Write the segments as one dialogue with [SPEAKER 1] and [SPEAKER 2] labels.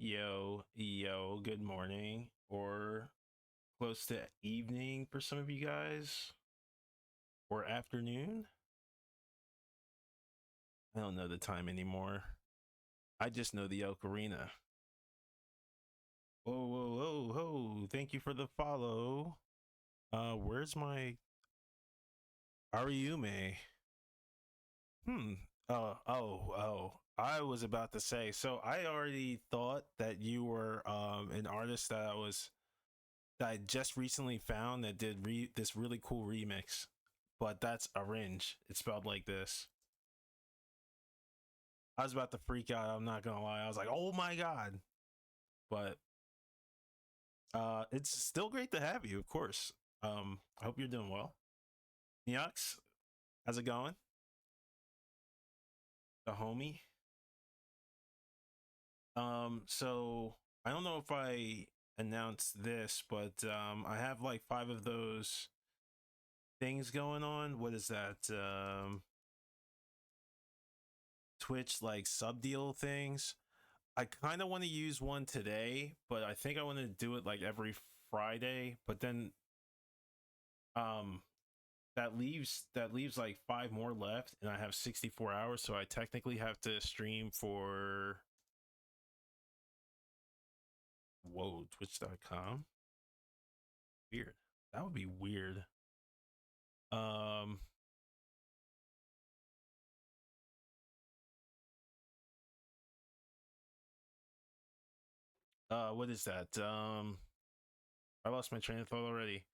[SPEAKER 1] Yo, good morning or close to evening for some of you guys, or afternoon. I don't know the time anymore. I just know the Elk Arena. Whoa. Thank you for the follow. Where's my Ariume? Hmm. I was about to say, so I already thought that you were an artist that I just recently found that did this really cool remix, but that's Orange. It's spelled like this. I was about to freak out. I'm not gonna lie. I was like, "Oh my god!" But it's still great to have you, of course. I hope you're doing well. Neox, how's it going? The homie. So I don't know if I announced this, but I have like 5 of those things going on. What is that? Twitch like sub deal things. I kind of want to use one today, but I think I want to do it like every Friday. But then, um, that leaves like 5 more left, and I have 64 hours, so I technically have to stream for Twitch.com. Weird. That would be weird. Um, what is that? I lost my train of thought already.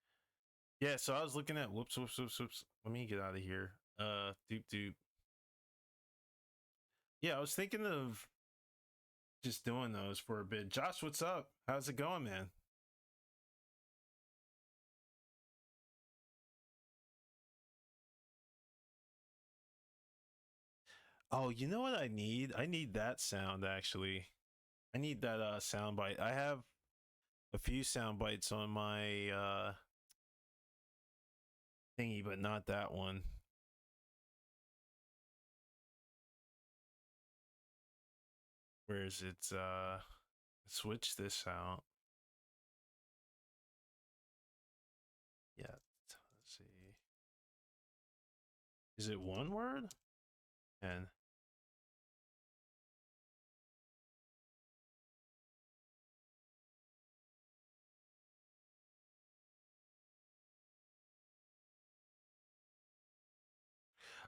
[SPEAKER 1] Yeah, so I was looking at whoops. Let me get out of here. Doop. Yeah, I was thinking of just doing those for a bit. Josh, what's up? How's it going, man? Oh, you know what I need? I need that sound actually. I need that sound bite. I have a few sound bites on my thingy, but not that one. Where is it? Switch this out. Yeah, let's see. Is it one word? And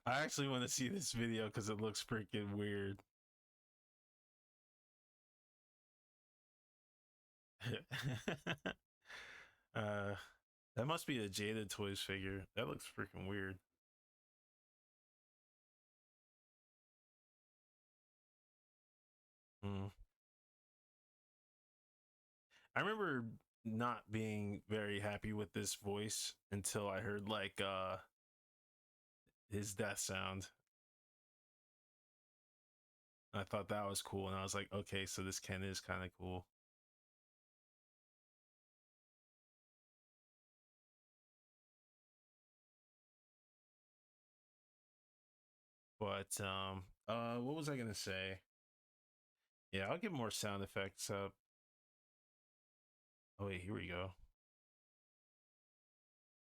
[SPEAKER 1] I actually want to see this video because it looks freaking weird. uh, that must be a Jada Toys figure. That looks freaking weird. Hmm. I remember not being very happy with this voice until I heard like his death sound. I thought that was cool, and I was like, okay, so this Ken is kind of cool. But what was I gonna say? Yeah, I'll get more sound effects up. Oh wait, here we go.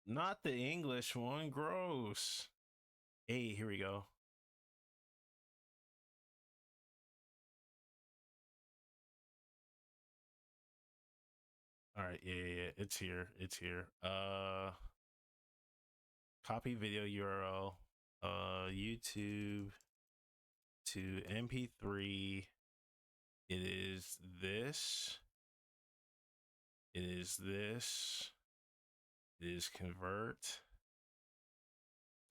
[SPEAKER 1] Not the English one, gross. Hey, here we go. All right, yeah, it's here. It's here. Copy video URL. YouTube to MP3. It is this. It is this. It is convert.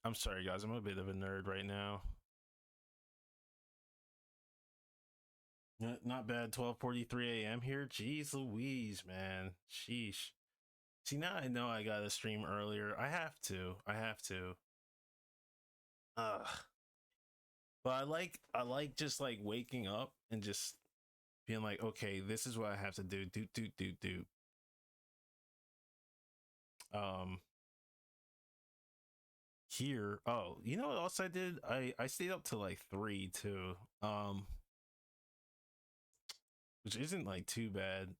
[SPEAKER 1] I'm sorry, guys. I'm a bit of a nerd right now. Not bad. 12:43 a.m. here. Jeez Louise, man. Sheesh. See, now I know I gotta stream earlier. I have to. Ugh. But I like just like waking up and just being like, okay, this is what I have to do. Do. Um Here. Oh, you know what else I did? I stayed up to like 3 too. which isn't like too bad.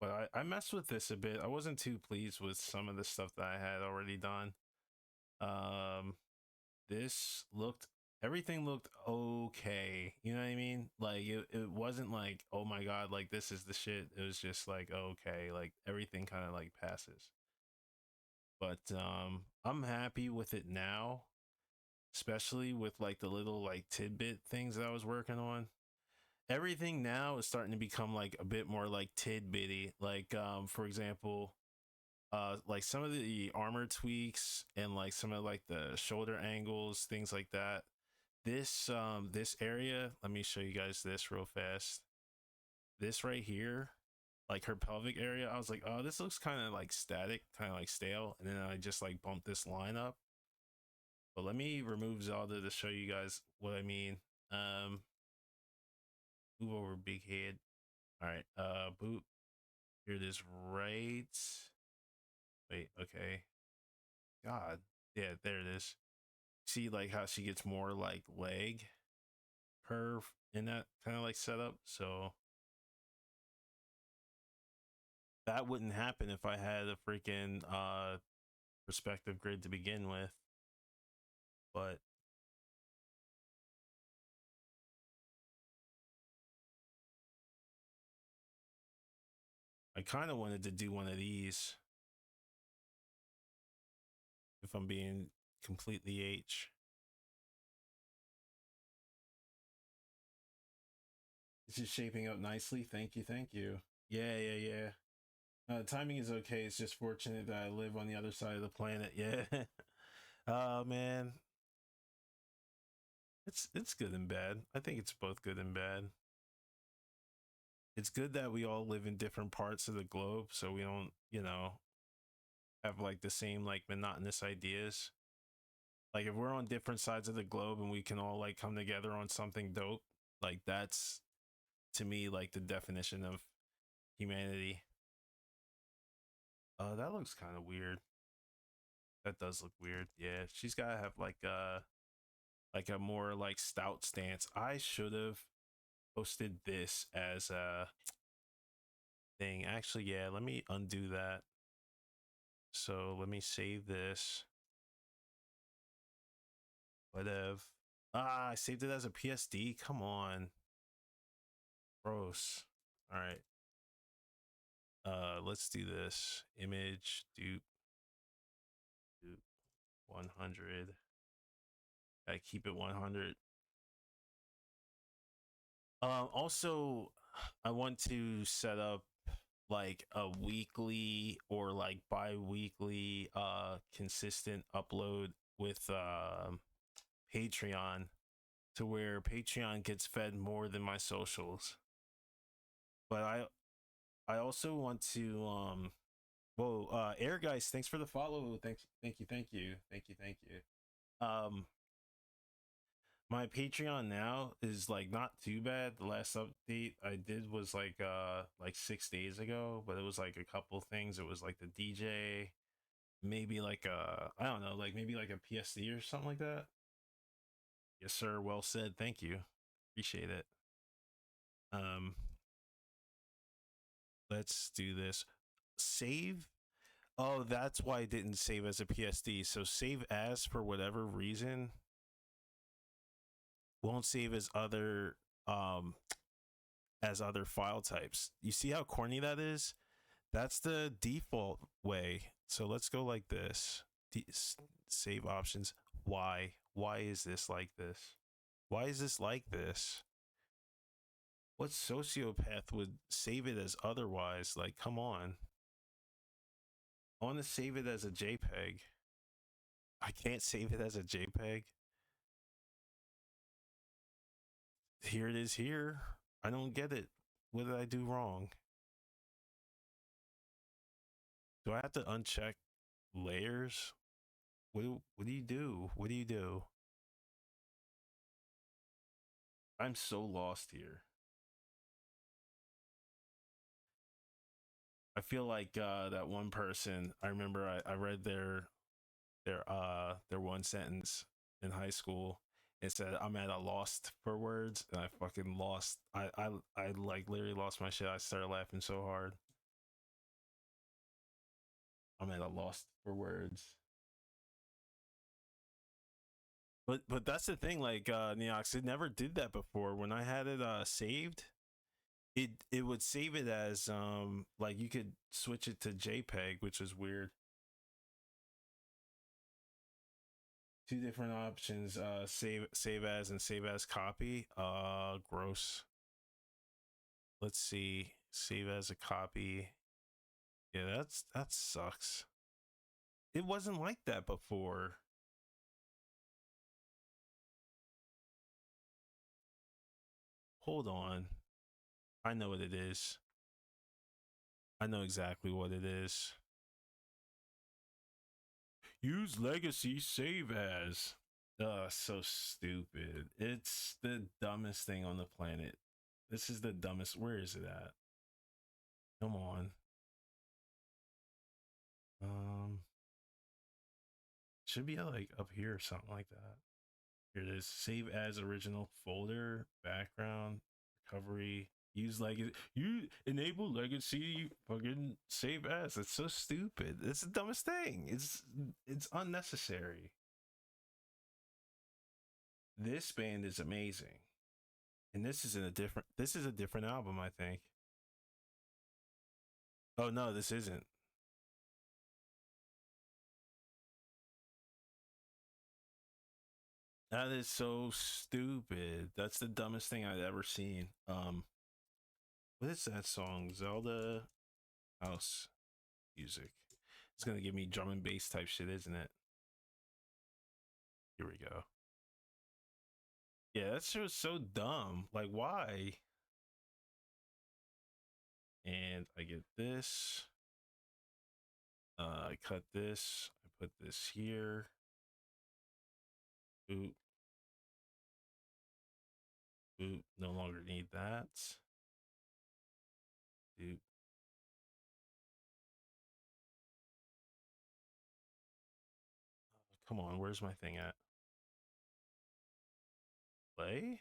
[SPEAKER 1] But I messed with this a bit. I wasn't too pleased with some of the stuff that I had already done. Um, this looked everything looked okay. You know what I mean? Like it wasn't like, oh my god, like this is the shit. It was just like okay, like everything kind of like passes. But I'm happy with it now, especially with like the little like tidbit things that I was working on. Everything now is starting to become like a bit more like tidbitty. Like for example, like some of the armor tweaks and like some of like the shoulder angles, things like that. This area, let me show you guys this real fast. This right here, like her pelvic area, I was like, oh, this looks kind of like static, kind of like stale, and then I just like bumped this line up. But let me remove Zelda to show you guys what I mean. um Move over, big head. All right, boot. Here it is, right. Wait, okay. God, yeah, there it is. See like how she gets more like leg curve in that kind of like setup. So that wouldn't happen if I had a freaking perspective grid to begin with. But I kind of wanted to do one of these, if I'm being completely H. It's just shaping up nicely. Thank you, thank you. Yeah, yeah, yeah. Timing is okay. It's just fortunate that I live on the other side of the planet. Yeah. Oh man, it's good and bad. I think it's both good and bad. It's good that we all live in different parts of the globe, so we don't, have like the same like monotonous ideas. Like if we're on different sides of the globe and we can all like come together on something dope, like that's to me like the definition of humanity. That looks kind of weird. That does look weird. Yeah, she's gotta have like a more like stout stance. I should have posted this as a thing. Actually, yeah, let me undo that. So let me save this. Whatever. Ah, I saved it as a PSD. Come on. Gross. All right. Let's do this. Image dupe 100. I keep it 100. Also, I want to set up like a weekly or like bi-weekly consistent upload with Patreon, to where Patreon gets fed more than my socials. But I also want to whoa, Air Guys, thanks for the follow. Thank you. My Patreon now is like not too bad. The last update I did was like 6 days ago, but it was like a couple things. It was like the DJ, maybe like I don't know, like maybe like a PSD or something like that. Yes, sir. Well said. Thank you. Appreciate it. Um, let's do this. Save. Oh, that's why I didn't save as a PSD. So save as, for whatever reason, won't save um as other file types. You see how corny that is? That's the default way. So let's go like this. Save options. Why? Why is this like this? Why is this like this? What sociopath would save it as otherwise? Like, come on. I want to save it as a JPEG. I can't save it as a JPEG. Here it is here. I don't get it. What did I do wrong? Do I have to uncheck layers? What do you do? What do you do? I'm so lost here. I feel like that one person. I remember I read their one sentence in high school, It said I'm at a loss for words, and I fucking lost. I like literally lost my shit. I started laughing so hard. I'm at a loss for words. But that's the thing, like Neox, it never did that before. When I had it saved, it would save it as like you could switch it to JPEG, which is weird. Two different options, save as and save as copy. Gross. Let's see. Save as a copy. Yeah, that sucks. It wasn't like that before. Hold on. I know what it is. I know exactly what it is. Use legacy save as. So stupid. It's the dumbest thing on the planet. This is the dumbest. Where is it at? Come on. Should be like up here or something like that. Here it is. Save as original folder, background, recovery. Use legacy. You enable legacy. Fucking save as. It's so stupid. It's the dumbest thing. It's unnecessary. This band is amazing, and this is in a different. This is a different album, I think. Oh no, this isn't. That is so stupid. That's the dumbest thing I've ever seen. What is that song? Zelda House Music. It's gonna give me drum and bass type shit, isn't it? Here we go. Yeah, that shit was so dumb. Like, why? And I get this. I cut this. I put this here. Oop. Oop. No longer need that. Oop. Come on, where's my thing at? Play?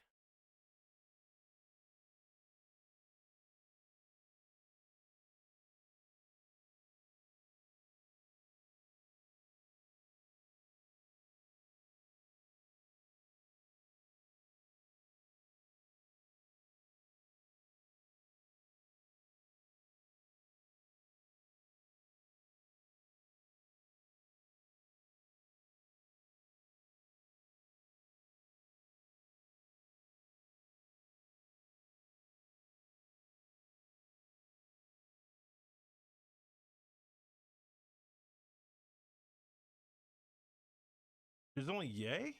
[SPEAKER 1] There's only yay?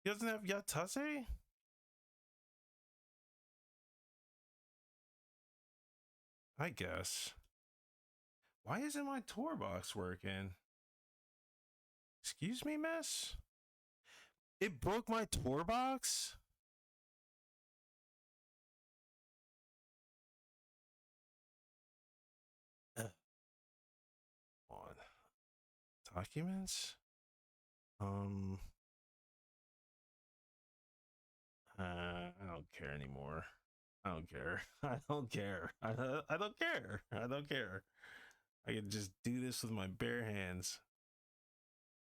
[SPEAKER 1] He doesn't have Yatase? I guess. Why isn't my tour box working? Excuse me, miss? It broke my tour box? On documents? I don't care anymore. I don't care. I don't care. I don't care. I don't care. I can just do this with my bare hands.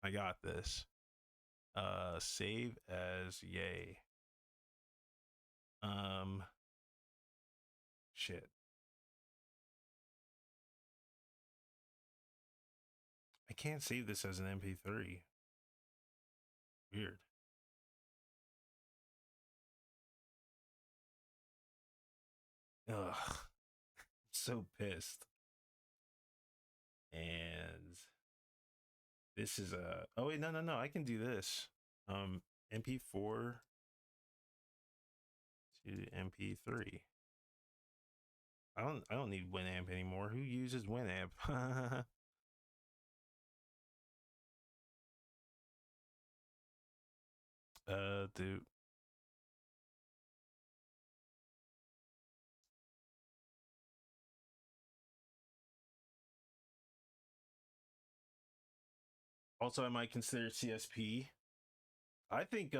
[SPEAKER 1] I got this. Save as yay. Shit. I can't save this as an MP3. Weird. Ugh. So pissed. And this is a. Oh wait, no. I can do this. MP4 to MP3. I don't need Winamp anymore. Who uses Winamp? Dude. Also, I might consider CSP. I think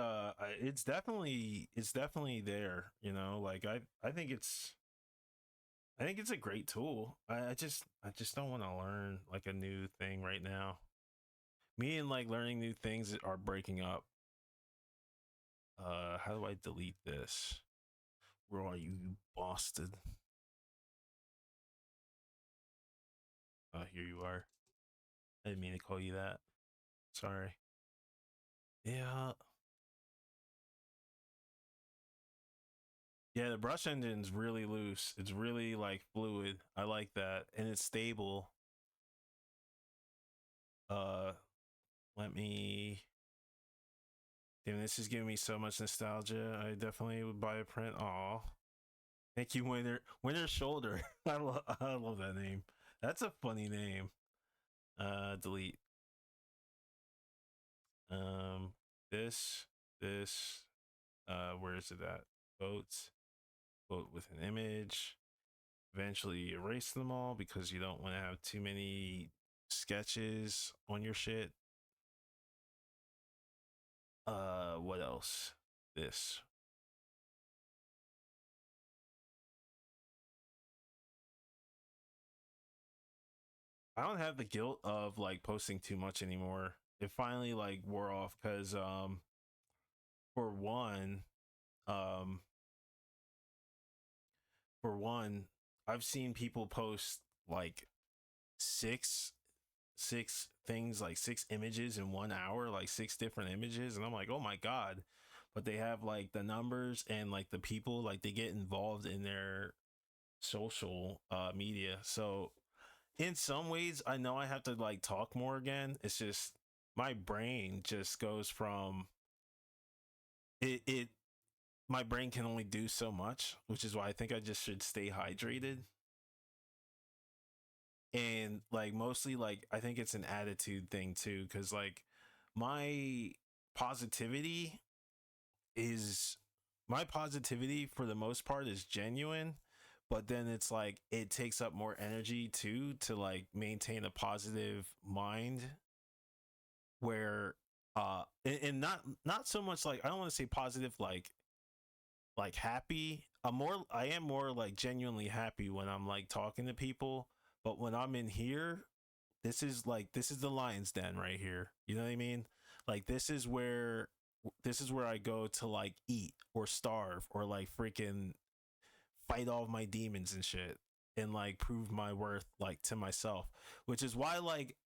[SPEAKER 1] it's definitely there, you know, like I think it's a great tool. I just don't want to learn like a new thing right now. Me and like learning new things are breaking up. How do I delete this? Where are you, you bastard? Here you are. I didn't mean to call you that. Sorry. Yeah. Yeah, the brush engine's really loose. It's really like fluid. I like that. And it's stable. Uh let me Damn, this is giving me so much nostalgia. I definitely would buy a print. Aw. Thank you, Winter Shoulder. I love that name. That's a funny name. Delete. Um this, this, where is it at? Votes. Vote with an image. Eventually erase them all because you don't want to have too many sketches on your shit. What else? This. I don't have the guilt of like posting too much anymore. It finally like wore off because for one, um for one, I've seen people post like six six things, like six images in 1 hour, like six different images, and I'm like, oh my god. But they have like the numbers and like the people, like they get involved in their social media. So in some ways I know I have to like talk more again. It's just my brain just goes from it my brain can only do so much, which is why I think I just should stay hydrated. And like mostly like I think it's an attitude thing too, because like my positivity is my positivity for the most part is genuine, but then it's like it takes up more energy too to like maintain a positive mind, where and not so much like, I don't want to say positive like happy. I am more like genuinely happy when I'm like talking to people, but when I'm in here, this is the lion's den right here. You know what I mean? Like this is where I go to like eat or starve or like freaking fight all of my demons and shit, and like prove my worth like to myself, which is why like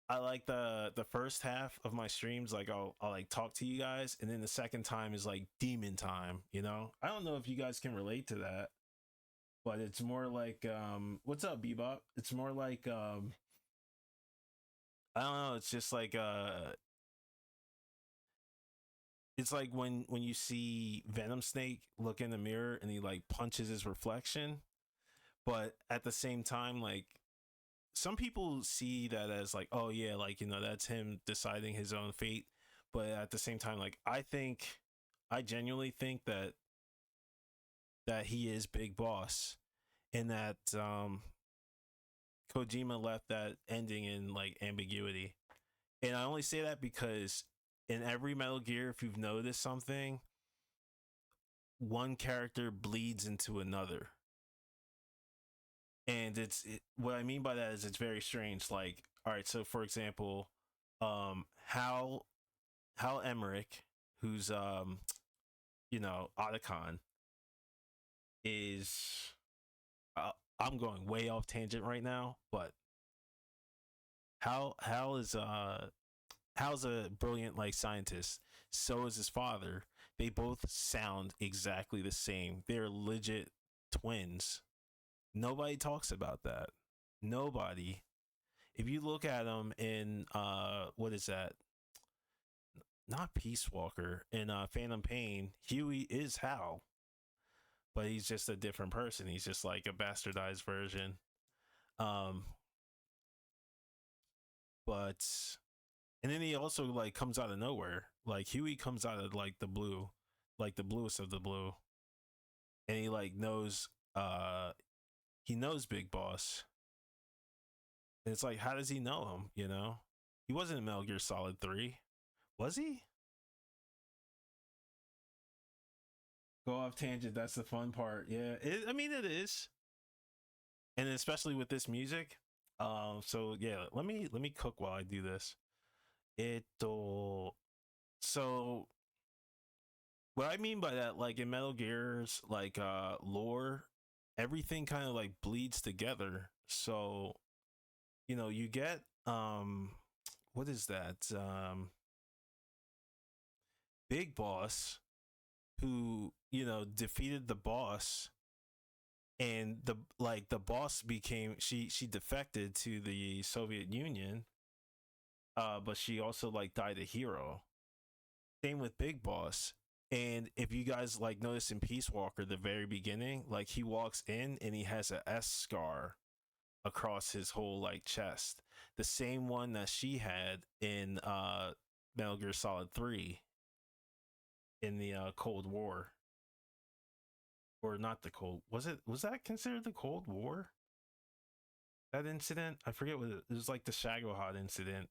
[SPEAKER 1] I like the first half of my streams, like I'll like talk to you guys, and then the second time is like demon time, you know? I don't know if you guys can relate to that, but it's more like what's up, Bebop? It's more like I don't know, it's just like it's like when you see Venom Snake look in the mirror and he like punches his reflection, but at the same time, like some people see that as like, oh yeah, like, you know, that's him deciding his own fate. But at the same time, like I genuinely think that he is Big Boss, and that Kojima left that ending in like ambiguity. And I only say that because in every Metal Gear, if you've noticed something, one character bleeds into another. And what I mean by that is it's very strange. Like, all right, so for example, Hal Emmerich, who's Otacon, is uh, I'm going way off tangent right now, but Hal is Hal's a brilliant like scientist. So is his father. They both sound exactly the same. They're legit twins. Nobody talks about that. Nobody. If you look at them in what is that? Not Peace Walker, in Phantom Pain, Huey is Hal, but he's just a different person. He's just like a bastardized version. Um, but and then he also like comes out of nowhere. Like Huey comes out of like the blue, like the bluest of the blue, and he like knows he knows Big Boss. And it's like, how does he know him? You know? He wasn't in Metal Gear Solid 3. Was he? Go off tangent. That's the fun part. Yeah, I mean it is, and especially with this music. So yeah, let me cook while I do this. It so what I mean by that, like in Metal Gear's like lore, everything kind of like bleeds together. So you get what is that? Big Boss who, defeated the boss, and the boss became she defected to the Soviet Union, but she also like died a hero. Same with Big Boss. And if you guys like notice in Peace Walker, the very beginning, like he walks in and he has a S scar across his whole like chest, the same one that she had in Metal Gear Solid 3 in the Cold War. Or not the Cold, was that considered the Cold War, that incident? I forget what it was, like the Shagohod incident.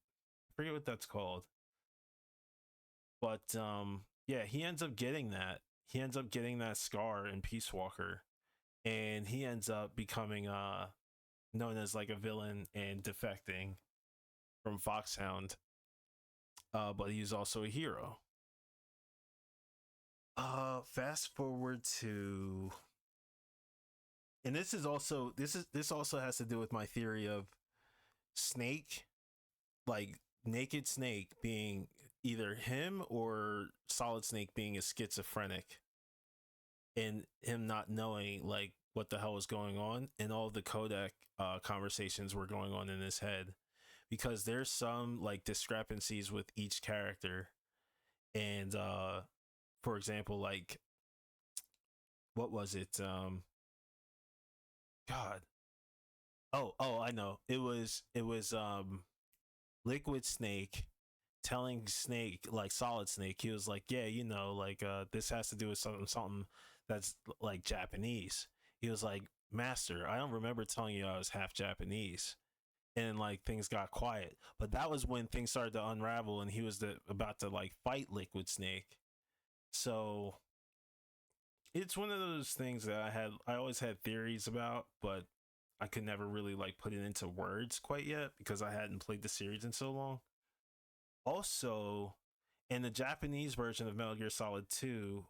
[SPEAKER 1] I forget what that's called. But yeah, he ends up getting that. He ends up getting that scar in Peace Walker, and he ends up becoming known as like a villain and defecting from Foxhound. But he's also a hero. Fast forward to, and this also has to do with my theory of Snake, like Naked Snake being either him or Solid Snake being a schizophrenic, and him not knowing like what the hell was going on, and all the codec conversations were going on in his head, because there's some like discrepancies with each character. And for example, like what was it? God. Oh, I know. It was Liquid Snake telling Snake, like Solid Snake, he was like, yeah, like this has to do with something that's like Japanese. He was like, Master, I don't remember telling you I was half Japanese. And like things got quiet. But that was when things started to unravel, and he was about to like fight Liquid Snake. So it's one of those things that I always had theories about, but I could never really like put it into words quite yet because I hadn't played the series in so long. Also, in the Japanese version of Metal Gear Solid 2,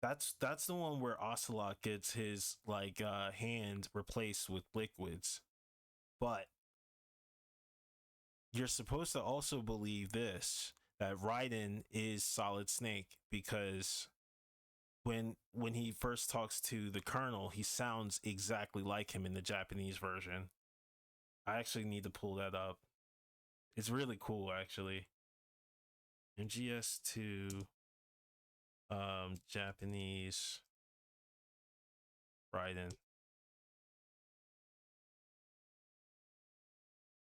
[SPEAKER 1] that's the one where Ocelot gets his like hand replaced with liquids. But you're supposed to also believe this, that Raiden is Solid Snake, because when he first talks to the Colonel, he sounds exactly like him in the Japanese version. I actually need to pull that up. It's really cool, actually. MGS2 Japanese Raiden.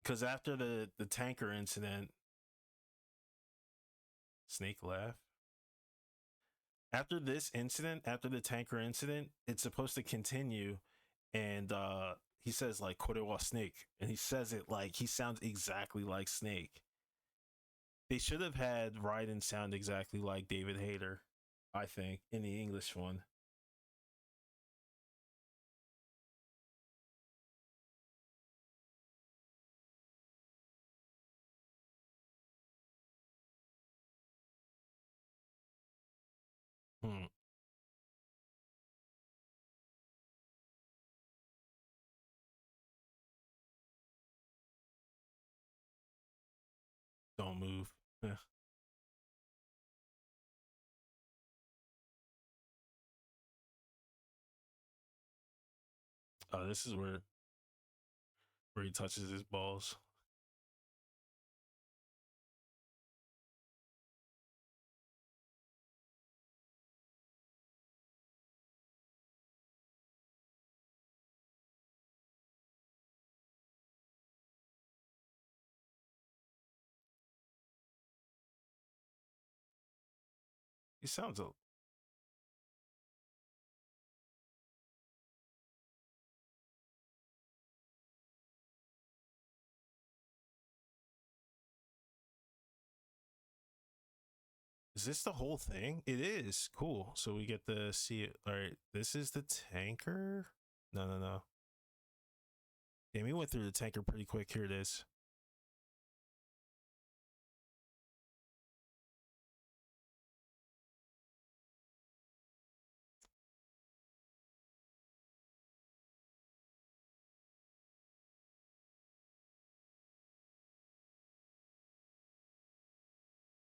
[SPEAKER 1] Because after the tanker incident, Snake laugh. After this incident, after the tanker incident, it's supposed to continue, and he says like "Kore wa Snake," and he says it like he sounds exactly like Snake. They should have had Raiden sound exactly like David Hayter, I think, in the English one. Hmm. Don't move. Yeah. Oh, this is where he touches his balls. He sounds a Is this the whole thing? It is. Cool. So we get to see it. All right. This is the tanker. No, no, no. Damn, we went through the tanker pretty quick. Here it is.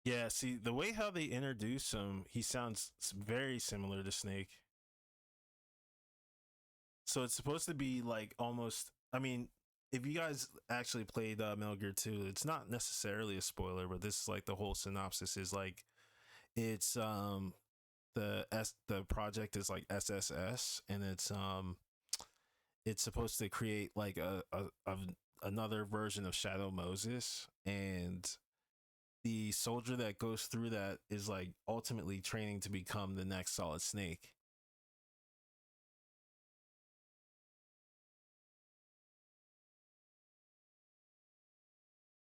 [SPEAKER 1] Yeah, see, the way how they introduce him, he sounds very similar to Snake. So it's supposed to be like almost. I mean, if you guys actually played Metal Gear 2, it's not necessarily a spoiler, but this is like the whole synopsis is like it's the project is like SSS, and it's supposed to create like a another version of Shadow Moses, and the soldier that goes through that is like ultimately training to become the next Solid Snake.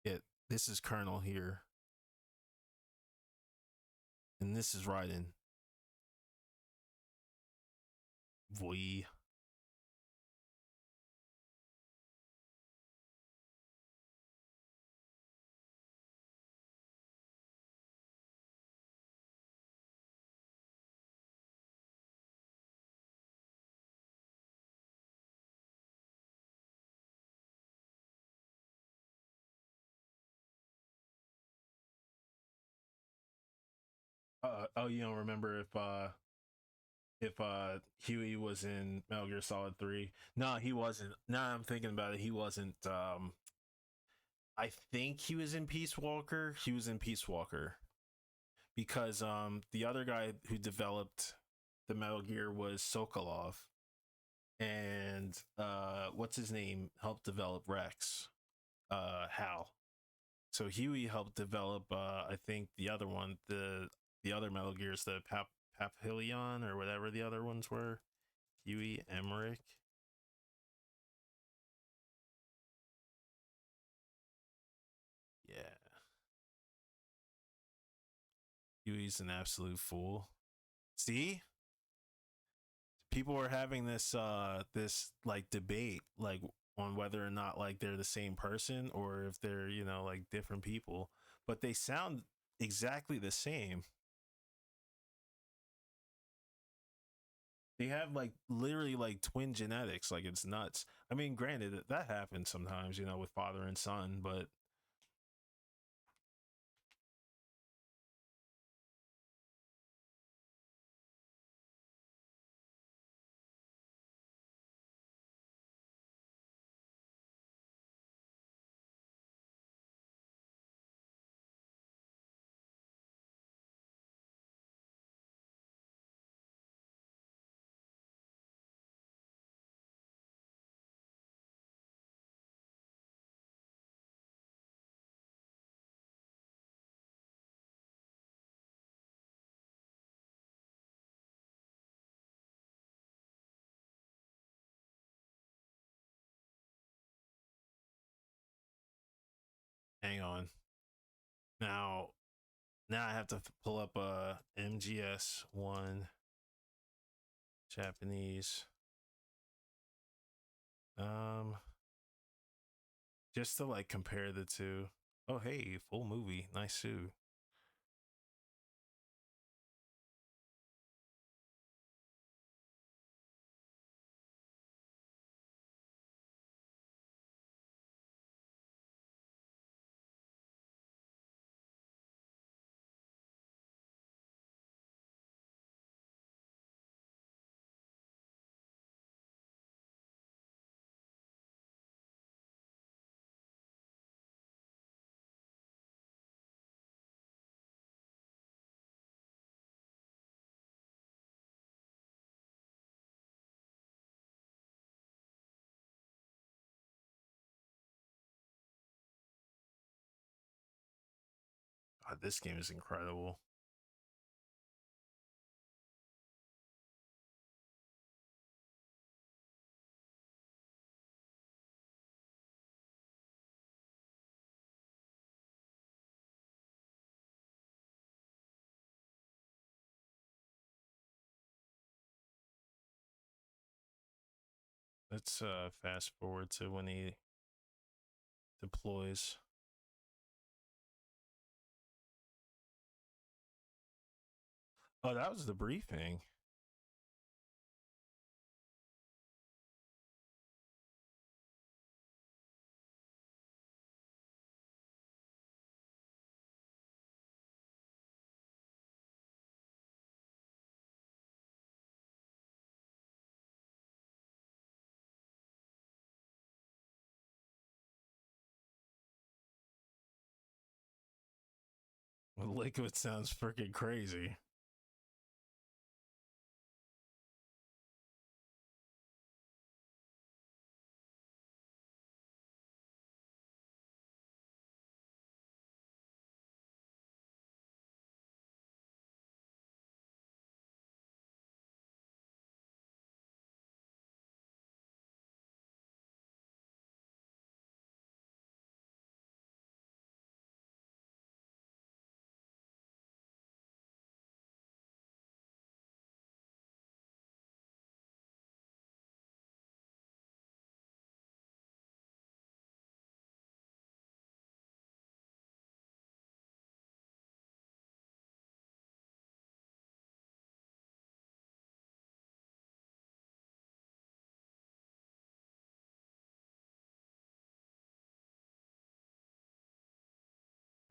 [SPEAKER 1] It This is Colonel here, and this is Raiden. Voy. Oh, you don't remember if Huey was in Metal Gear Solid 3? No, he wasn't. Now I'm thinking about it, he wasn't. I think he was in Peace Walker. He was in Peace Walker because the other guy who developed the Metal Gear was Sokolov, and what's his name helped develop Rex, Hal. So Huey helped develop I think the other one, the other Metal Gears, the Papillion or whatever the other ones were. Huey Emmerich. Yeah. Huey's an absolute fool. See? People were having this like debate like on whether or not like they're the same person or if they're, like different people, but they sound exactly the same. They have like literally like twin genetics, like it's nuts. I mean, granted that happens sometimes, with father and son, but hang on. Now now I have to pull up MGS1 Japanese. Um just to like compare the two. Oh, hey, full movie. Nice suit. God, this game is incredible. Let's fast forward to when he deploys. Oh, that was the briefing. Liquid sounds freaking crazy.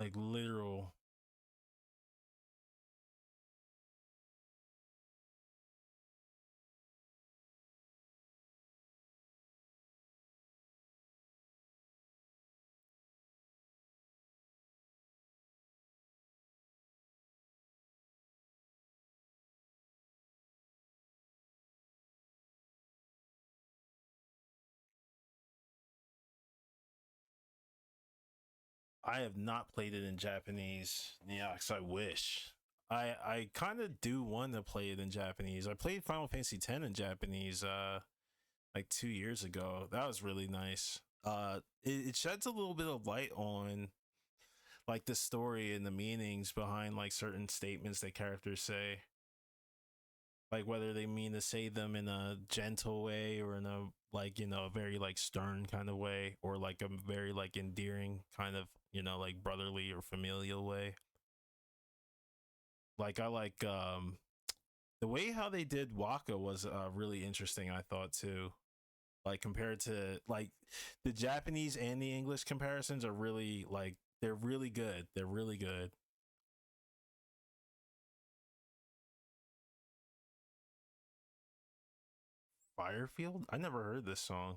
[SPEAKER 1] Like literal. I have not played it in Japanese. Yeah, cause I wish. I kind of do want to play it in Japanese. I played Final Fantasy X in Japanese like 2 years ago. That was really nice. It sheds a little bit of light on like the story and the meanings behind like certain statements that characters say, like whether they mean to say them in a gentle way or in a like a very like stern kind of way, or like a very like endearing kind of like brotherly or familial way. Like I like the way how they did Waka was really interesting, I thought too. Like compared to like the Japanese and the English comparisons are really like they're really good. They're really good. Firefield? I never heard this song.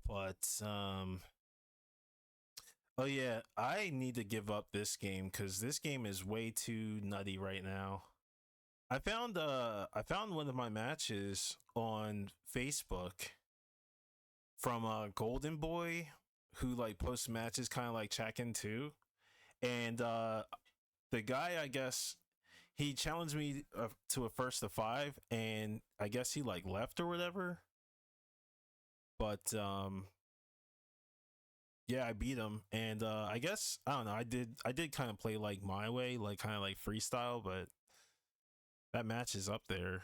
[SPEAKER 1] But oh yeah, I need to give up this game cuz this game is way too nutty right now. I found one of my matches on Facebook from Golden Boy, who like posts matches kind of like Chakin too. And the guy, I guess he challenged me to a first to five, and I guess he like left or whatever. But yeah, I beat him, and I guess I don't know. I did kind of play like my way, like kind of like freestyle, but that match is up there.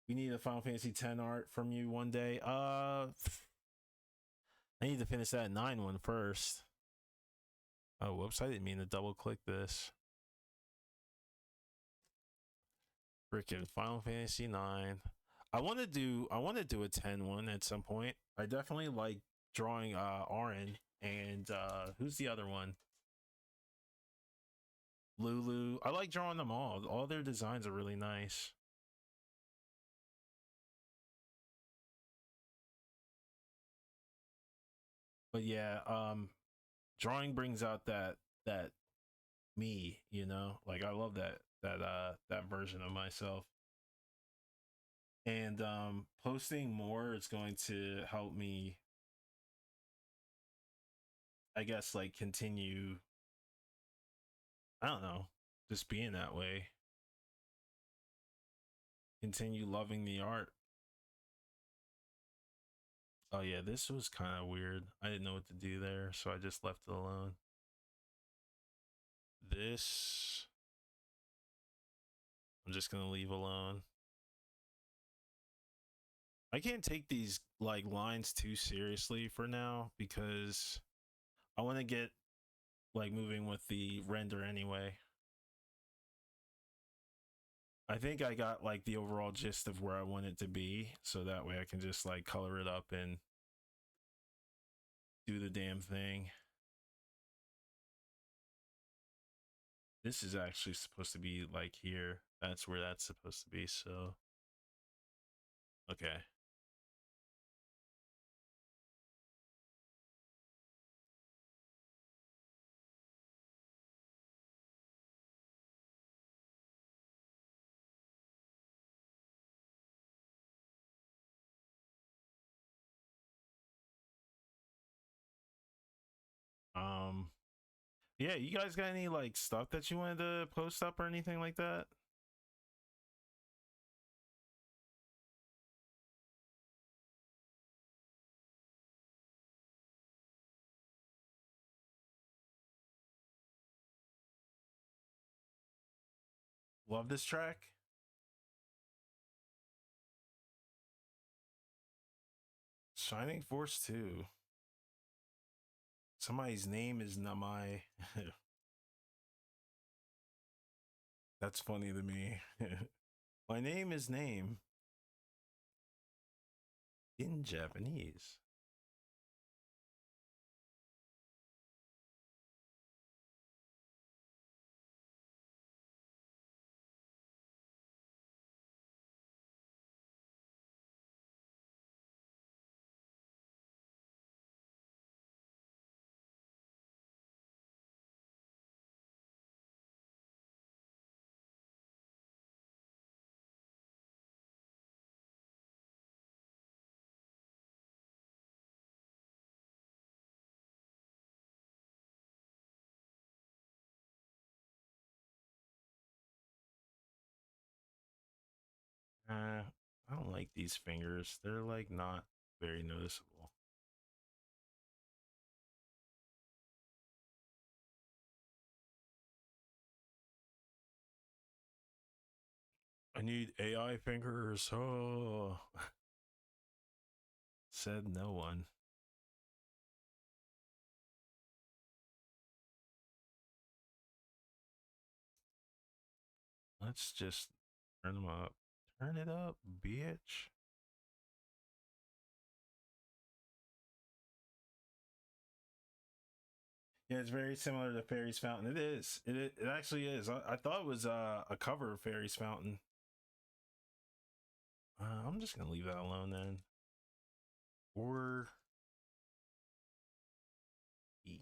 [SPEAKER 1] We need a Final Fantasy X art from you one day. I need to finish that 9 one first. Oh, whoops! I didn't mean to double click this. Freaking Final Fantasy 9. I want to do a 10 one at some point. I definitely like drawing Auron and who's the other one? Lulu. I like drawing them all. All their designs are really nice. But yeah, drawing brings out that me, Like I love that version of myself. And posting more is going to help me, I guess, like continue, I don't know, just being that way. Continue loving the art. Oh yeah, this was kind of weird. I didn't know what to do there, so I just left it alone. This I'm just gonna leave alone. I can't take these like lines too seriously for now because I want to get like moving with the render anyway. I think I got like the overall gist of where I want it to be, so that way I can just like color it up and do the damn thing. This is actually supposed to be like here. That's where that's supposed to be, so okay. Um yeah, you guys got any like stuff that you wanted to post up or anything like that? Love this track. Shining Force 2. Somebody's name is Namai. That's funny to me. My name is name in Japanese. I don't like these fingers. They're like not very noticeable. I need AI fingers. Oh, said no one. Let's just turn them up. Turn it up, bitch. Yeah, it's very similar to Fairy's Fountain. It is. It actually is. I thought it was a cover of Fairy's Fountain. I'm just gonna leave that alone then. Or E.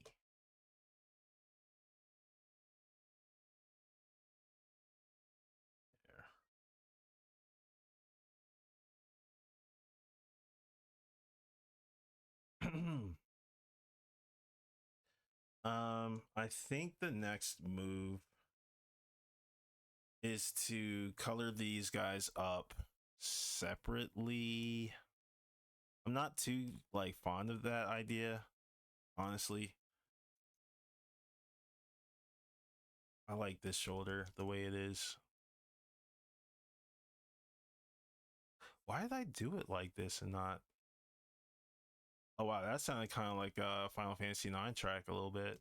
[SPEAKER 1] There. I think the next move is to color these guys up separately. I'm not too like fond of that idea, honestly. I like this shoulder the way it is. Why did I do it like this and not? Oh wow, that sounded kind of like a Final Fantasy 9 track a little bit.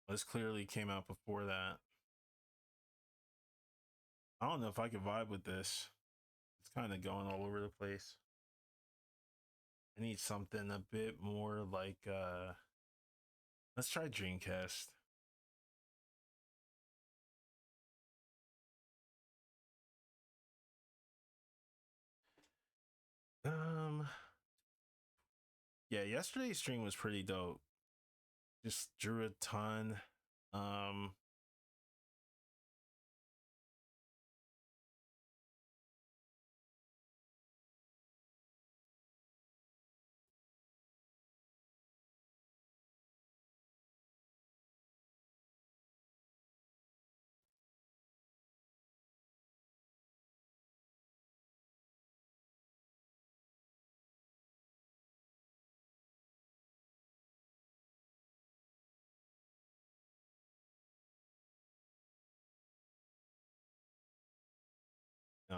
[SPEAKER 1] This clearly came out before that. I don't know if I could vibe with this. It's kind of going all over the place. I need something a bit more like let's try Dreamcast. Um yeah, yesterday's stream was pretty dope. Just drew a ton. Um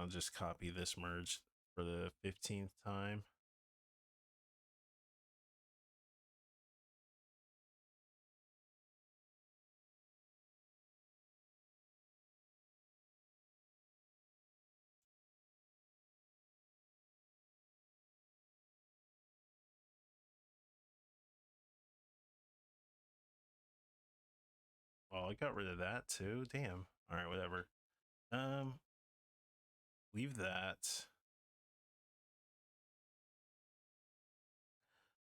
[SPEAKER 1] I'll just copy this merge for the 15th time. Oh, I got rid of that too. Damn. All right, whatever. Leave that.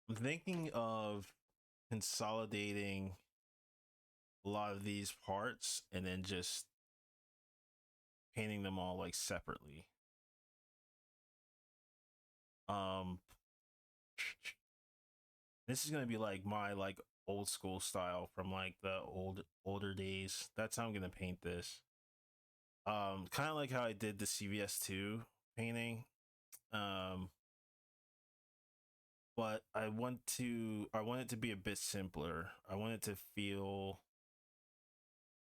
[SPEAKER 1] I'm thinking of consolidating a lot of these parts and then just painting them all like separately. This is gonna be like my like old school style from like the older days. That's how I'm gonna paint this. Kind of like how I did the CVS2 painting. But I want it to be a bit simpler. I want it to feel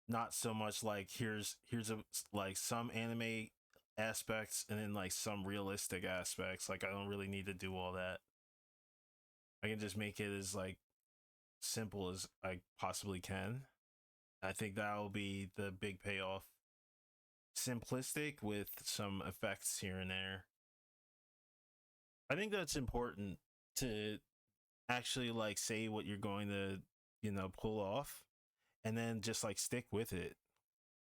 [SPEAKER 1] not so much like here's a like some anime aspects and then like some realistic aspects. Like I don't really need to do all that. I can just make it as like simple as I possibly can. I think that'll be the big payoff. Simplistic with some effects here and there. I think that's important to actually like say what you're going to, pull off and then just like stick with it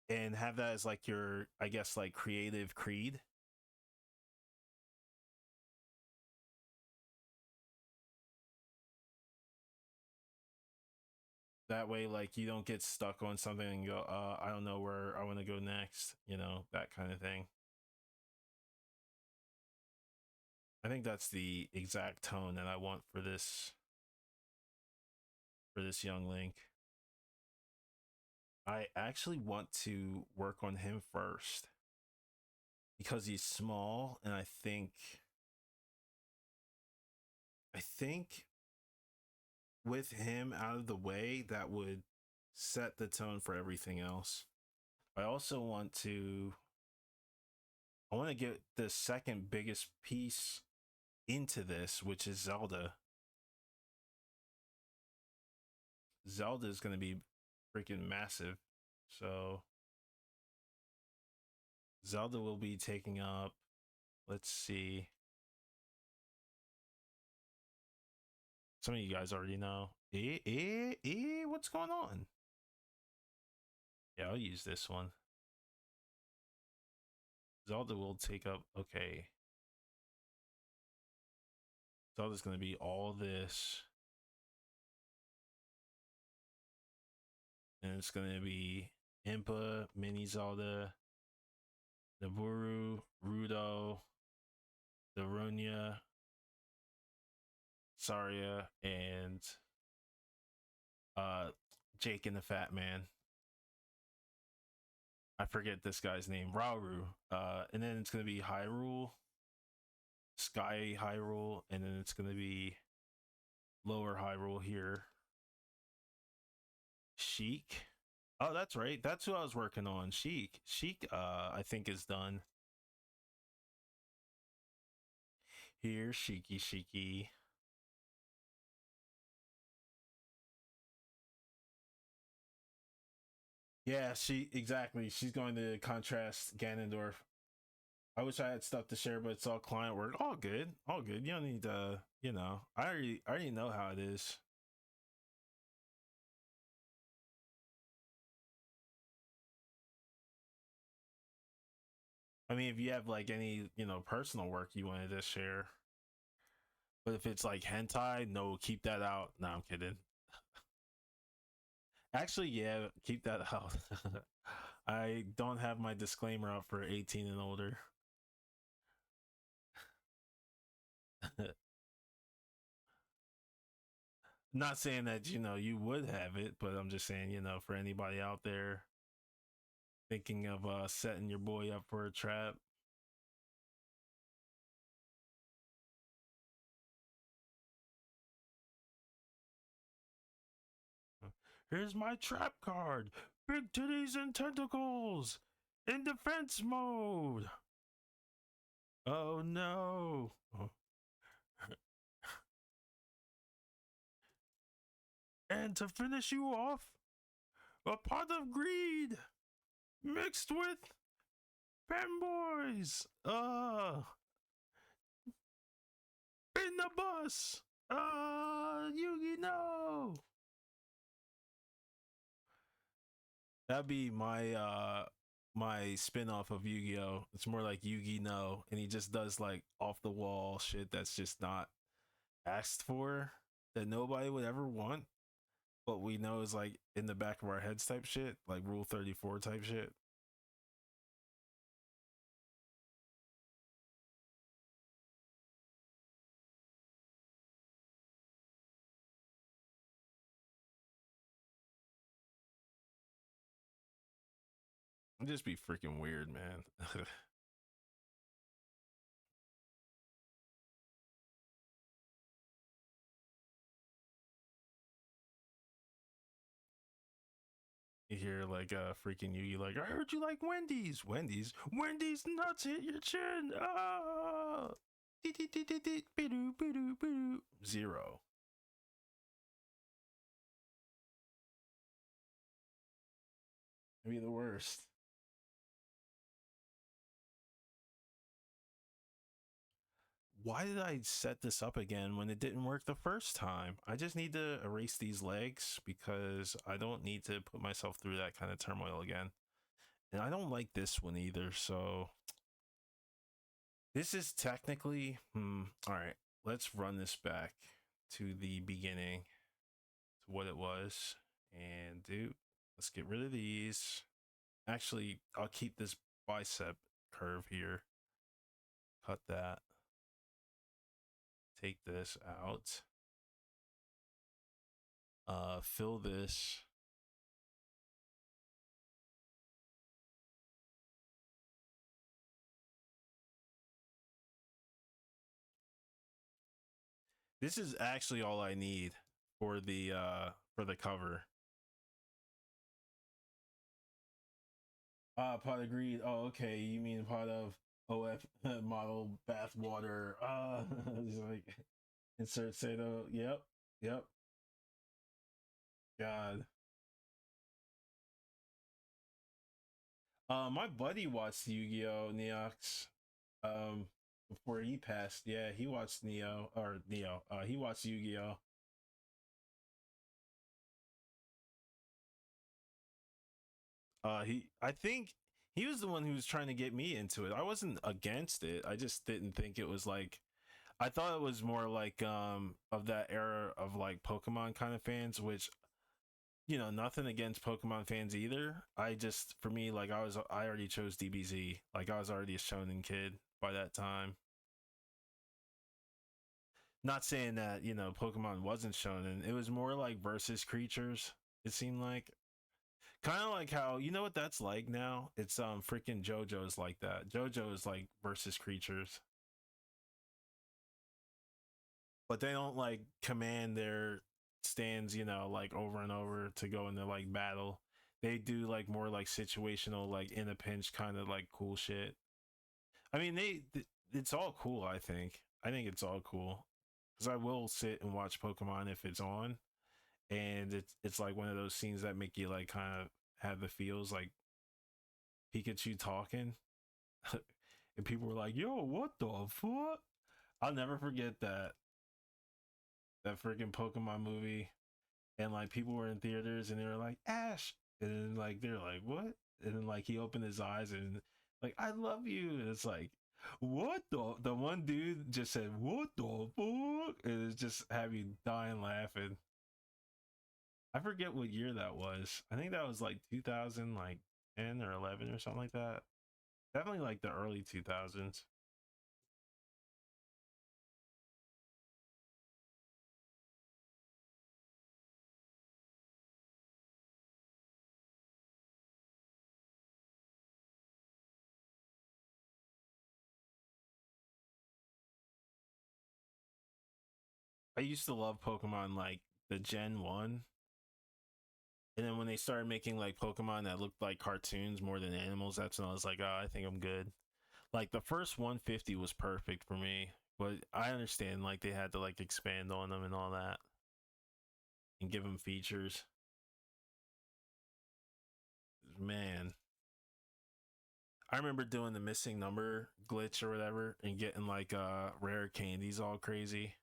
[SPEAKER 1] and have that as like your, I guess, like creative creed. That way, like you don't get stuck on something and go, I don't know where I want to go next, that kind of thing. I think that's the exact tone that I want for this young Link. I actually want to work on him first because he's small, and I think with him out of the way, that would set the tone for everything else. I also want to get the second biggest piece into this, which is Zelda. Zelda is going to be freaking massive. So Zelda will be taking up, let's see. Some of you guys already know. What's going on? Yeah, I'll use this one. Zelda will take up, okay. Zelda's going to be all this. And it's going to be Impa, Mini Zelda, Naburu, Rudo, Daronia, Saria, and Jake and the Fat Man. I forget this guy's name, Rauru. And then it's gonna be Hyrule, Sky Hyrule, and then it's gonna be Lower Hyrule here. Sheik. Oh, that's right. That's who I was working on. Sheik. Sheik, I think is done. Here, Shiki. Yeah, exactly. She's going to contrast Ganondorf. I wish I had stuff to share, but it's all client work. All good. All good. You don't need to, I already know how it is. I mean, if you have like any, personal work you wanted to share. But if it's like hentai, no, keep that out. No, I'm kidding. Actually, yeah, keep that out. I don't have my disclaimer up for 18 and older. Not saying that, you would have it, but I'm just saying, for anybody out there thinking of setting your boy up for a trap. Here's my trap card. Big titties and tentacles in defense mode. Oh no. And to finish you off, a pot of greed mixed with fanboys. In the bus. Yugi, no. That'd be my spin-off of Yu-Gi-Oh. It's more like Yugi no, and he just does like off the wall shit that's just not asked for, that nobody would ever want, but we know is like in the back of our heads type shit, like Rule 34 type shit. It'd just be freaking weird, man. You hear like freaking Yugi like, I heard you like Wendy's. Wendy's nuts hit your chin. Ah. Zero. Maybe the worst. Why did I set this up again when it didn't work the first time? I just need to erase these legs because I don't need to put myself through that kind of turmoil again. And I don't like this one either, so this is technically all right. Let's run this back to the beginning, to what it was. And dude, let's get rid of these. Actually, I'll keep this bicep curve here. Cut that. Take this out. Fill this. This is actually all I need for the cover. Pot of greed. Oh, okay. You mean pot of OF model bath water. Like insert Sato. Yep. Yep. God. My buddy watched Yu-Gi-Oh! Neox. Um, before he passed. Yeah, he watched Neo. He watched Yu-Gi-Oh! I think he was the one who was trying to get me into it. I wasn't against it. I just didn't think it was like, I thought it was more like of that era of like Pokemon kind of fans, which, nothing against Pokemon fans either. I just, for me, like I already chose DBZ. Like I was already a shonen kid by that time. Not saying that, Pokemon wasn't shonen. It was more like versus creatures, it seemed like. Kind of like how, you know what that's like now? It's freaking JoJo's like that. JoJo is like versus creatures, but they don't like command their stands, like over and over to go into like battle. They do like more like situational, like in a pinch kind of like cool shit. I mean, it's all cool. I think it's all cool because I will sit and watch Pokemon if it's on, and it's like one of those scenes that make you like kind of have the feels like Pikachu talking, and people were like, "Yo, what the fuck?" I'll never forget that freaking Pokemon movie, and like people were in theaters and they were like Ash, and then like they're like what, and then like he opened his eyes and like I love you, and it's like what the one dude just said what the fuck, and it's just have you dying laughing. I forget what year that was. I think that was like 2000, like 10 or 11 or something like that. Definitely like the early 2000s. I used to love Pokemon like the Gen 1. And then when they started making like Pokemon that looked like cartoons more than animals, that's when I was like, oh, I think I'm good. Like the first 150 was perfect for me, but I understand like they had to like expand on them and all that and give them features. Man, I remember doing the missing number glitch or whatever and getting like rare candies all crazy.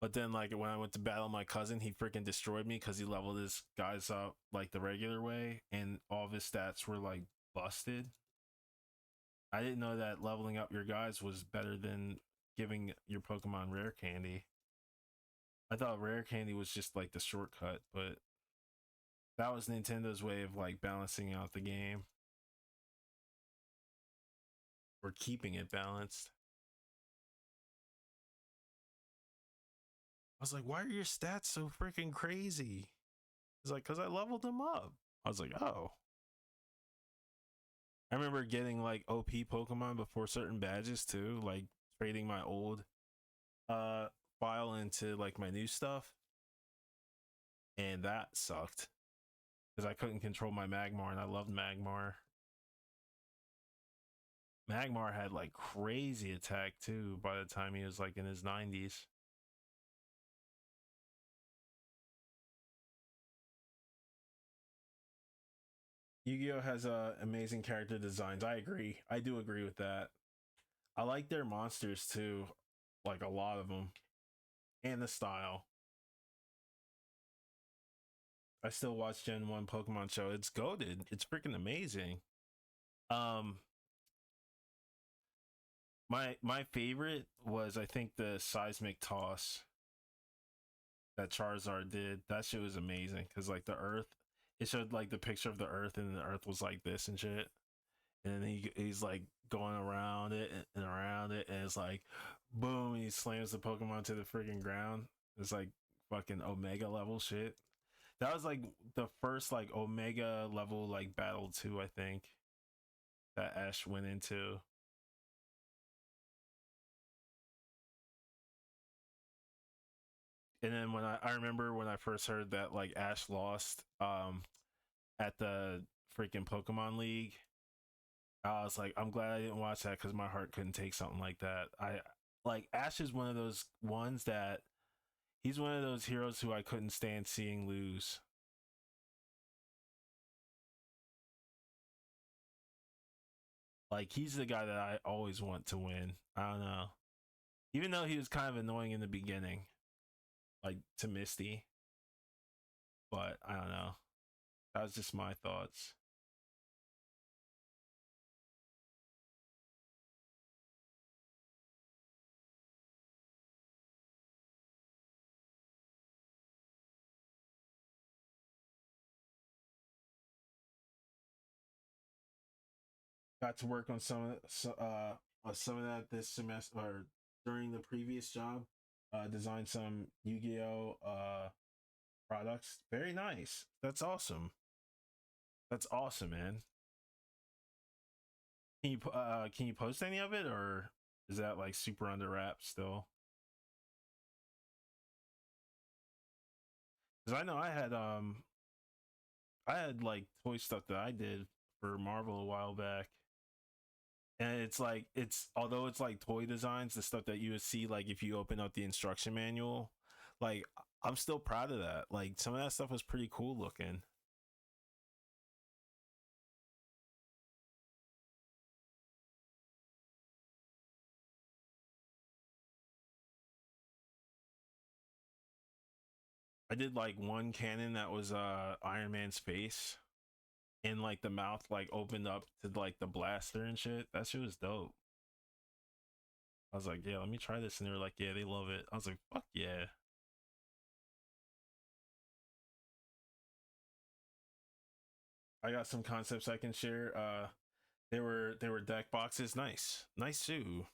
[SPEAKER 1] But then like when I went to battle my cousin, he freaking destroyed me because he leveled his guys up like the regular way and all of his stats were like busted. I didn't know that leveling up your guys was better than giving your Pokemon rare candy. I thought rare candy was just like the shortcut, but that was Nintendo's way of like balancing out the game or keeping it balanced. I was like, why are your stats so freaking crazy? It's like, because I leveled them up. I was like, oh. I remember getting like OP Pokemon before certain badges too, like trading my old uh file into like my new stuff. And that sucked. Because I couldn't control my Magmar and I loved Magmar. Magmar had like crazy attack too by the time he was like in his 90s. Yu-Gi-Oh has amazing character designs. I agree. I do agree with that. I like their monsters too, like a lot of them, and the style. I still watch Gen 1 Pokemon show. It's goaded. It's freaking amazing. Um my favorite was I think the seismic toss that Charizard did. That shit was amazing cuz like the earth, it showed like the picture of the earth and the earth was like this and shit. And then he's like going around it and around it and it's like boom, and he slams the Pokemon to the freaking ground. It's like fucking Omega level shit. That was like the first like Omega level like battle too, I think, that Ash went into. And then when I remember when I first heard that like Ash lost at the freaking Pokemon League, I was like, I'm glad I didn't watch that because my heart couldn't take something like that. I like Ash is one of those ones that he's one of those heroes who I couldn't stand seeing lose. Like he's the guy that I always want to win. I don't know. Even though he was kind of annoying in the beginning, like to Misty, but I don't know. That was just my thoughts. Got to work on some of that this semester or during the previous job. Designed some Yu-Gi-Oh products. Very nice. That's awesome. That's awesome, man. Can you post any of it or is that like super under wraps still? Because I know I had like toy stuff that I did for Marvel a while back. And it's like it's although it's like toy designs, the stuff that you would see like if you open up the instruction manual, like I'm still proud of that. Like some of that stuff was pretty cool looking. I did like one cannon that was Iron Man's face and like the mouth like opened up to like the blaster and shit. That shit was dope. I was like, yeah, let me try this, and they were like, yeah, they love it. I was like, fuck yeah. I got some concepts I can share. They were deck boxes. Nice, nice too.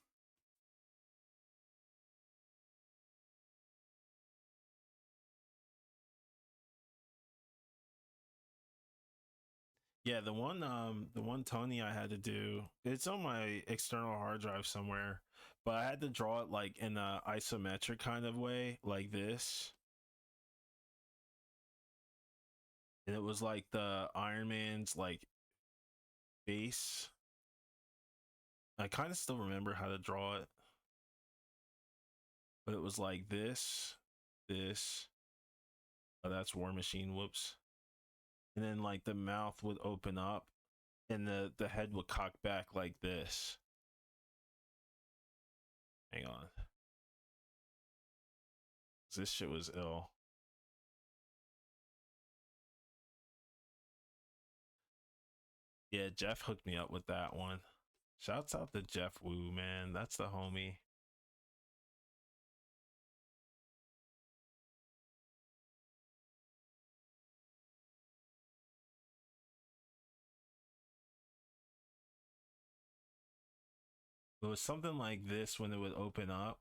[SPEAKER 1] Yeah, the one Tony I had to do, it's on my external hard drive somewhere, but I had to draw it like in a isometric kind of way, like this. And it was like the Iron Man's like face I kind of still remember how to draw it, but it was like this. Oh, that's War Machine. Whoops. And then like the mouth would open up, and the head would cock back like this. Hang on. This shit was ill. Yeah, Jeff hooked me up with that one. Shouts out to Jeff Wu, man. That's the homie. It was something like this when it would open up,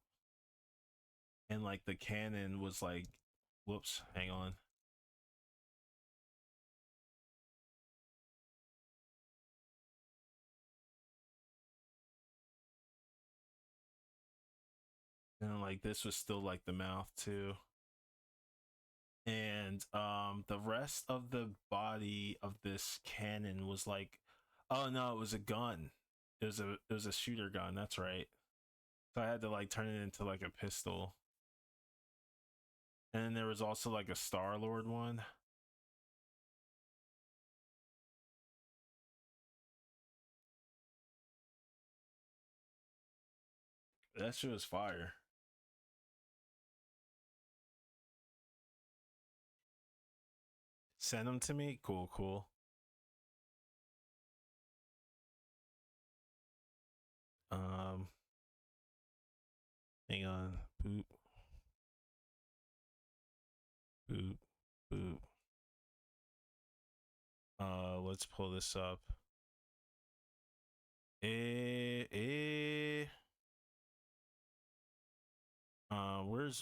[SPEAKER 1] and like the cannon was like, whoops, hang on. And like this was still like the mouth too. And the rest of the body of this cannon was like, oh no, it was a gun. It was a shooter gun, that's right. So I had to like turn it into like a pistol. And then there was also like a Star Lord one. That shit was fire. Send them to me. Cool, cool. Um, hang on. Boop, boop, boop. Let's pull this up. Eh, eh.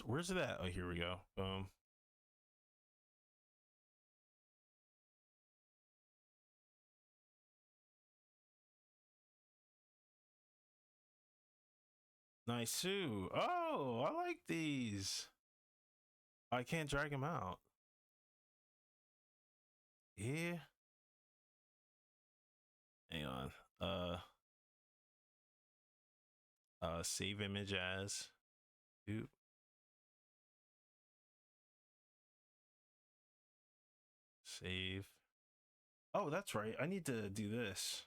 [SPEAKER 1] Where's it at? Oh, here we go. Boom. Nice. Oh, I like these. I can't drag them out. Yeah. Hang on. Save image as. Oop. Save. Oh, that's right. I need to do this.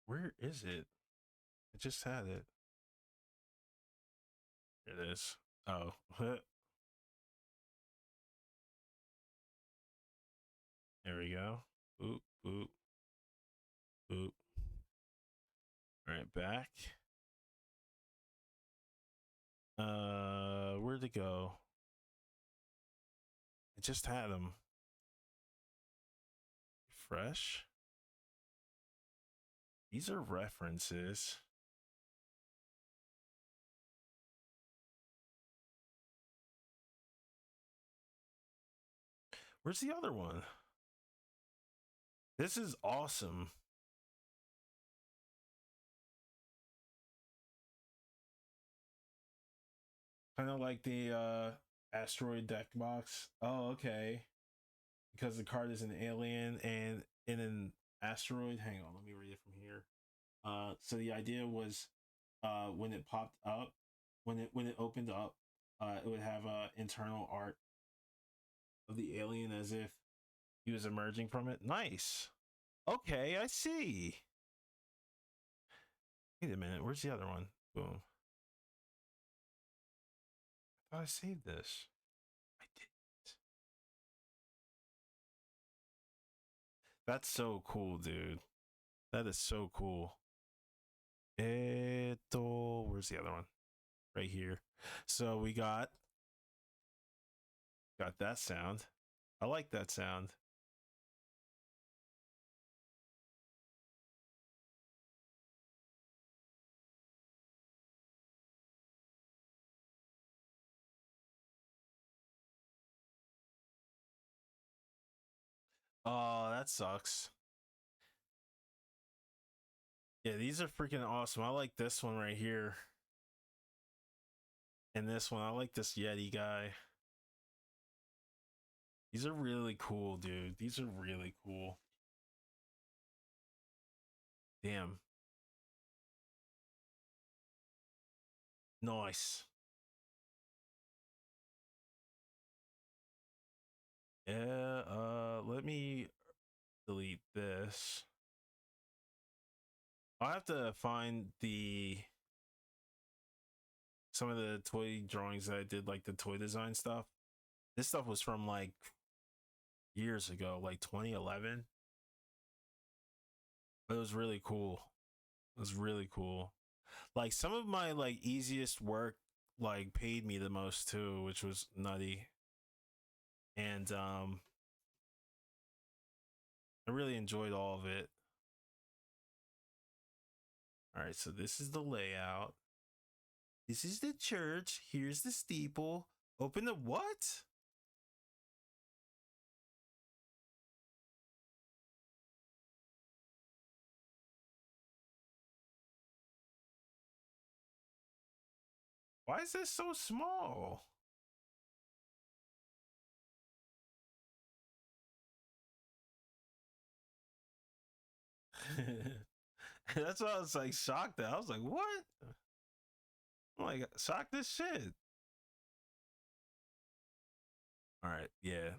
[SPEAKER 1] Where is it? I just had it. Here it is. Oh. There we go. Boop, boop, boop. All right, back. Where'd it go? I just had them. Fresh. These are references. Where's the other one? This is awesome. Kind of like the asteroid deck box. Oh, okay. Because the card is an alien and in an asteroid. Hang on, let me read it from here. So the idea was, when it popped up, when it opened up, it would have internal art of the alien as if he was emerging from it. Nice. Okay, I see. Wait a minute, where's the other one? Boom. I thought I saved this. I didn't. That's so cool, dude. That is so cool. Where's the other one? Right here. So we got that sound. I like that sound. Oh, that sucks. Yeah, these are freaking awesome. I like this one right here. And this one, I like this Yeti guy. These are really cool, dude. These are really cool. Damn. Nice. Yeah, let me delete this. I'll have to find the some of the toy drawings that I did, like the toy design stuff. This stuff was from like years ago, like 2011. But it was really cool. It was really cool. Like some of my like easiest work like paid me the most too, which was nutty. And I really enjoyed all of it. All right, so this is the layout. This is the church. Here's the steeple. Open the what? Why is this so small? That's why I was like shocked at. I was like, what? I'm like, shocked this shit. All right, yeah.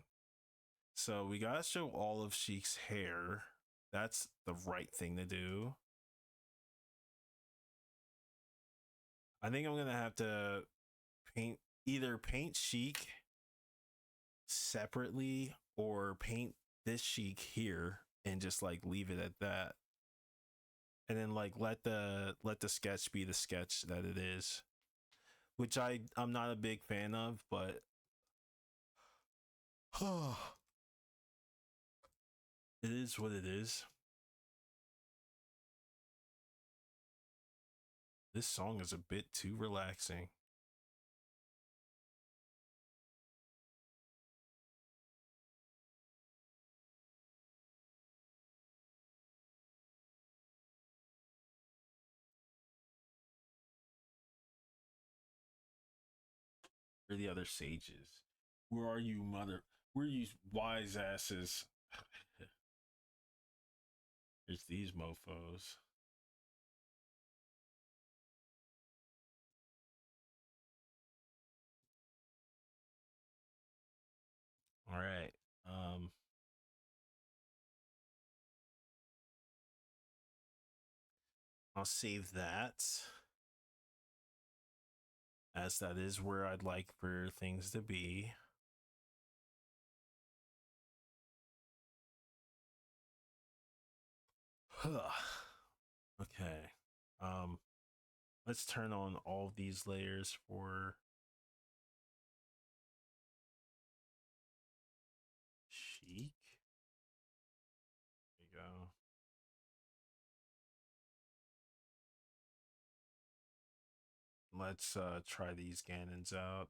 [SPEAKER 1] So we gotta show all of Sheik's hair. That's the right thing to do. I think I'm gonna have to paint Sheik separately or paint this Sheik here and just like leave it at that. And then like let the sketch be the sketch that it is. Which I'm not a big fan of, but it is what it is. This song is a bit too relaxing. Where are the other sages? Where are you, mother? Where are you wise asses? There's these mofos. All right. Um, I'll save that as that is where I'd like for things to be. Okay. Um, let's turn on all of these layers for Sheik. There you go. Let's try these Ganons out.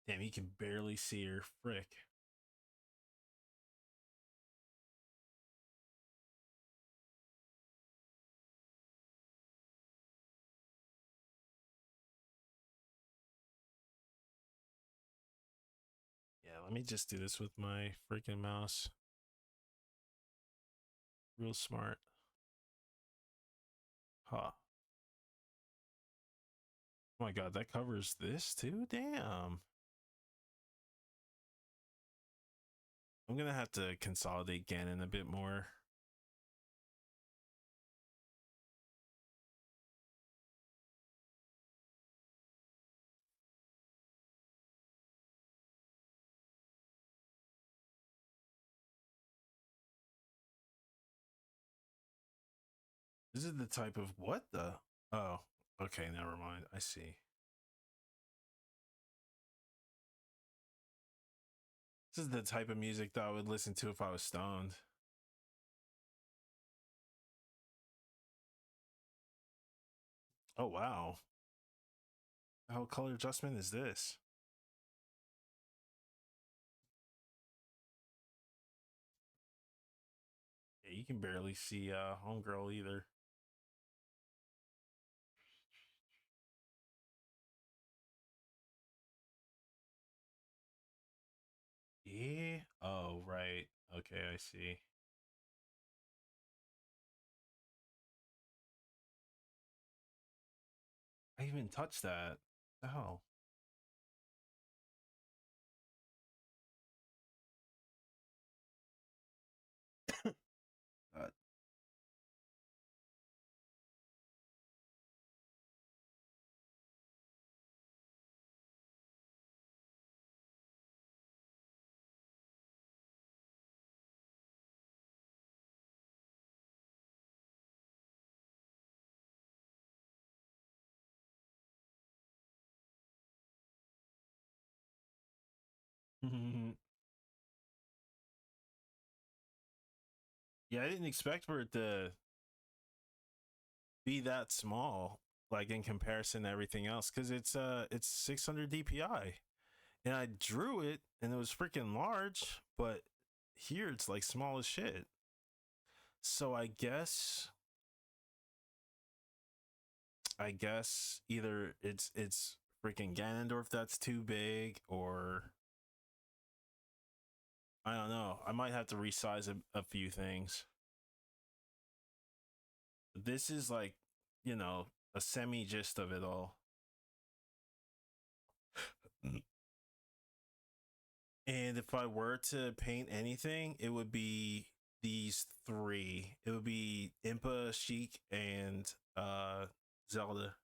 [SPEAKER 1] Damn, you can barely see her. Frick. Yeah, let me just do this with my freaking mouse. Real smart. Huh. Oh my god, that covers this too? Damn. I'm gonna have to consolidate Ganon a bit more. This is the type of what the? Oh, okay, never mind. I see. This is the type of music that I would listen to if I was stoned. Oh wow. How color adjustment is this? Yeah, you can barely see homegirl either. Yeah. Oh, right. Okay, I see. I even touched that. Oh. Uh, yeah, I didn't expect for it to be that small, like in comparison to everything else, because it's 600 DPI, and I drew it and it was freaking large, but here it's like small as shit. So I guess either it's freaking Ganondorf that's too big, or I don't know. I might have to resize a few things. This is like, a semi gist of it all. And if I were to paint anything, it would be these three. It would be Impa, Sheik, and Zelda,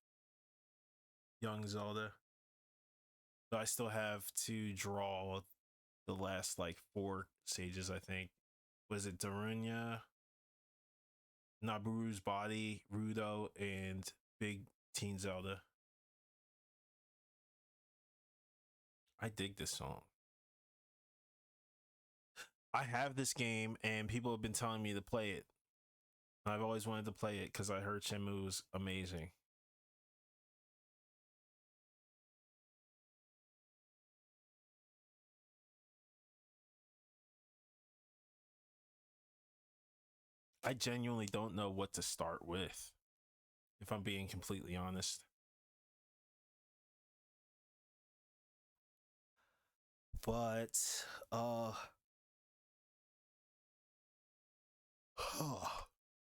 [SPEAKER 1] young Zelda. So I still have to draw the last like four sages, I think. Was it Darunia, Naburu's body, Rudo, and Big Teen Zelda? I dig this song. I have this game, and people have been telling me to play it. I've always wanted to play it because I heard Shenmue was amazing. I genuinely don't know what to start with, if I'm being completely honest. But oh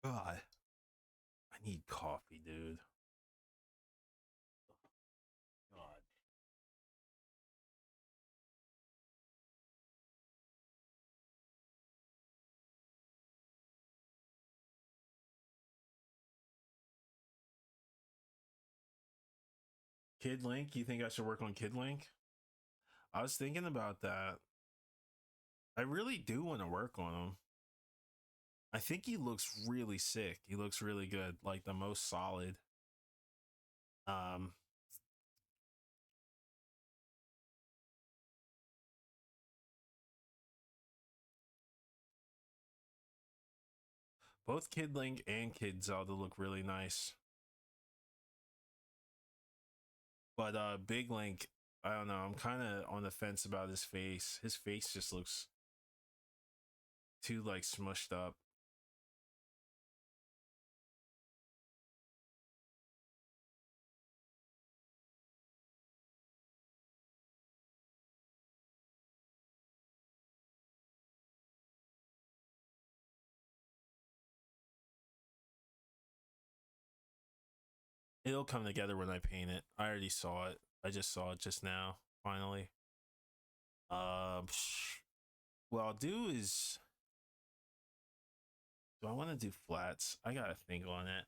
[SPEAKER 1] god, I need coffee, dude. God. Kid Link, you think I should work on Kid Link? I was thinking about that. I really do want to work on him. I think he looks really sick. He looks really good, like the most solid. Um, both Kid Link and Kid Zelda look really nice. But Big Link, I don't know. I'm kind of on the fence about his face. His face just looks too like smushed up. It'll come together when I paint it. I already saw it. I just saw it just now. Finally. What I'll do is, do I want to do flats? I gotta think on it.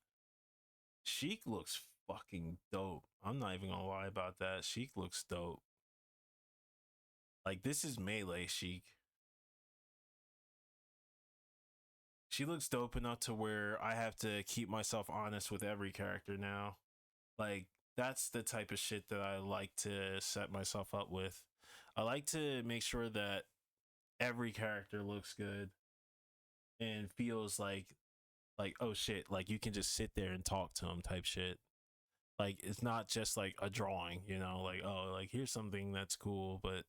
[SPEAKER 1] Sheik looks fucking dope. I'm not even gonna lie about that. Sheik looks dope. Like this is melee Sheik. She looks dope enough to where I have to keep myself honest with every character now. Like that's the type of shit that I like to set myself up with. I like to make sure that every character looks good and feels like oh shit, like you can just sit there and talk to them type shit. Like it's not just like a drawing, you know, like oh, like here's something that's cool, but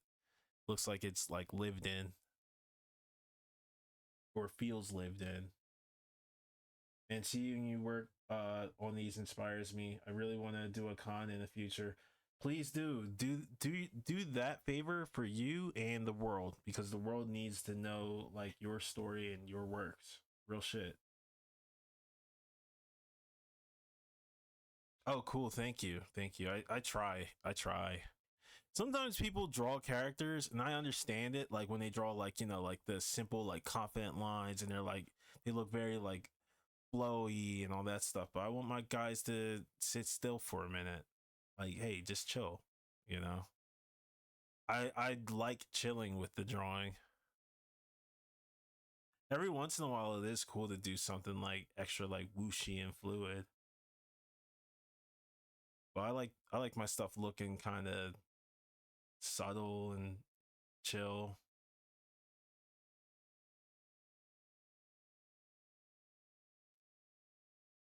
[SPEAKER 1] looks like it's like lived in or feels lived in. And seeing you work on these inspires me. I really want to do a con in the future. Please do that favor for you and the world, because the world needs to know like your story and your works. Real shit. Oh, cool. Thank you. Thank you. I try. I try. Sometimes people draw characters and I understand it, like when they draw like, you know, like the simple like confident lines and they're like they look very like flowy and all that stuff. But I want my guys to sit still for a minute. Like, hey, just chill, you know. I like chilling with the drawing. Every once in a while, it is cool to do something like extra, like whooshy and fluid. But I like my stuff looking kind of subtle and chill.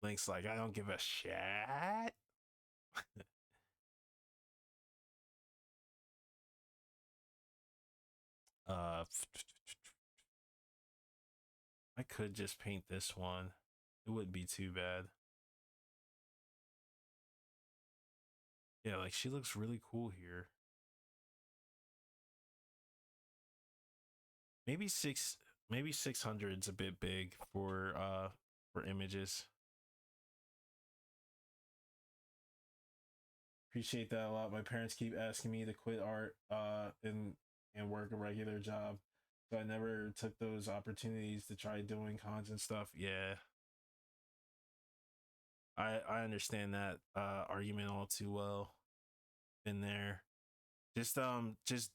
[SPEAKER 1] Link's like, I don't give a shit. uh, I could just paint this one. It wouldn't be too bad. Yeah, like she looks really cool here. Maybe maybe 600's a bit big for images. Appreciate that a lot. My parents keep asking me to quit art and work a regular job. So I never took those opportunities to try doing cons and stuff. Yeah. I understand that argument all too well. Been there. Just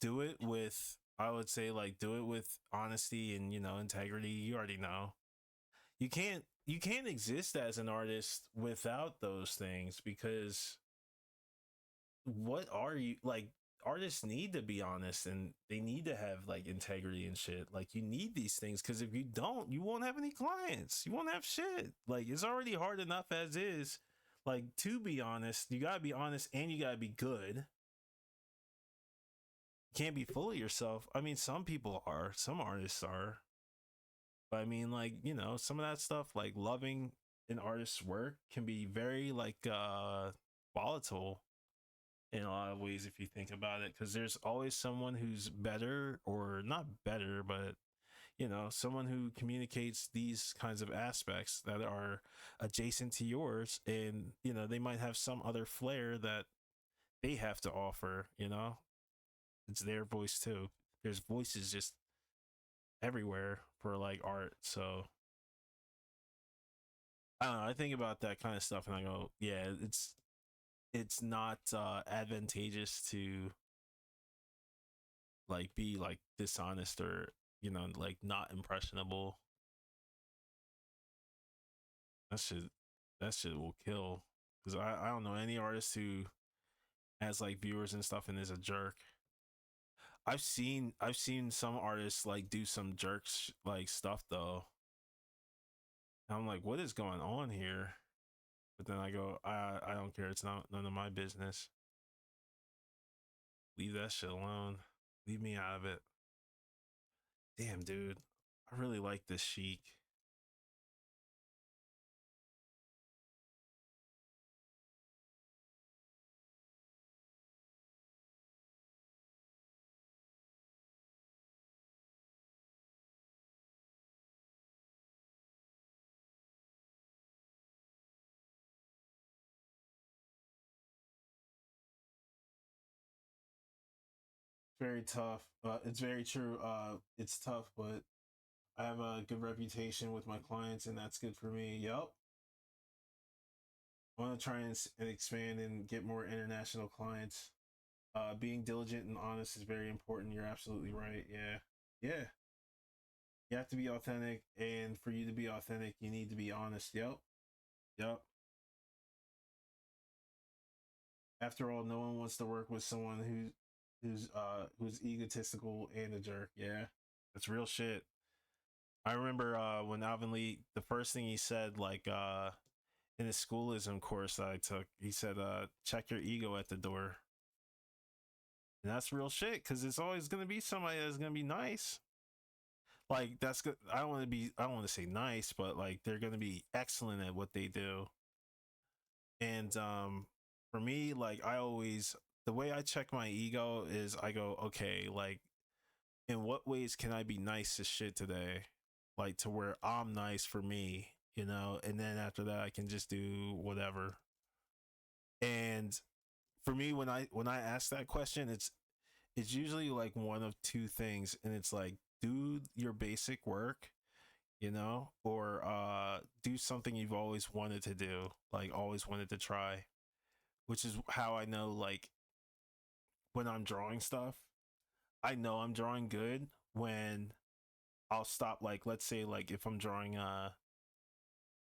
[SPEAKER 1] do it with, I would say, like do it with honesty and, you know, integrity. You already know. You can't exist as an artist without those things, because what are you like, artists need to be honest and they need to have like integrity and shit. Like you need these things, because if you don't, you won't have any clients, you won't have shit. Like it's already hard enough as is. Like to be honest, you gotta be honest and you gotta be good. You can't be full of yourself. I mean, some people are, some artists are, but I mean, like, you know, some of that stuff, like loving an artist's work can be very like volatile in a lot of ways if you think about it, because there's always someone who's better, or not better, but you know, someone who communicates these kinds of aspects that are adjacent to yours, and you know, they might have some other flair that they have to offer, you know. It's their voice too. There's voices just everywhere for like art. So I don't know, I think about that kind of stuff and I go, yeah, it's not advantageous to like be like dishonest or, you know, like not impressionable. That shit, that shit will kill. Because I don't know any artist who has like viewers and stuff and is a jerk. I've seen some artists like do some jerks like stuff though. And I'm like, what is going on here? But then I go, I don't care. It's not none of my business. Leave that shit alone. Leave me out of it. Damn, dude. I really like this chic. Very tough. It's very true. It's tough, but I have a good reputation with my clients, and that's good for me. Yep. I want to try and, and expand and get more international clients. Being diligent and honest is very important. You're absolutely right. Yeah. Yeah. You have to be authentic, and for you to be authentic, you need to be honest. Yep. Yep. After all, no one wants to work with someone who's egotistical and a jerk. Yeah. That's real shit. I remember when Alvin Lee, the first thing he said, like in the schoolism course that I took. He said, check your ego at the door. And that's real shit because it's always going to be somebody that's going to be nice. Like, that's good. I don't want to say nice, but like, they're going to be excellent at what they do. And for me, like, the way I check my ego is I go, okay, like, in what ways can I be nice as shit today? Like, to where I'm nice for me, you know? And then after that, I can just do whatever. And for me, when I ask that question, it's usually like one of two things, and it's like, do your basic work, you know, or do something you've always wanted to do, like always wanted to try, which is how I know, like, when I'm drawing stuff, I know I'm drawing good when I'll stop. Like, let's say, like, if I'm drawing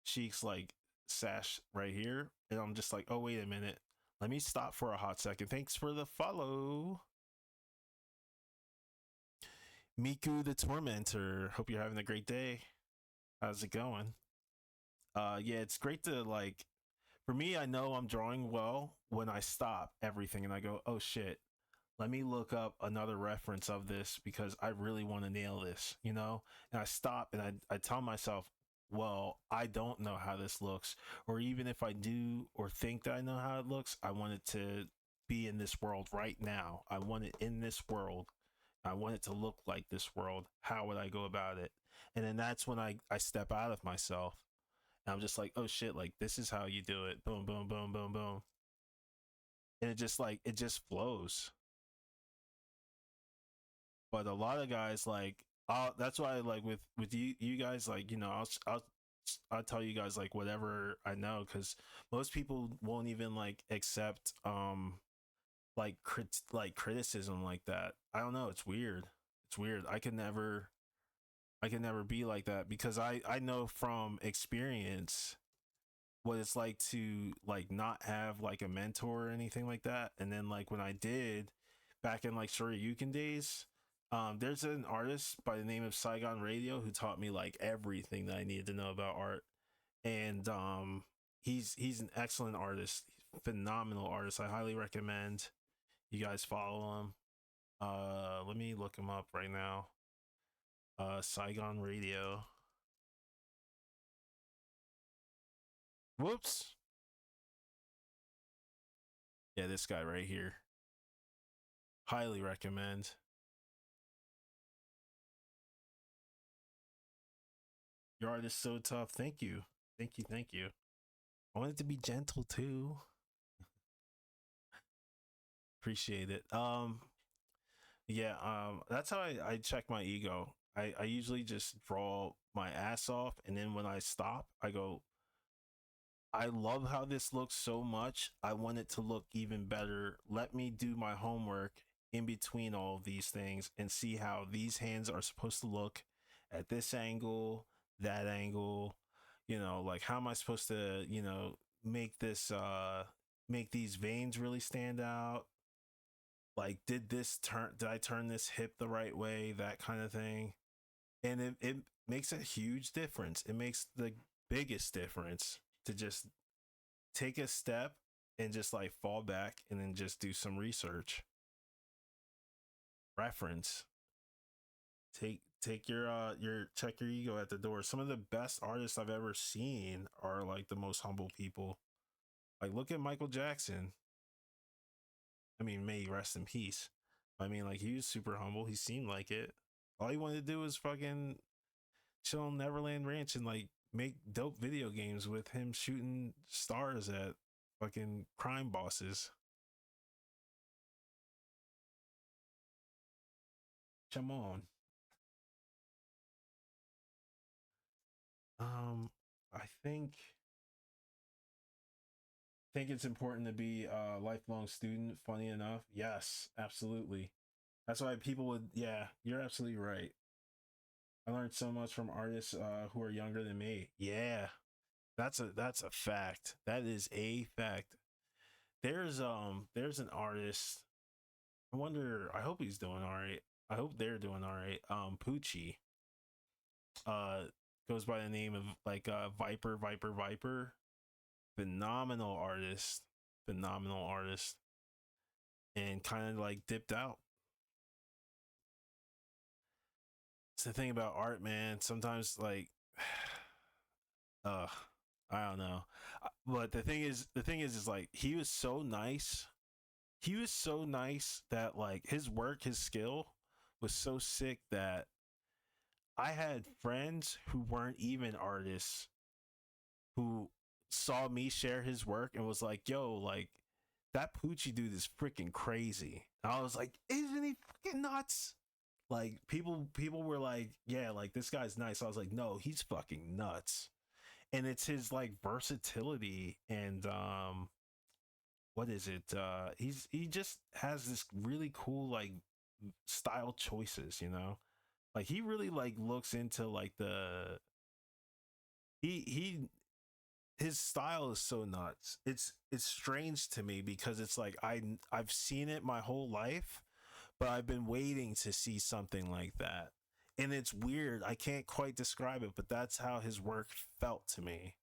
[SPEAKER 1] Sheik's like sash right here, and I'm just like, oh wait a minute, let me stop for a hot second. Thanks for the follow, Miku the Tormentor. Hope you're having a great day. How's it going? Yeah, it's great to, like, for me, I know I'm drawing well when I stop everything and I go, oh shit, let me look up another reference of this because I really want to nail this, you know? And I stop and I tell myself, well, I don't know how this looks. Or even if I do or think that I know how it looks, I want it to be in this world right now. I want it in this world. I want it to look like this world. How would I go about it? And then that's when I step out of myself. And I'm just like, oh shit, like, this is how you do it. Boom, boom, boom, boom, boom. And it just, like, it just flows. But a lot of guys, like, that's why, like, with you guys, like, you know, I'll tell you guys, like, whatever I know, because most people won't even, like, accept like criticism like that. I don't know, it's weird. It's weird. I can never be like that because I know from experience what it's like to, like, not have like a mentor or anything like that. And then, like, when I did back in like Shoryuken days, there's an artist by the name of Saigon Radio who taught me like everything that I needed to know about art. And he's an excellent artist, phenomenal artist. I highly recommend you guys follow him. Let me look him up right now. Saigon Radio. Whoops. Yeah, this guy right here. Highly recommend. Your art is so tough. Thank you. Thank you. Thank you. I want it to be gentle too. Appreciate it. Yeah, that's how I check my ego. I usually just draw my ass off, and then when I stop, I go, I love how this looks so much. I want it to look even better. Let me do my homework in between all of these things and see how these hands are supposed to look at this angle, that angle. You know, like, how am I supposed to, you know, make this make these veins really stand out? Like, did I turn this hip the right way? That kind of thing. And it makes a huge difference. It makes the biggest difference to just take a step and just, like, fall back and then just do some research, reference, take your check your ego at the door. Some of the best artists I've ever seen are like the most humble people. Like, look at Michael Jackson. I mean, may he rest in peace. I mean, like, he was super humble. He seemed like it. All he wanted to do was fucking chill on Neverland Ranch and, like, make dope video games with him shooting stars at fucking crime bosses. Come on. I think it's important to be a lifelong student. Funny enough, yes, absolutely. That's why people would. Yeah, you're absolutely right. I learned so much from artists who are younger than me. Yeah, that's a fact. That is a fact. There's an artist. I wonder. I hope he's doing all right. I hope they're doing all right. Poochie. Uh, goes by the name of, like, Viper. phenomenal artist, phenomenal artist, and kind of like dipped out. It's the thing about art, man. Sometimes like, uh, I don't know. But the thing is like he was so nice. He was so nice that like his work, his skill was so sick that I had friends who weren't even artists who saw me share his work and was like, "Yo, like that Poochie dude is freaking crazy." And I was like, "Isn't he fucking nuts?" Like people were like, "Yeah, like this guy's nice." I was like, "No, he's fucking nuts." And it's his like versatility and what is it? He just has this really cool like style choices, you know? Like he really like looks into like the he his style is so nuts. It's strange to me because it's like I've seen it my whole life, but I've been waiting to see something like that. And it's weird. I can't quite describe it, but that's how his work felt to me.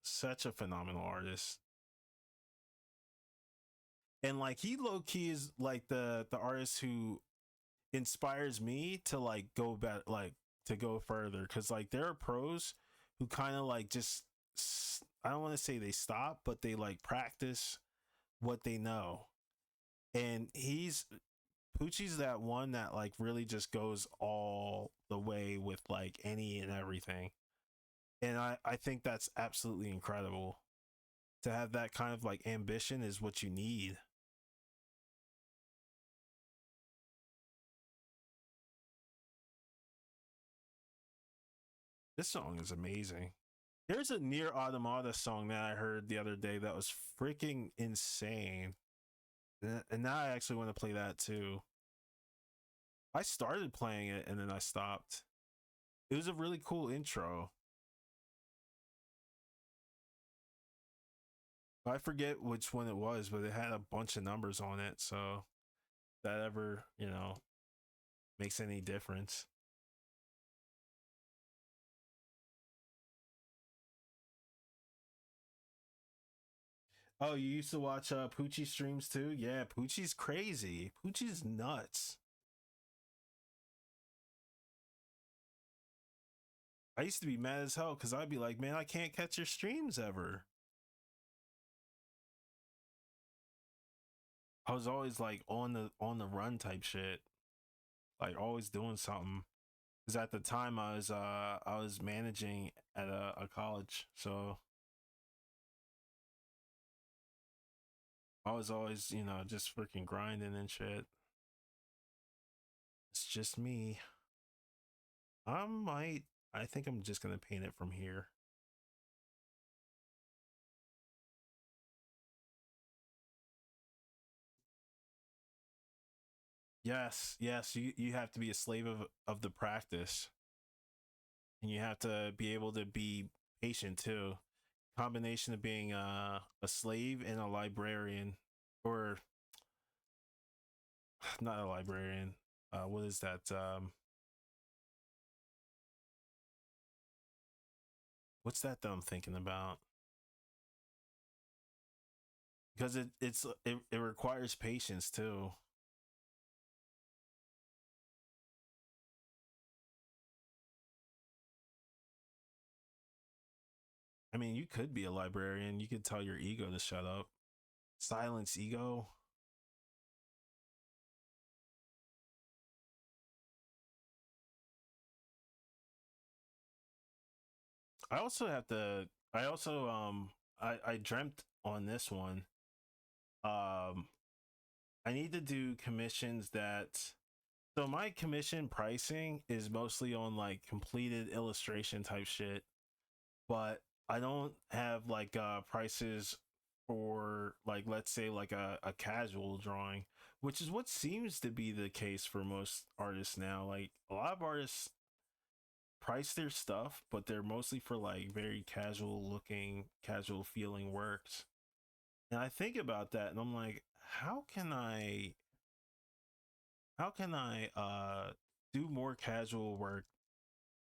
[SPEAKER 1] Such a phenomenal artist. And like he low key is like the artist who inspires me to like go back, like to go further, because like there are pros who kind of like just I don't want to say they stop, but they like practice what they know. And he's Poochie's that one that like really just goes all the way with like any and everything. And I think that's absolutely incredible. To have that kind of like ambition is what you need. This song is amazing. There's a Near Automata song that I heard the other day that was freaking insane. And now I actually want to play that too. I started playing it and then I stopped. It was a really cool intro. I forget which one it was, but it had a bunch of numbers on it. So if that ever, makes any difference. Oh, you used to watch Poochie streams too? Yeah, Poochie's crazy. Poochie's nuts. I used to be mad as hell because I'd be like, man, I can't catch your streams ever. I was always like on the run type shit, like always doing something. Because at the time I was managing at a college, so I was always just freaking grinding and shit. It's just me. I might. I think I'm just gonna paint it from here. Yes, yes. You have to be a slave of the practice, and you have to be able to be patient too. Combination of being a slave and a librarian, or not a librarian. What is that? What's that I'm thinking about? Because it requires patience too. I mean, you could be a librarian. You could tell your ego to shut up. Silence ego. I also have to. I also I dreamt on this one. Um, I need to do commissions that. So my commission pricing is mostly on like completed illustration type shit, but I don't have like prices for like let's say like a casual drawing, which is what seems to be the case for most artists now. Like a lot of artists price their stuff, but they're mostly for like very casual looking, casual feeling works. And I think about that and I'm like, how can I do more casual work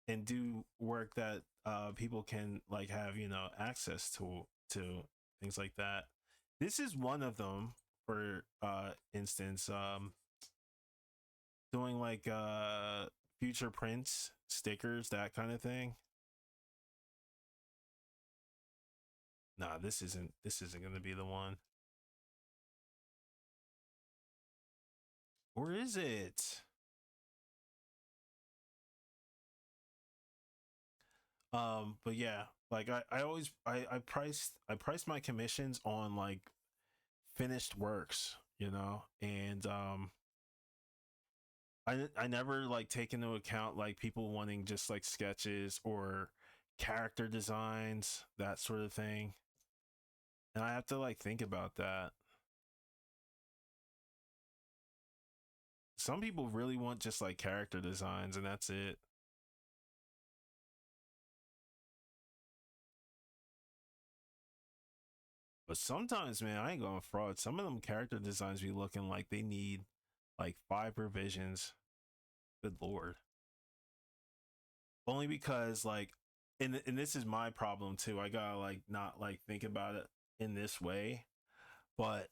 [SPEAKER 1] and do work that people can like have, you know, access to things like that. This is one of them, for instance, doing like future prints, stickers, that kind of thing. Nah, this isn't gonna be the one. Or is it? But yeah, like I always I priced my commissions on like finished works, you know, and I never like take into account like people wanting just like sketches or character designs, that sort of thing. And I have to like think about that. Some people really want just like character designs and that's it. But sometimes, man, I ain't going fraud. Some of them character designs be looking like they need like 5 revisions. Good lord. Only because like, and this is my problem too. I gotta like not like think about it in this way, but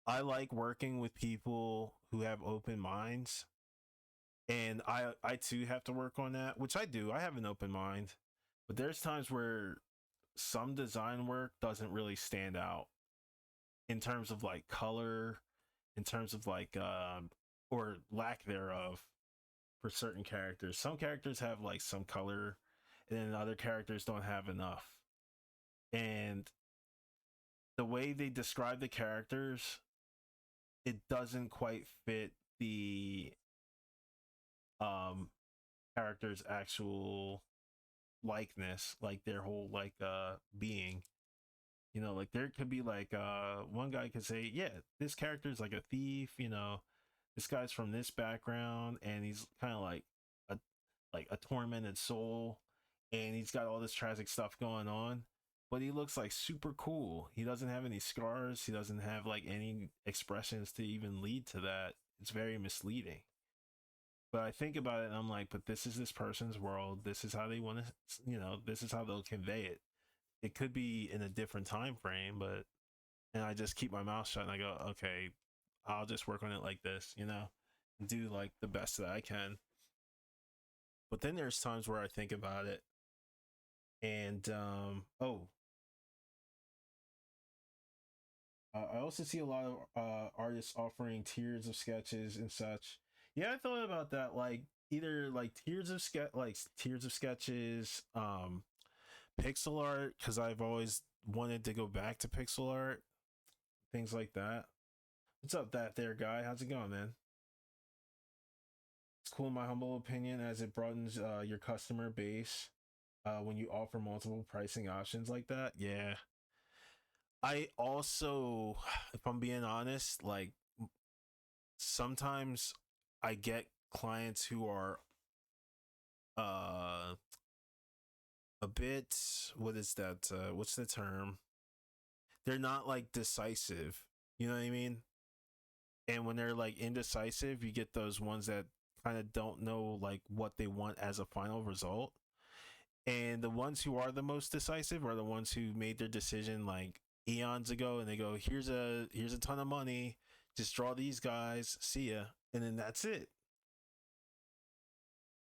[SPEAKER 1] I like working with people who have open minds, and I too have to work on that, which I do. I have an open mind, but there's times where some design work doesn't really stand out in terms of like color, in terms of like or lack thereof for certain characters. Some characters have like some color, and then other characters don't have enough. And the way they describe the characters, it doesn't quite fit the um character's actual likeness, like their whole like being. You know, like there could be like one guy could say, yeah, this character is like a thief, you know, this guy's from this background and he's kind of a like a tormented soul, and he's got all this tragic stuff going on, but he looks like super cool. He doesn't have any scars, he doesn't have like any expressions to even lead to that. It's very misleading. But I think about it and I'm like, but this is this person's world, this is how they want to, you know, this is how they'll convey it. It could be in a different time frame, but, and I just keep my mouth shut and I go, okay, I'll just work on it like this, you know, and do like the best that I can. But then there's times where I think about it, and oh, I also see a lot of artists offering tiers of sketches and such. Yeah, I thought about that, like either like tiers of sketches, pixel art, because I've always wanted to go back to pixel art, things like that. What's up, that there guy? How's it going, man? It's cool in my humble opinion, as it broadens your customer base when you offer multiple pricing options like that. Yeah, I also, if I'm being honest, like sometimes I get clients who are uh a bit, what is that? What's the term? They're not like decisive. You know what I mean? And when they're like indecisive, you get those ones that kind of don't know like what they want as a final result. And the ones who are the most decisive are the ones who made their decision like eons ago, and they go, here's a ton of money, just draw these guys, see ya, and then that's it.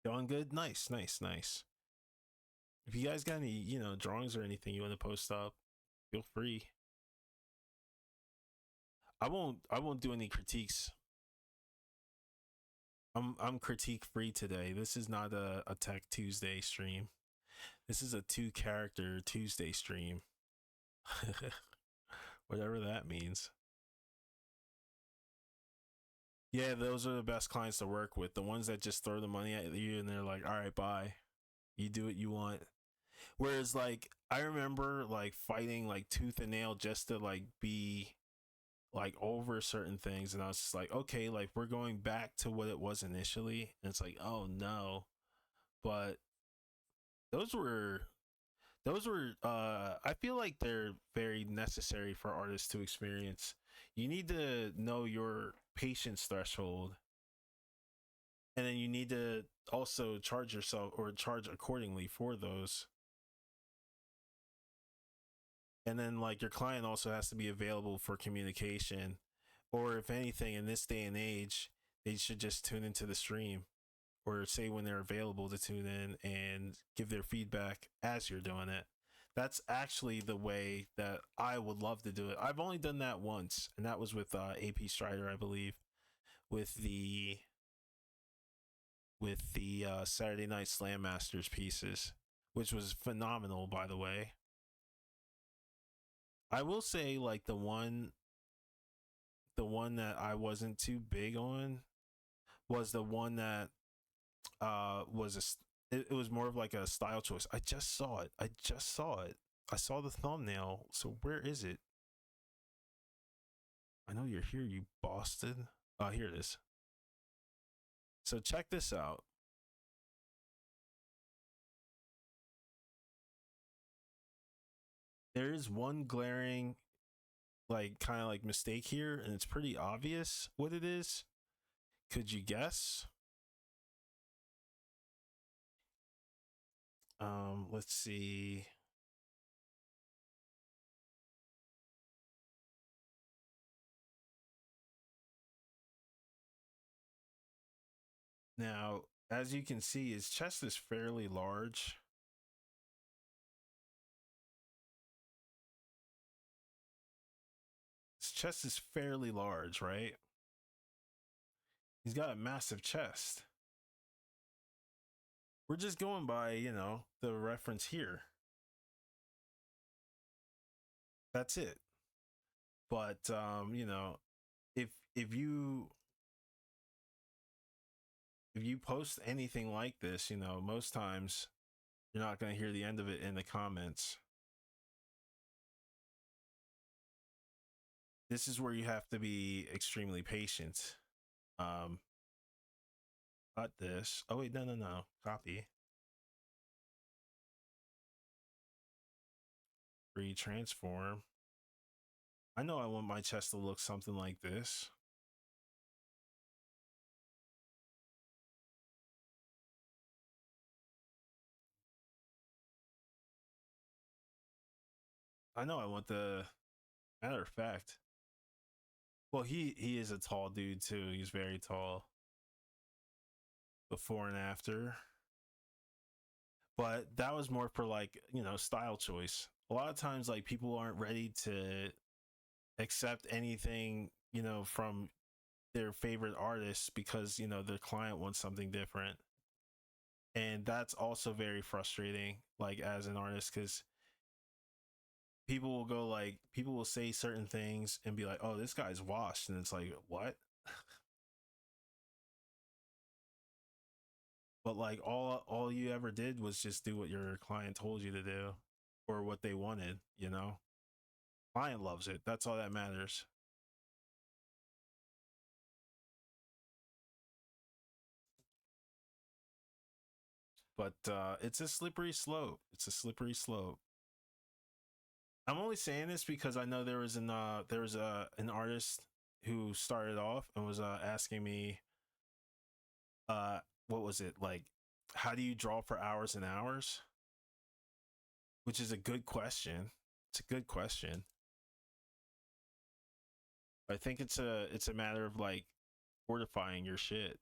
[SPEAKER 1] Going good, nice, nice, nice. If you guys got any, you know, drawings or anything you want to post up, feel free. I won't do any critiques. I'm critique free today. This is not a Tech Tuesday stream. This is a 2 character Tuesday stream. Whatever that means. Yeah, those are the best clients to work with. The ones that just throw the money at you and they're like, all right, bye. You do what you want. Whereas, like, I remember like fighting like tooth and nail just to like be like over certain things. And I was just like, okay, like we're going back to what it was initially. And it's like, oh no. But those were I feel like they're very necessary for artists to experience. You need to know your patience threshold. and then you need to also charge yourself or charge accordingly for those. And then like your client also has to be available for communication, or if anything in this day and age, they should just tune into the stream or say when they're available to tune in and give their feedback as you're doing it. That's actually the way that I would love to do it. I've only done that once, and that was with AP Strider, I believe, with the Saturday Night Slam Masters pieces, which was phenomenal, by the way. I will say, like the one that I wasn't too big on was the one that it was more of like a style choice. I just saw it. I saw the thumbnail. So where is it? I know you're here, you Boston. Here it is. So check this out. There is one glaring, like, kind of like mistake here, and it's pretty obvious what it is. Could you guess? Let's see. Now, as you can see, his chest is fairly large. His chest is fairly large, right? He's got a massive chest. We're just going by, the reference here. That's it. But if if you if you post anything like this, most times you're not going to hear the end of it in the comments. This is where you have to be extremely patient. Got this. Oh wait, no. Copy. Retransform. I know I want my chest to look something like this. I know I want the matter of fact. Well, he is a tall dude too. He's very tall. Before and after. But that was more for like, style choice. A lot of times like people aren't ready to accept anything, from their favorite artists because, their client wants something different. And that's also very frustrating, like as an artist, because people will say certain things and be like, oh, this guy's washed, and it's like, what? But like all you ever did was just do what your client told you to do or what they wanted. Client loves it. That's all that matters. But it's a slippery slope. It's a slippery slope. I'm only saying this because I know there was an artist who started off and was asking me what was it like, how do you draw for hours and hours, which is a good question. It's a good question. I think it's a matter of like fortifying your shit.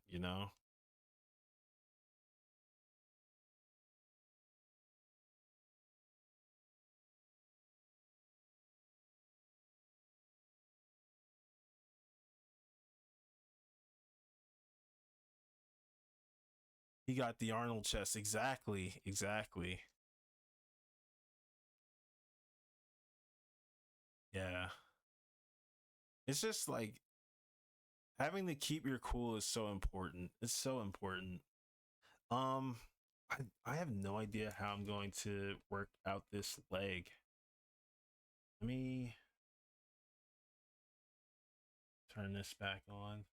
[SPEAKER 1] He got the Arnold chest. Exactly. Yeah, it's just like having to keep your cool is so important. It's so important. um I have no idea how I'm going to work out this leg. Let me turn this back on.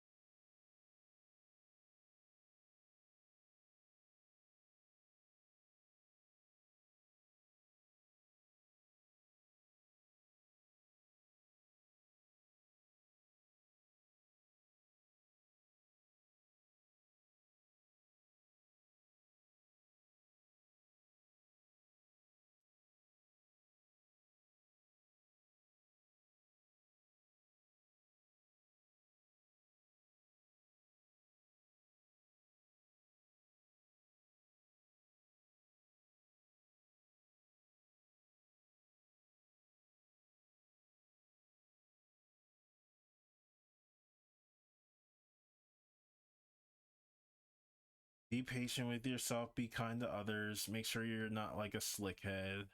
[SPEAKER 1] Be patient with yourself, be kind to others, make sure you're not like a slickhead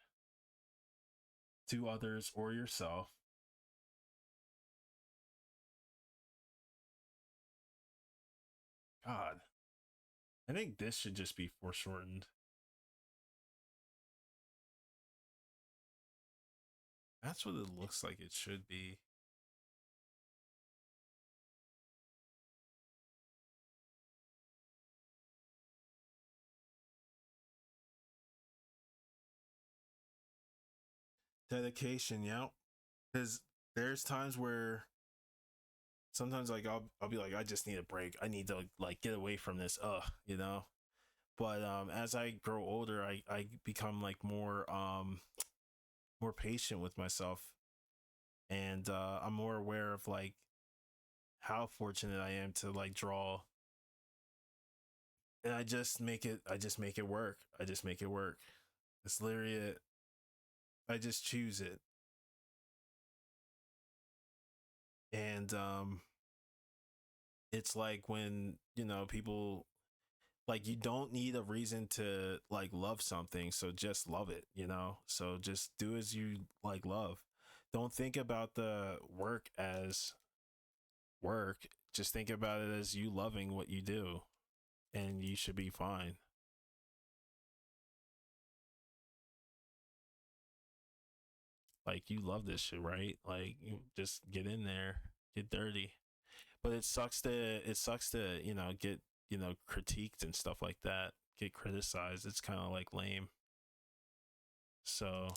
[SPEAKER 1] to others or yourself. God, I think this should just be foreshortened. That's what it looks like it should be. Dedication, yeah. Because there's times where sometimes like I'll be like, I just need a break. I need to like get away from this. You know. But as I grow older, I become like more patient with myself, and I'm more aware of like how fortunate I am to like draw, and I just make it work. I just make it work. It's literally it. I just choose it, and it's like when people like you don't need a reason to like love something, so just love it, so just do as you like love. Don't think about the work as work, just think about it as you loving what you do, and you should be fine. Like you love this shit, right? Like you just get in there, get dirty. But it sucks to get critiqued and stuff like that, get criticized. It's kind of like lame. So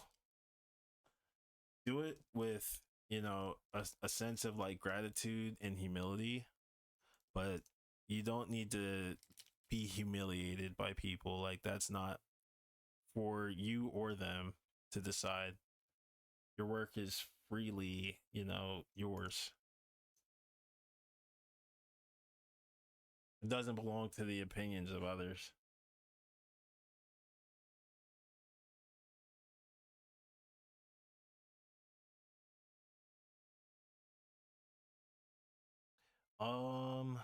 [SPEAKER 1] do it with a sense of like gratitude and humility, but you don't need to be humiliated by people. Like that's not for you or them to decide. Your work is freely yours. It doesn't belong to the opinions of others. um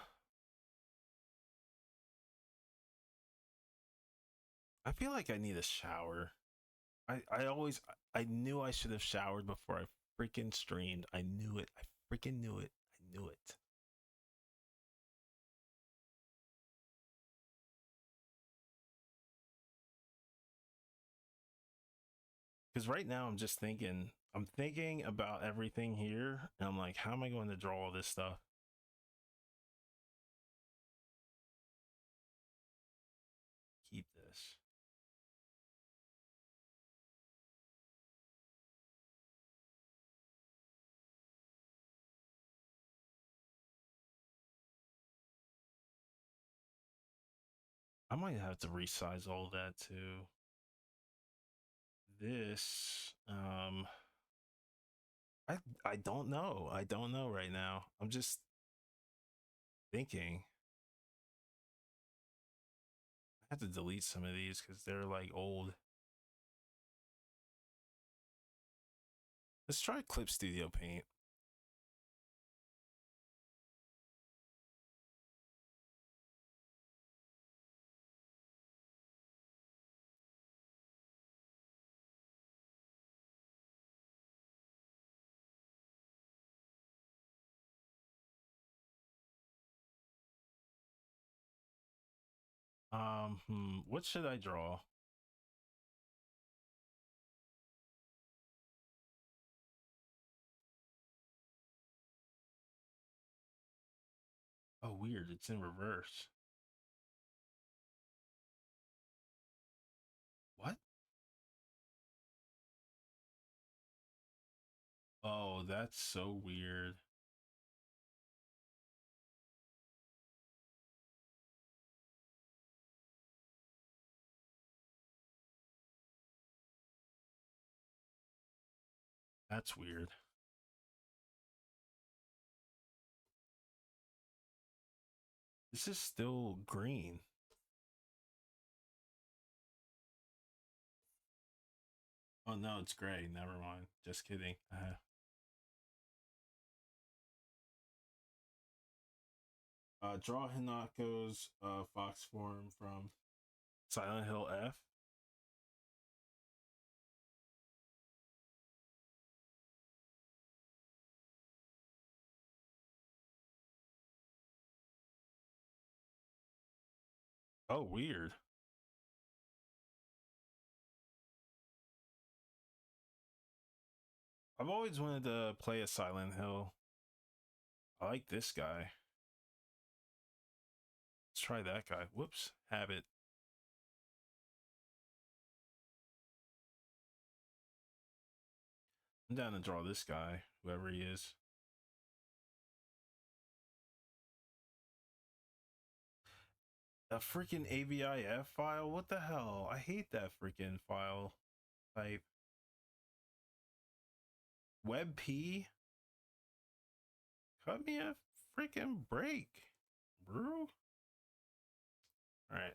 [SPEAKER 1] I feel like I need a shower. I knew I should have showered before I freaking streamed. I knew it. I freaking knew it. I knew it. Because right now I'm thinking about everything here, and I'm like, how am I going to draw all this stuff? Keep this. I might have to resize all that too. This, I don't know. I don't know right now. I'm just thinking. I have to delete some of these because they're like old. Let's try Clip Studio Paint. What should I draw? Oh, weird. It's in reverse. What? Oh, that's so weird. That's weird. This is still green. Oh no, it's gray. Never mind. Just kidding. Draw Hinako's fox form from Silent Hill F. Oh, weird. I've always wanted to play a Silent Hill. I like this guy. Let's try that guy. Whoops. Habit. I'm down to draw this guy, whoever he is. A freaking AVIF file? What the hell? I hate that freaking file type. WebP? Cut me a freaking break, bro. Alright.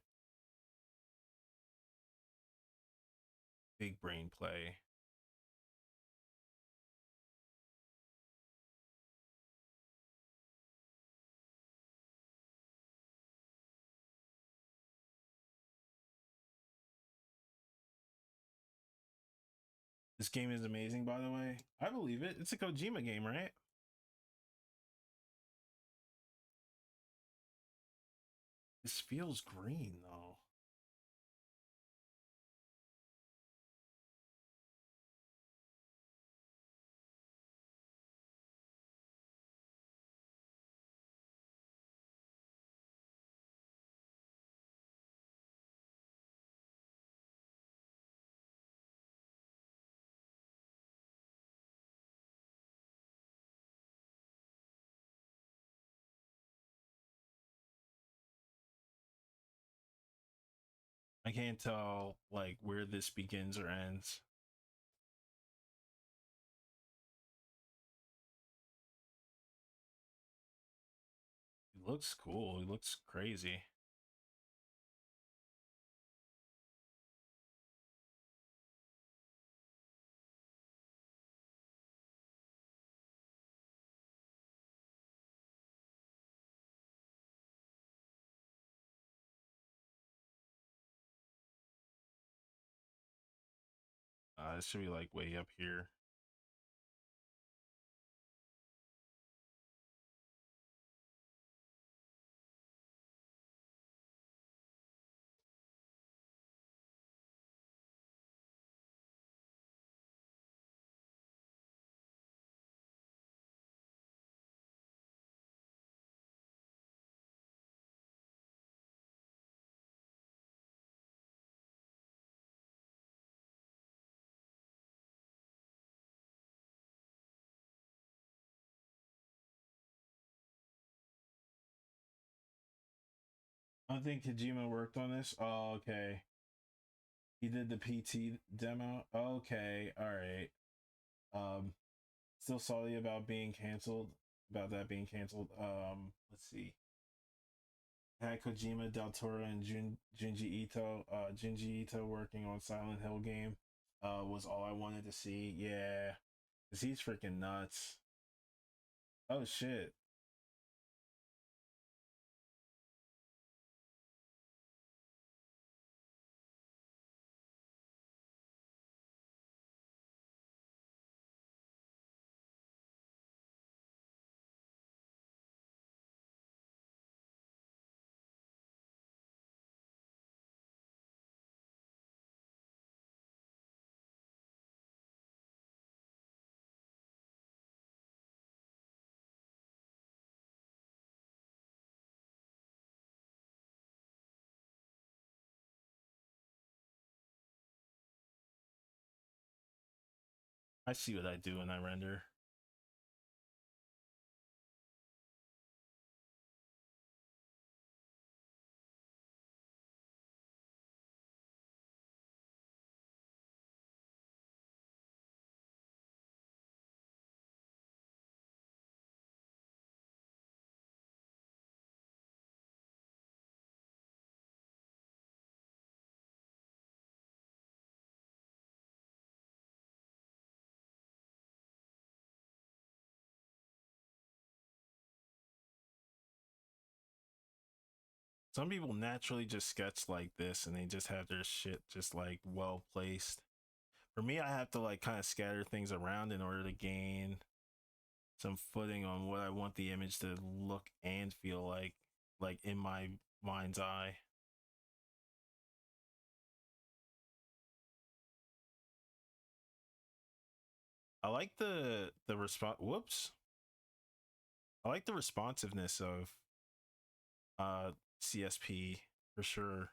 [SPEAKER 1] Big brain play. This game is amazing, by the way. I believe it. It's a Kojima game, right? This feels green, though. I can't tell, like, where this begins or ends. It looks cool. It looks crazy. It should be, like, way up here. I think Kojima worked on this. Oh, okay. He did the PT demo. Okay, all right. Still salty about being canceled. About that being canceled. Let's see. Had Kojima, Del Toro, and Junji Ito. Junji Ito working on Silent Hill game. Was all I wanted to see. Yeah, cause he's freaking nuts. Oh shit. I see what I do when I render. Some people naturally just sketch like this and they just have their shit just like well placed. For me, I have to like kind of scatter things around in order to gain some footing on what I want the image to look and feel like in my mind's eye. I like the response. Whoops. I like the responsiveness of uh CSP for sure.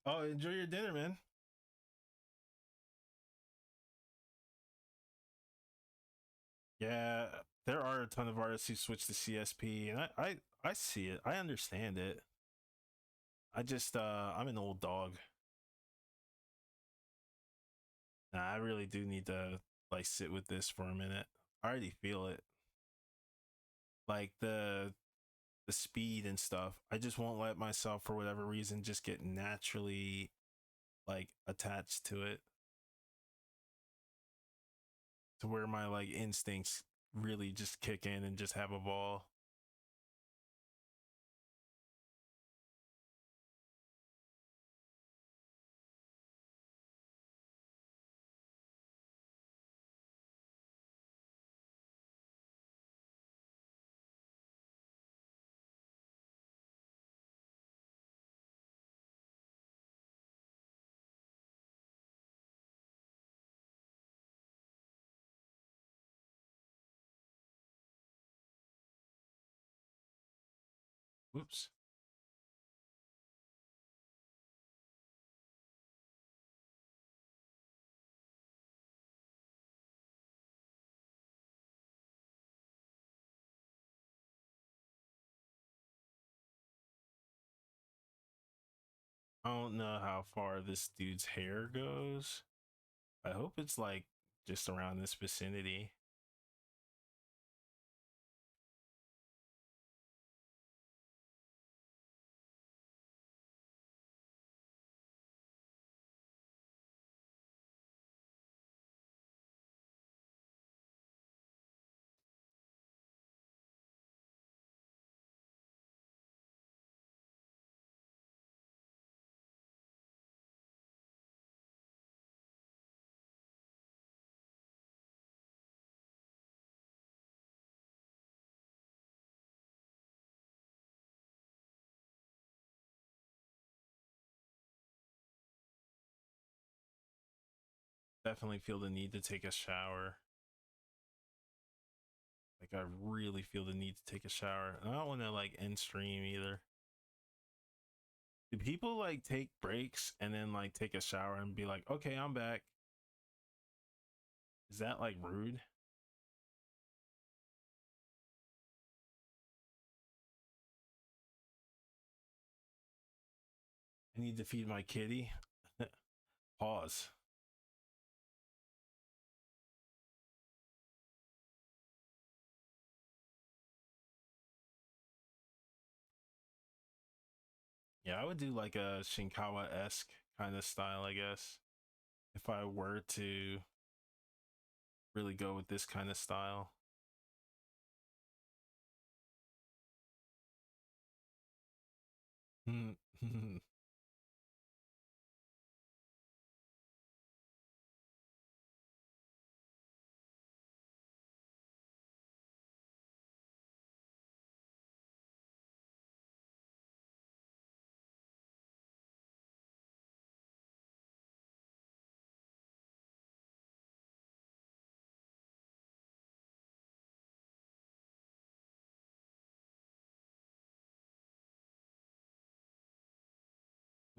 [SPEAKER 1] Oh, enjoy your dinner, man. Yeah, there are a ton of artists who switch to CSP, and I see it. I understand it. I just I'm an old dog. Nah, I really do need to like sit with this for a minute. I already feel it. Like the speed and stuff. I just won't let myself for whatever reason just get naturally like attached to it to where my like instincts really just kick in and just have a ball. Whoops. I don't know how far this dude's hair goes. I hope it's like just around this vicinity. Definitely feel the need to take a shower. Like I really feel the need to take a shower. I don't want to like end stream either. Do people like take breaks and then like take a shower and be like, okay, I'm back? Is that like rude? I need to feed my kitty. Pause. Yeah, I would do like a Shinkawa esque kind of style, I guess, if I were to really go with this kind of style.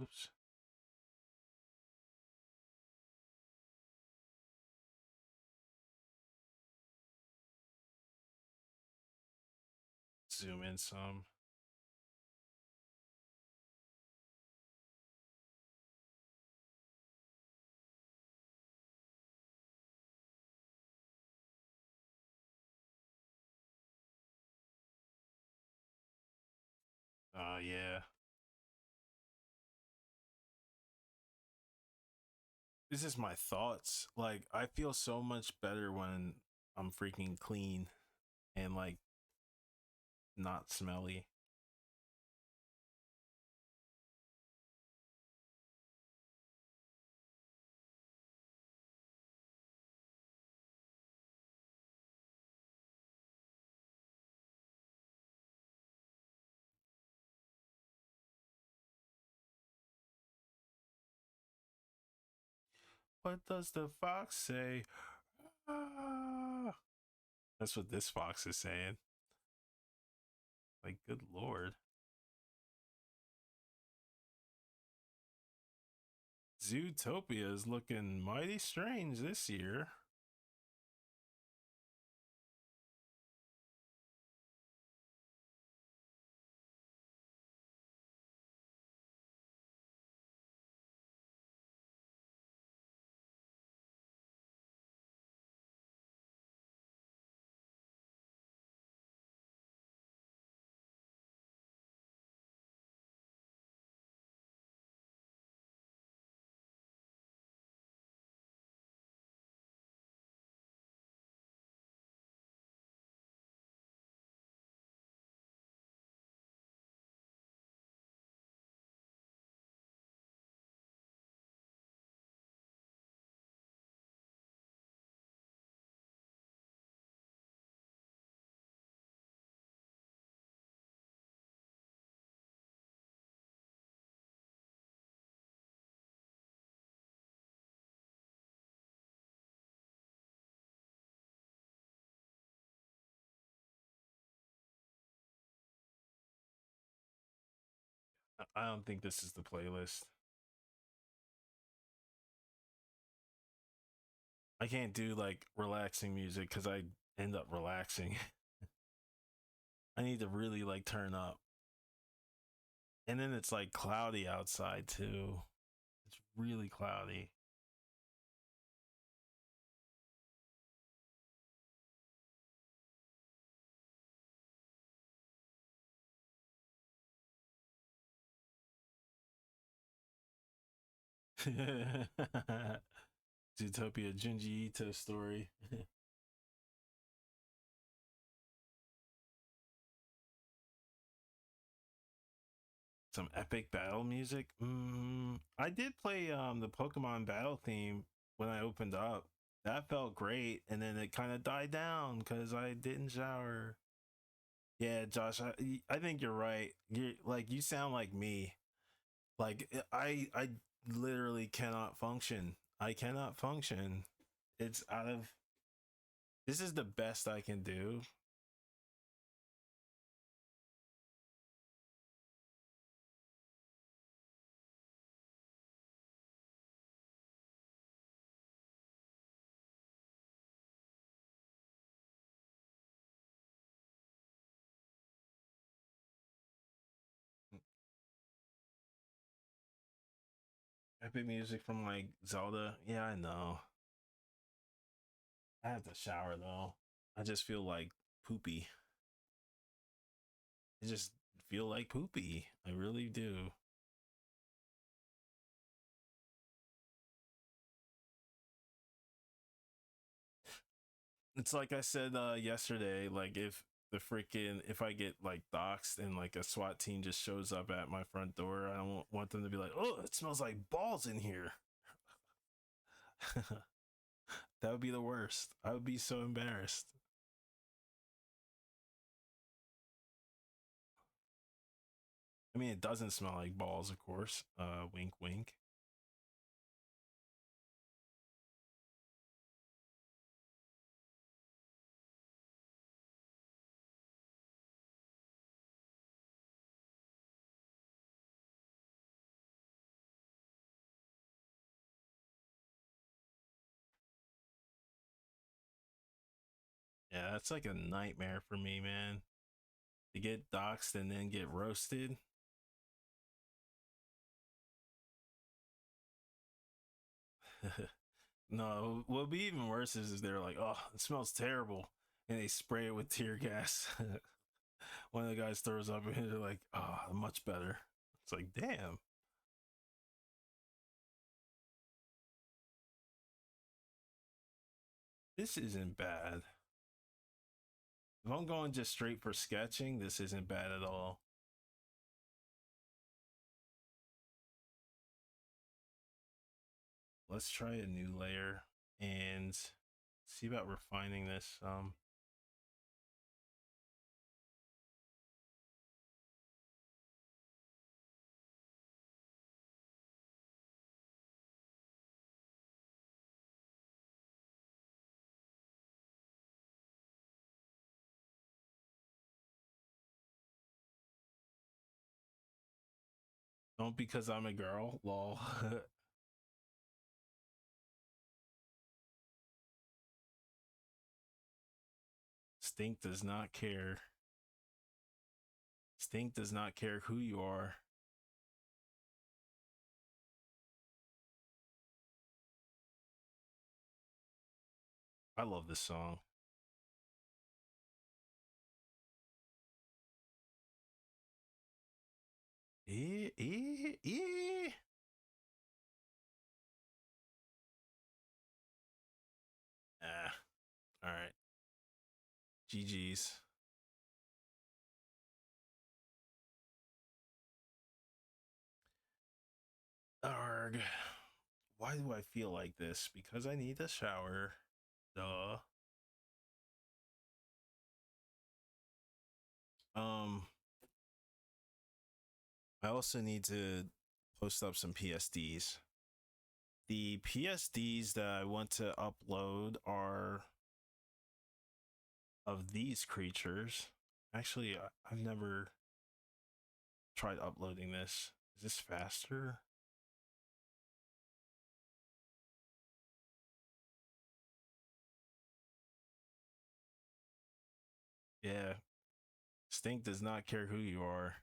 [SPEAKER 1] Oops. zoom in some. Yeah. This is my thoughts. Like, I feel so much better when I'm freaking clean and like not smelly. What does the fox say? Ah. That's what this fox is saying. Like, good lord. Zootopia is looking mighty strange this year. I don't think this is the playlist. I can't do like relaxing music because I end up relaxing. I need to really like turn up. And then it's like cloudy outside too. It's really cloudy. Zootopia Junji Ito story. Some epic battle music. I did play the Pokemon battle theme when I opened up. That felt great, and then it kind of died down because I didn't shower. Yeah, Josh, I think you're right. You like you sound like me. Like I literally cannot function. I cannot function. It's out of this is the best I can do. Epic music from like Zelda. Yeah, I know. I have to shower though. I just feel like poopy. I just feel like poopy. I really do. It's like I said yesterday. Like if I get like doxxed and like a SWAT team just shows up at my front door, I don't want them to be like, "Oh, it smells like balls in here." That would be the worst. I would be so embarrassed. I mean, it doesn't smell like balls, of course. Wink, wink. Yeah, that's like a nightmare for me, man. to get doxxed and then get roasted. No, what would be even worse is they're like, oh, it smells terrible. And they spray it with tear gas. One of the guys throws up and they're like, oh, much better. It's like, damn. This isn't bad. If I'm going just straight for sketching, this isn't bad at all. Let's try a new layer and see about refining this. Don't because I'm a girl, lol. Stink does not care. Stink does not care who you are. I love this song. Yeah. Ah, all right. GG's. Arg. Why do I feel like this? Because I need a shower. Duh. Um, I also need to post up some PSDs. The PSDs that I want to upload are of these creatures. Actually, I've never tried uploading this. Is this faster? Yeah. Stink does not care who you are.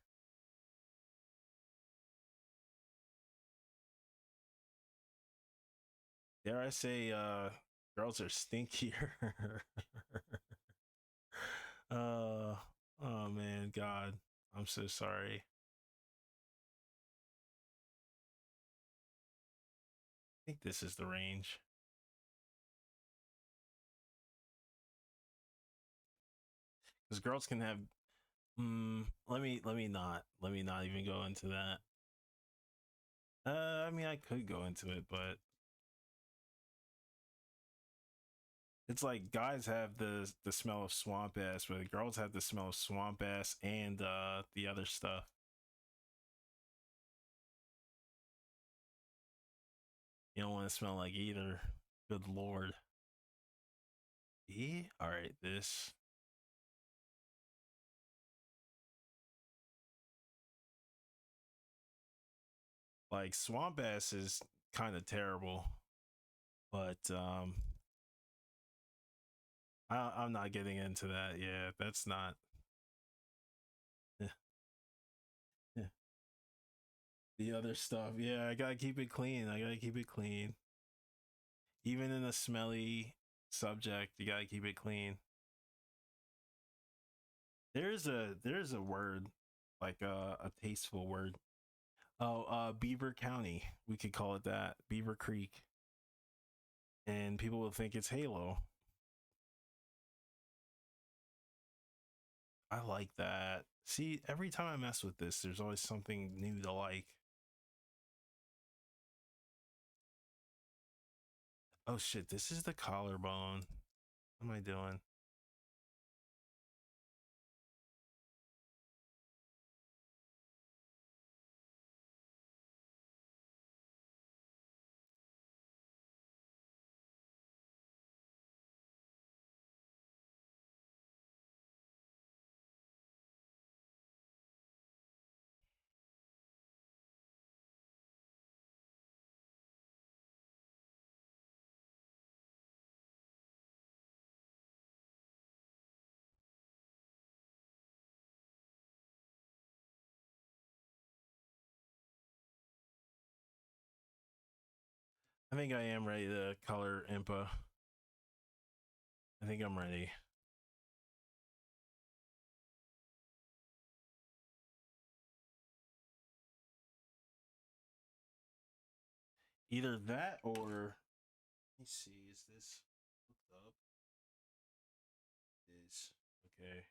[SPEAKER 1] Dare I say, girls are stinkier. Oh man, God, I'm so sorry. I think this is the range. Because girls can have. Let me not even go into that. I mean, I could go into it, but it's like guys have the smell of swamp ass, but girls have the smell of swamp ass and the other stuff. You don't want to smell like either. Good lord. Yeah. All right. This. Like swamp ass is kind of terrible, but I'm not getting into that. Yeah, that's not. The other stuff. Yeah, I gotta keep it clean. I gotta keep it clean. Even in a smelly subject, you gotta keep it clean. There's a word, like a tasteful word. Oh, Beaver County. We could call it that. Beaver Creek. And people will think it's Halo. I like that. See, every time I mess with this, there's always something new to like. Oh shit, this is the collarbone. What am I doing? think I am ready to color Impa. I think I'm ready. Either that or let me see, is this hooked up? It is. Okay.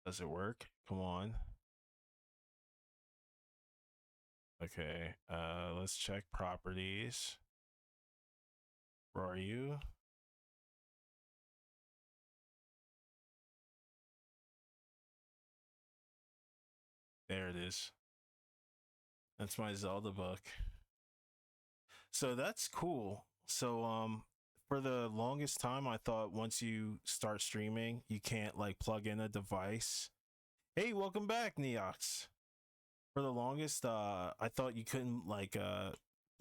[SPEAKER 1] Does it work? Come on. Okay. Let's check properties. Where are you? There it is. That's my Zelda book. So that's cool. So for the longest time I thought once you start streaming, you can't like plug in a device. Hey, welcome back, Neox. For the longest I thought you couldn't like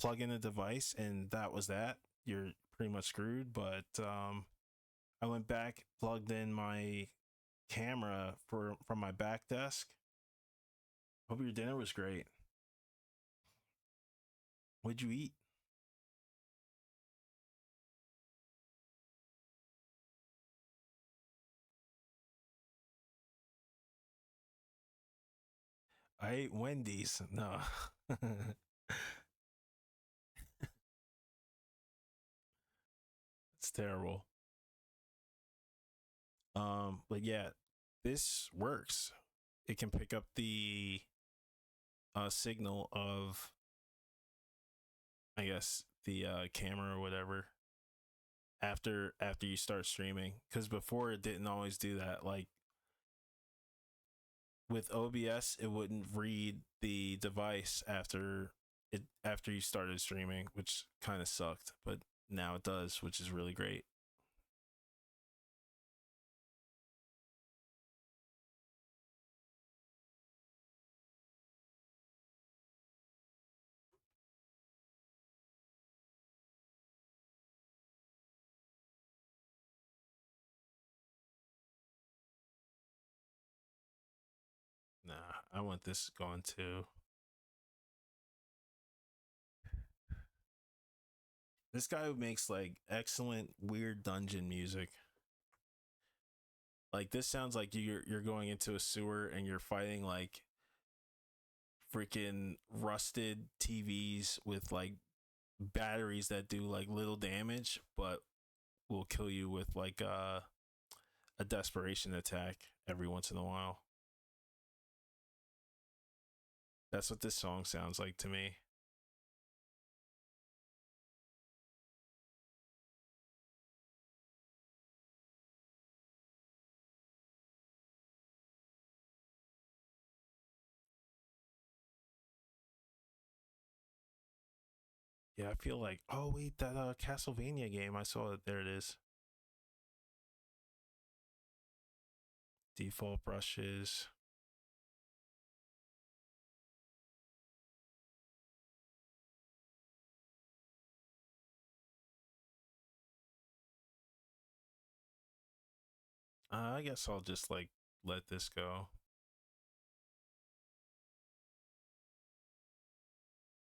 [SPEAKER 1] plug in a device and that was that. You're pretty much screwed, but I went back, plugged in my camera from my back desk. Hope your dinner was great. What'd you eat? I ate Wendy's. No. It's terrible. But yeah, this works. It can pick up the signal of, I guess, the camera or whatever after you start streaming. Because before it didn't always do that. Like with OBS, it wouldn't read the device after you started streaming, which kind of sucked. But now it does, which is really great. Nah, I want this going too. This guy who makes like excellent weird dungeon music. Like this sounds like you're going into a sewer and you're fighting like freaking rusted TVs with like batteries that do like little damage but will kill you with like a desperation attack every once in a while. That's what this song sounds like to me. Yeah, I feel like, oh wait, that Castlevania game, I saw it. There it is. Default brushes. I guess I'll just like let this go.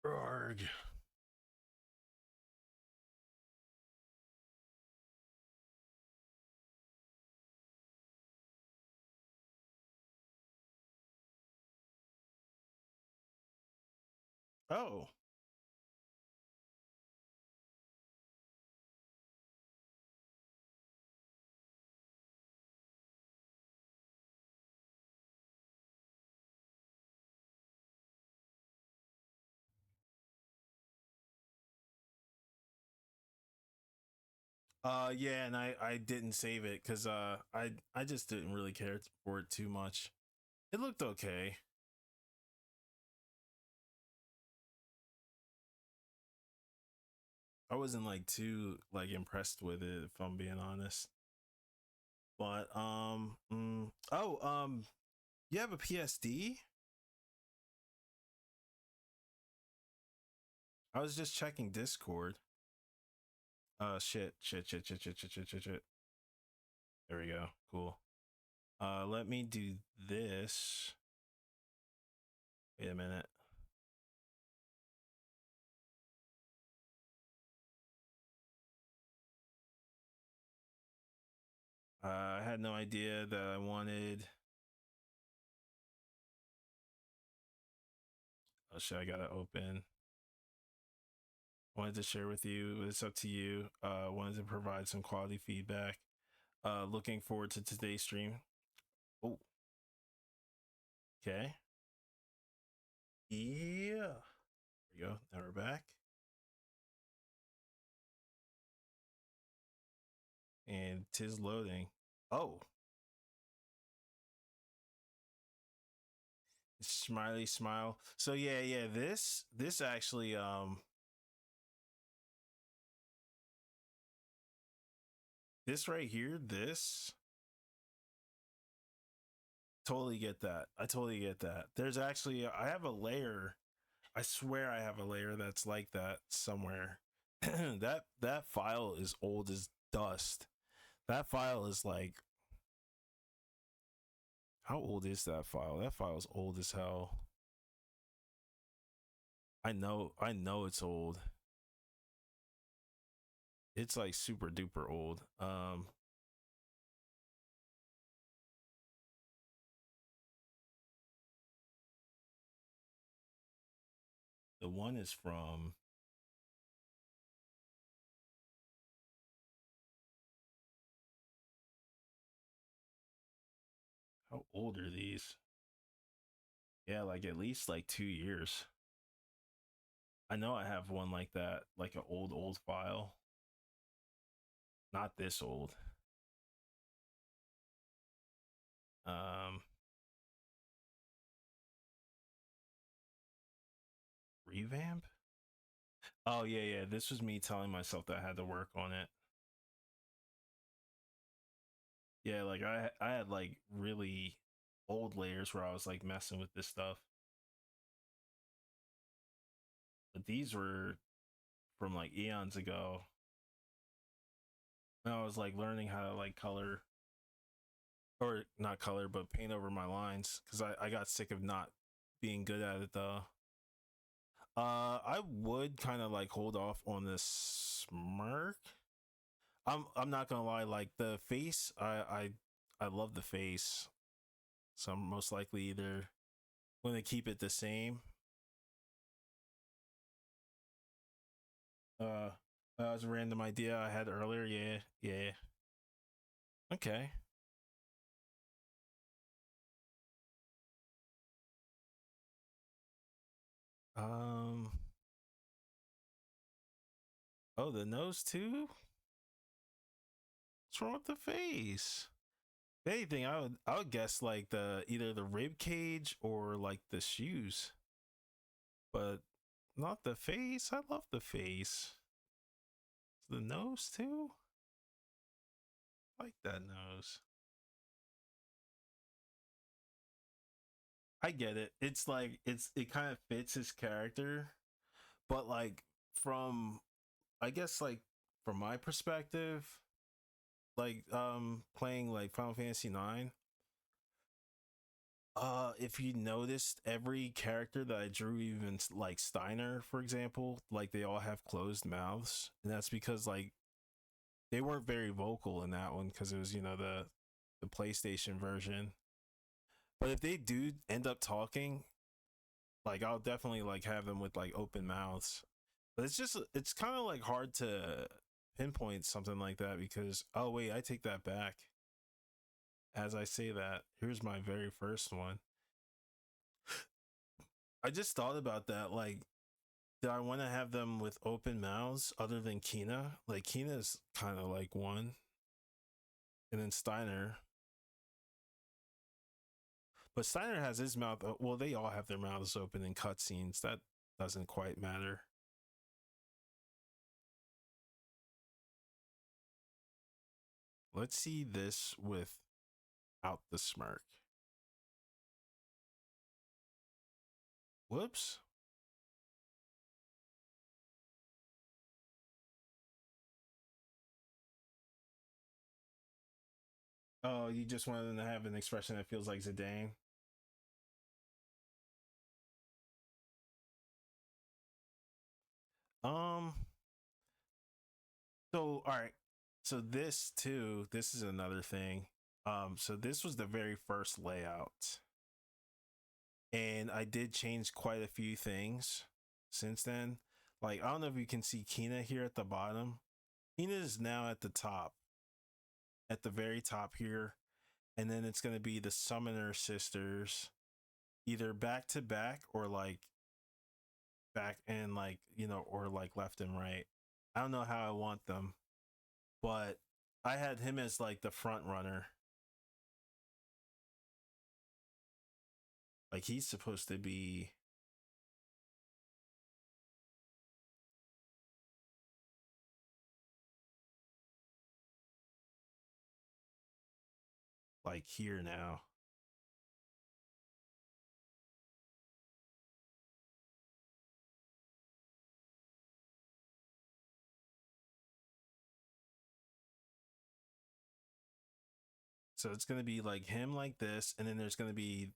[SPEAKER 1] Arg. Oh, yeah, and I didn't save it because I just didn't really care for it too much. It looked okay. I wasn't like too like impressed with it if I'm being honest. But you have a PSD? I was just checking Discord. Shit. There we go. Cool. Let me do this. Wait a minute. I had no idea that I wanted. Oh shit! I gotta open. Wanted to share with you. It's up to you. Wanted to provide some quality feedback. Looking forward to today's stream. Oh, okay. Yeah. There we go. Now we're back. And tis loading. Oh, smiley smile. So yeah. This actually this right here, this totally get that. I totally get that. There's actually I have a layer. I swear I have a layer that's like that somewhere. That file is old as dust. That file is like, how old is that file? That file is old as hell. I know it's old. It's like super duper old. The one is from, how old are these? Yeah, like at least like 2 years. I know I have one like that, like an old file. Not this old. Um, Revamp. Oh yeah. This was me telling myself that I had to work on it. Yeah, like I had like really old layers where I was like messing with this stuff. But these were from like eons ago. And I was like learning how to like color, or not color, but paint over my lines because I got sick of not being good at it though. I would kind of like hold off on this smirk. I'm not gonna lie, like the face, I love the face. So I'm most likely either gonna keep it the same. Uh that was a random idea I had earlier. Yeah. Okay. Um oh, the nose too? What's wrong with the face? If anything, I would guess like the either the rib cage or like the shoes. But not the face. I love the face. The nose too? I like that nose. I get it. It's like it kind of fits his character, but like from I guess like from my perspective, like playing like Final Fantasy 9, if you noticed every character that I drew, even like Steiner for example, like they all have closed mouths, and that's because like they weren't very vocal in that one because it was, you know, the PlayStation version. But if they do end up talking, like I'll definitely like have them with like open mouths. But it's kind of like hard to pinpoint something like that because, oh wait, I take that back. As I say that, here's my very first one. I just thought about that. Like, did I want to have them with open mouths other than Kina? Like, Kina's kind of like one, and then Steiner. But Steiner has his mouth. Well, they all have their mouths open in cutscenes. That doesn't quite matter. Let's see this without the smirk. Whoops. Oh, you just wanted them to have an expression that feels like Zidane. Um. So all right. So this too, this is another thing. So this was the very first layout, and I did change quite a few things since then. Like, I don't know if you can see Kina here at the bottom. Kina is now at the top, at the very top here, and then it's going to be the Summoner Sisters, either back to back or like back and like, you know, or like left and right. I don't know how I want them, but I had him as like the front runner. Like, he's supposed to be like here now. So it's gonna be like him like this, and then there's gonna be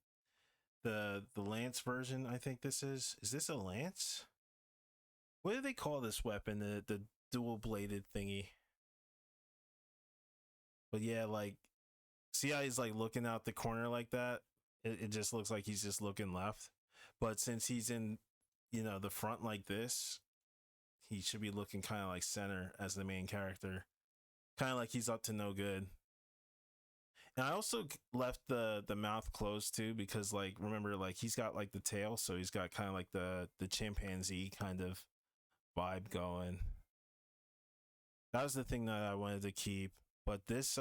[SPEAKER 1] the lance version. I think this is. Is this a lance? What do they call this weapon? The dual bladed thingy. But yeah, like, see how he's like looking out the corner like that? It just looks like he's just looking left. But since he's in, you know, the front like this, he should be looking kind of like center as the main character, kind of like he's up to no good. And I also left the mouth closed too, because like, remember, like, he's got like the tail, so he's got kind of like the chimpanzee kind of vibe going. That was the thing that I wanted to keep. But this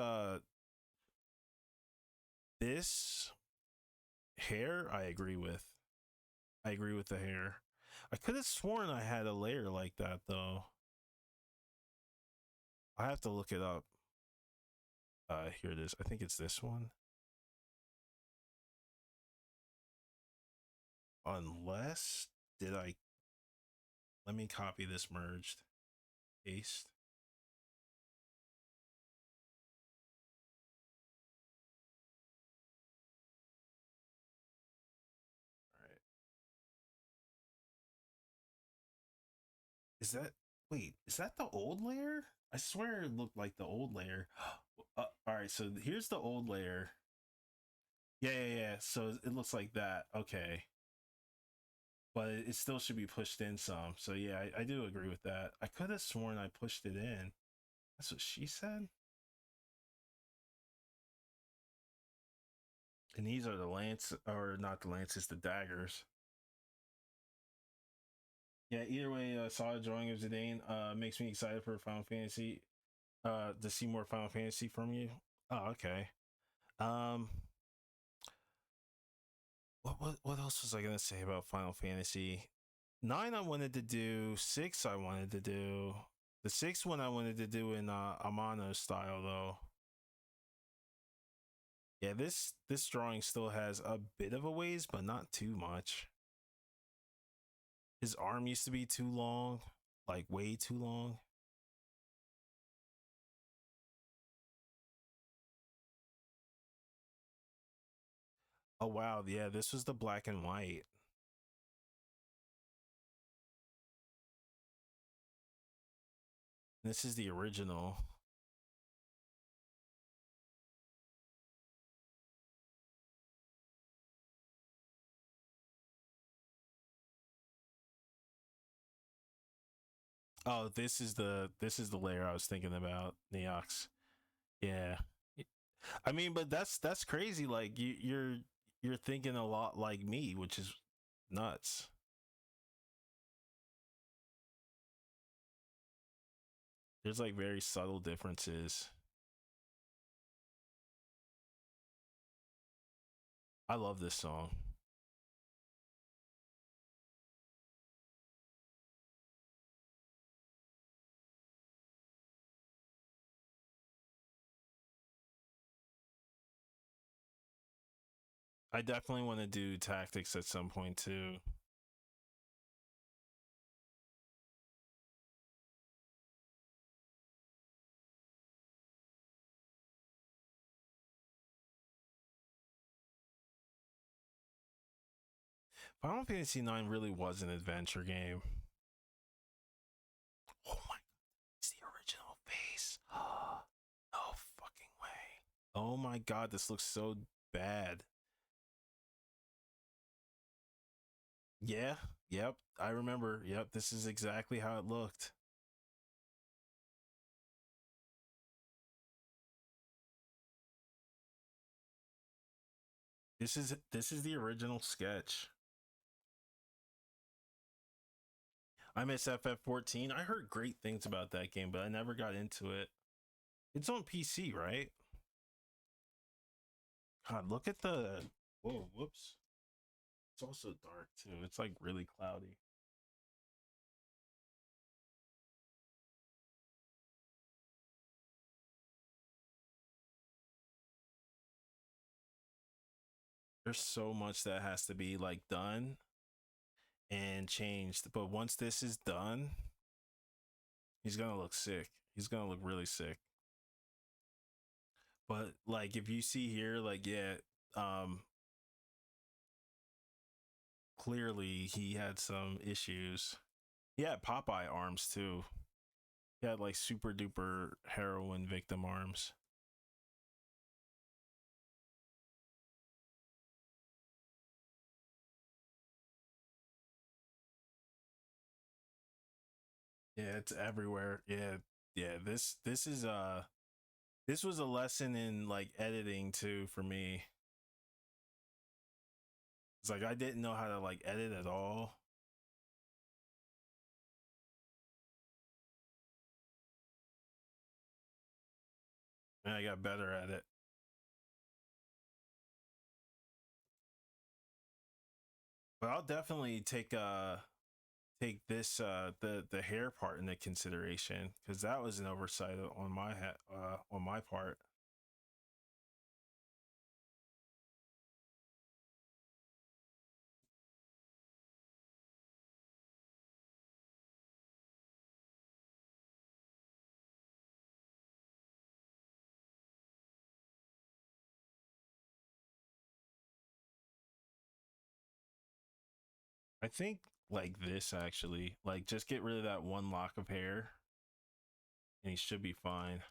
[SPEAKER 1] hair, I agree with. I agree with the hair. I could have sworn I had a layer like that though. I have to look it up. Here it is. I think it's this one. Unless, did I, let me copy this merged. Paste. All right. Is that, wait, is that the old layer? I swear it looked like the old layer. All right, so here's the old layer. Yeah. So it looks like that. Okay. But it still should be pushed in some. So yeah, I do agree with that. I could have sworn I pushed it in. That's what she said. And these are the lance, or not the lances, the daggers. Yeah, either way, saw a drawing of Zidane. Makes me excited for Final Fantasy. To see more Final Fantasy from you. Oh, okay. Um, what else was I gonna say about Final Fantasy? 9 I wanted to do. 6 I wanted to do. The sixth one I wanted to do in Amano style though. Yeah, this drawing still has a bit of a ways, but not too much. His arm used to be too long, like way too long. Oh wow, yeah, this was the black and white. This is the original. Oh, this is the layer I was thinking about, Neox. Yeah. I mean, but that's crazy. Like, you're thinking a lot like me, which is nuts. There's like very subtle differences. I love this song. I definitely want to do tactics at some point too. Final Fantasy 9 really was an adventure game. Oh my, it's the original face. Oh my god, this looks so bad. Yeah, yep, I remember. Yep, this is exactly how it looked. This is the original sketch. I miss FF14. I heard great things about that game, but I never got into it. It's on PC, right? God, look at the. Whoa, whoops. It's also dark too. It's like really cloudy. There's so much that has to be like done and changed. But once this is done, he's gonna look sick. He's gonna look really sick. But like if you see here, like yeah, um, clearly he had some issues. He had Popeye arms too. He had like super duper heroin victim arms. Yeah, it's everywhere. Yeah, yeah. This is this was a lesson in like editing too for me. It's like I didn't know how to like edit at all, and I got better at it. But I'll definitely take this the hair part into consideration because that was an oversight on on my part. I think like this actually, like just get rid of that one lock of hair, and he should be fine.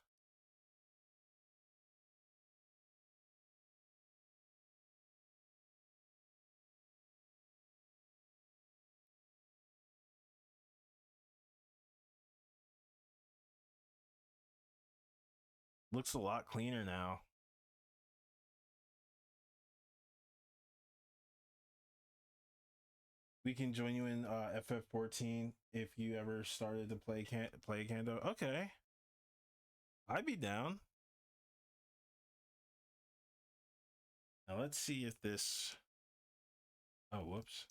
[SPEAKER 1] Looks a lot cleaner now. We can join you in FF14 if you ever started to play Kando. Okay, I'd be down. Now let's see if this. Oh, whoops.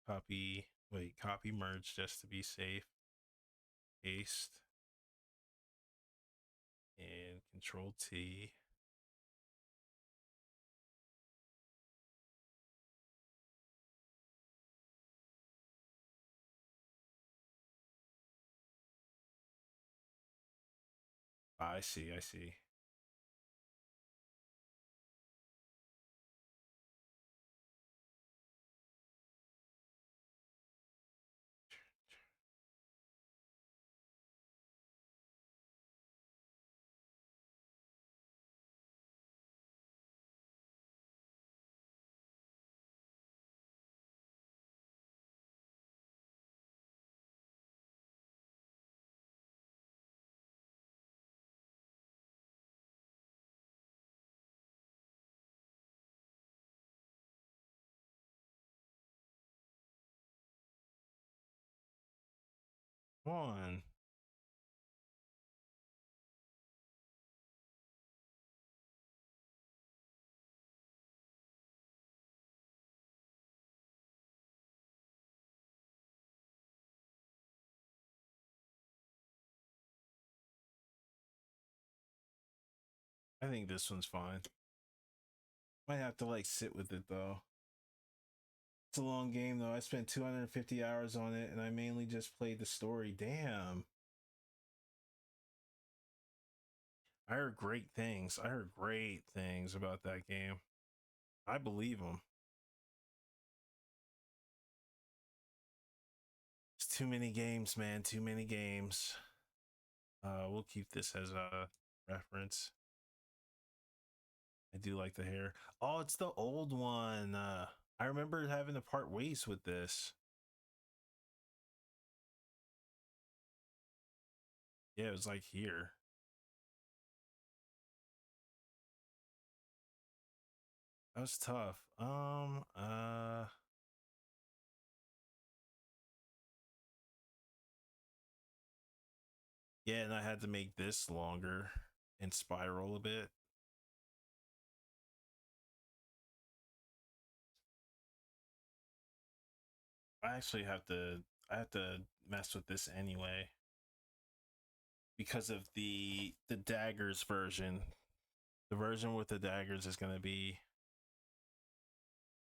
[SPEAKER 1] Copy. Wait, copy merge just to be safe. Paste and Control T. I see. I see. Come on. I think this one's fine. Might have to like sit with it though. It's a long game though. I spent 250 hours on it and I mainly just played the story. Damn. I heard great things. I heard great things about that game. I believe them. It's too many games, man. Too many games. We'll keep this as a reference. I do like the hair. Oh, it's the old one. I remember having to part ways with this. Yeah, it was like here. That was tough. Yeah, and I had to make this longer and spiral a bit. I actually I have to mess with this anyway because of the daggers version. The version with the daggers is going to be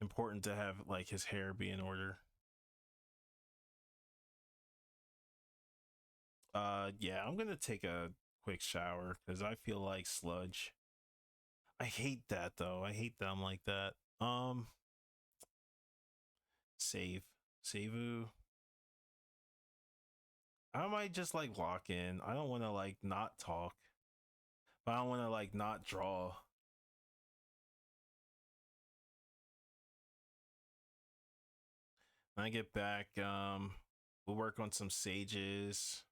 [SPEAKER 1] important to have like his hair be in order. Yeah, I'm going to take a quick shower cuz I feel like sludge. I hate that though. I hate that I'm like that. Save. Savu. I might just like lock in. I don't want to like not talk, but I don't want to like not draw. When I get back, we'll work on some sages.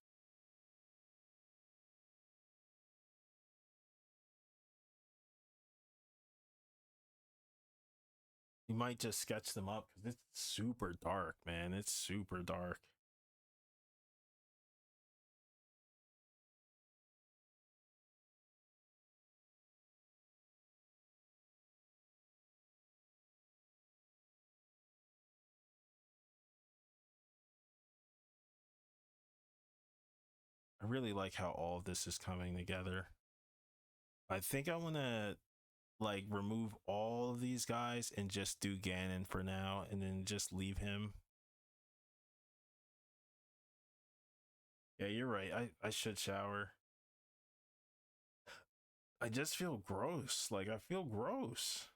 [SPEAKER 1] You might just sketch them up because it's super dark, man. It's super dark. I really like how all of this is coming together. I think I want to like remove all of these guys and just do Ganon for now and then just leave him. Yeah, you're right. I should shower. I just feel gross. Like I feel gross.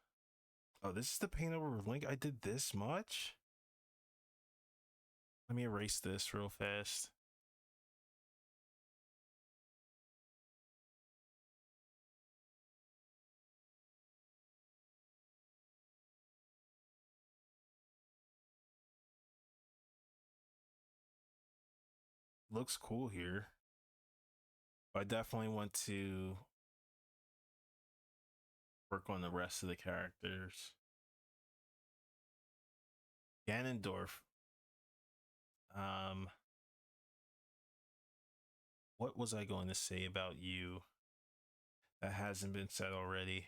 [SPEAKER 1] Oh, this is the paint over link. I did this much? Let me erase this real fast. Looks cool here. I definitely want to work on the rest of the characters. Ganondorf. Um, what was I going to say about you that hasn't been said already?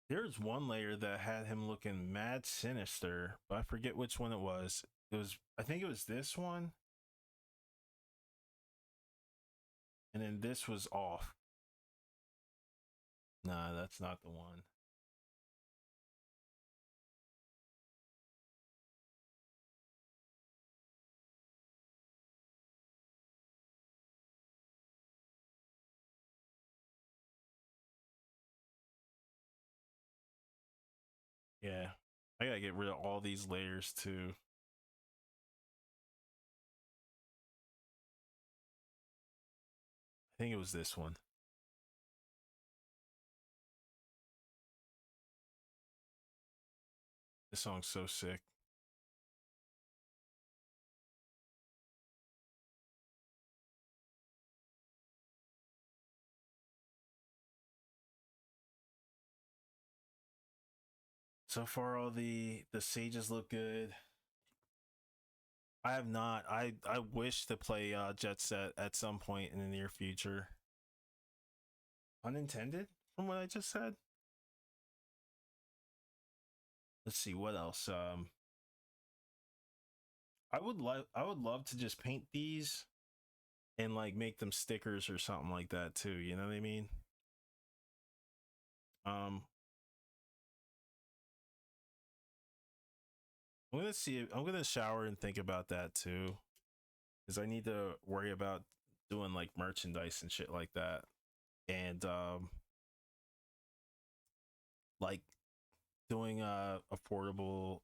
[SPEAKER 1] There's one layer that had him looking mad sinister, but I forget which one it was. I think it was this one, and then this was off. Nah, that's not the one. Yeah, I gotta get rid of all these layers too. I think it was this one. This song's so sick. So far, all the sages look good. I have not. I wish to play Jet Set at some point in the near future. Unintended, from what I just said. Let's see what else. I would love to just paint these and like make them stickers or something like that too. You know what I mean? Um, I'm gonna see. I'm gonna shower and think about that too, because I need to worry about doing like merchandise and shit like that, and like doing affordable,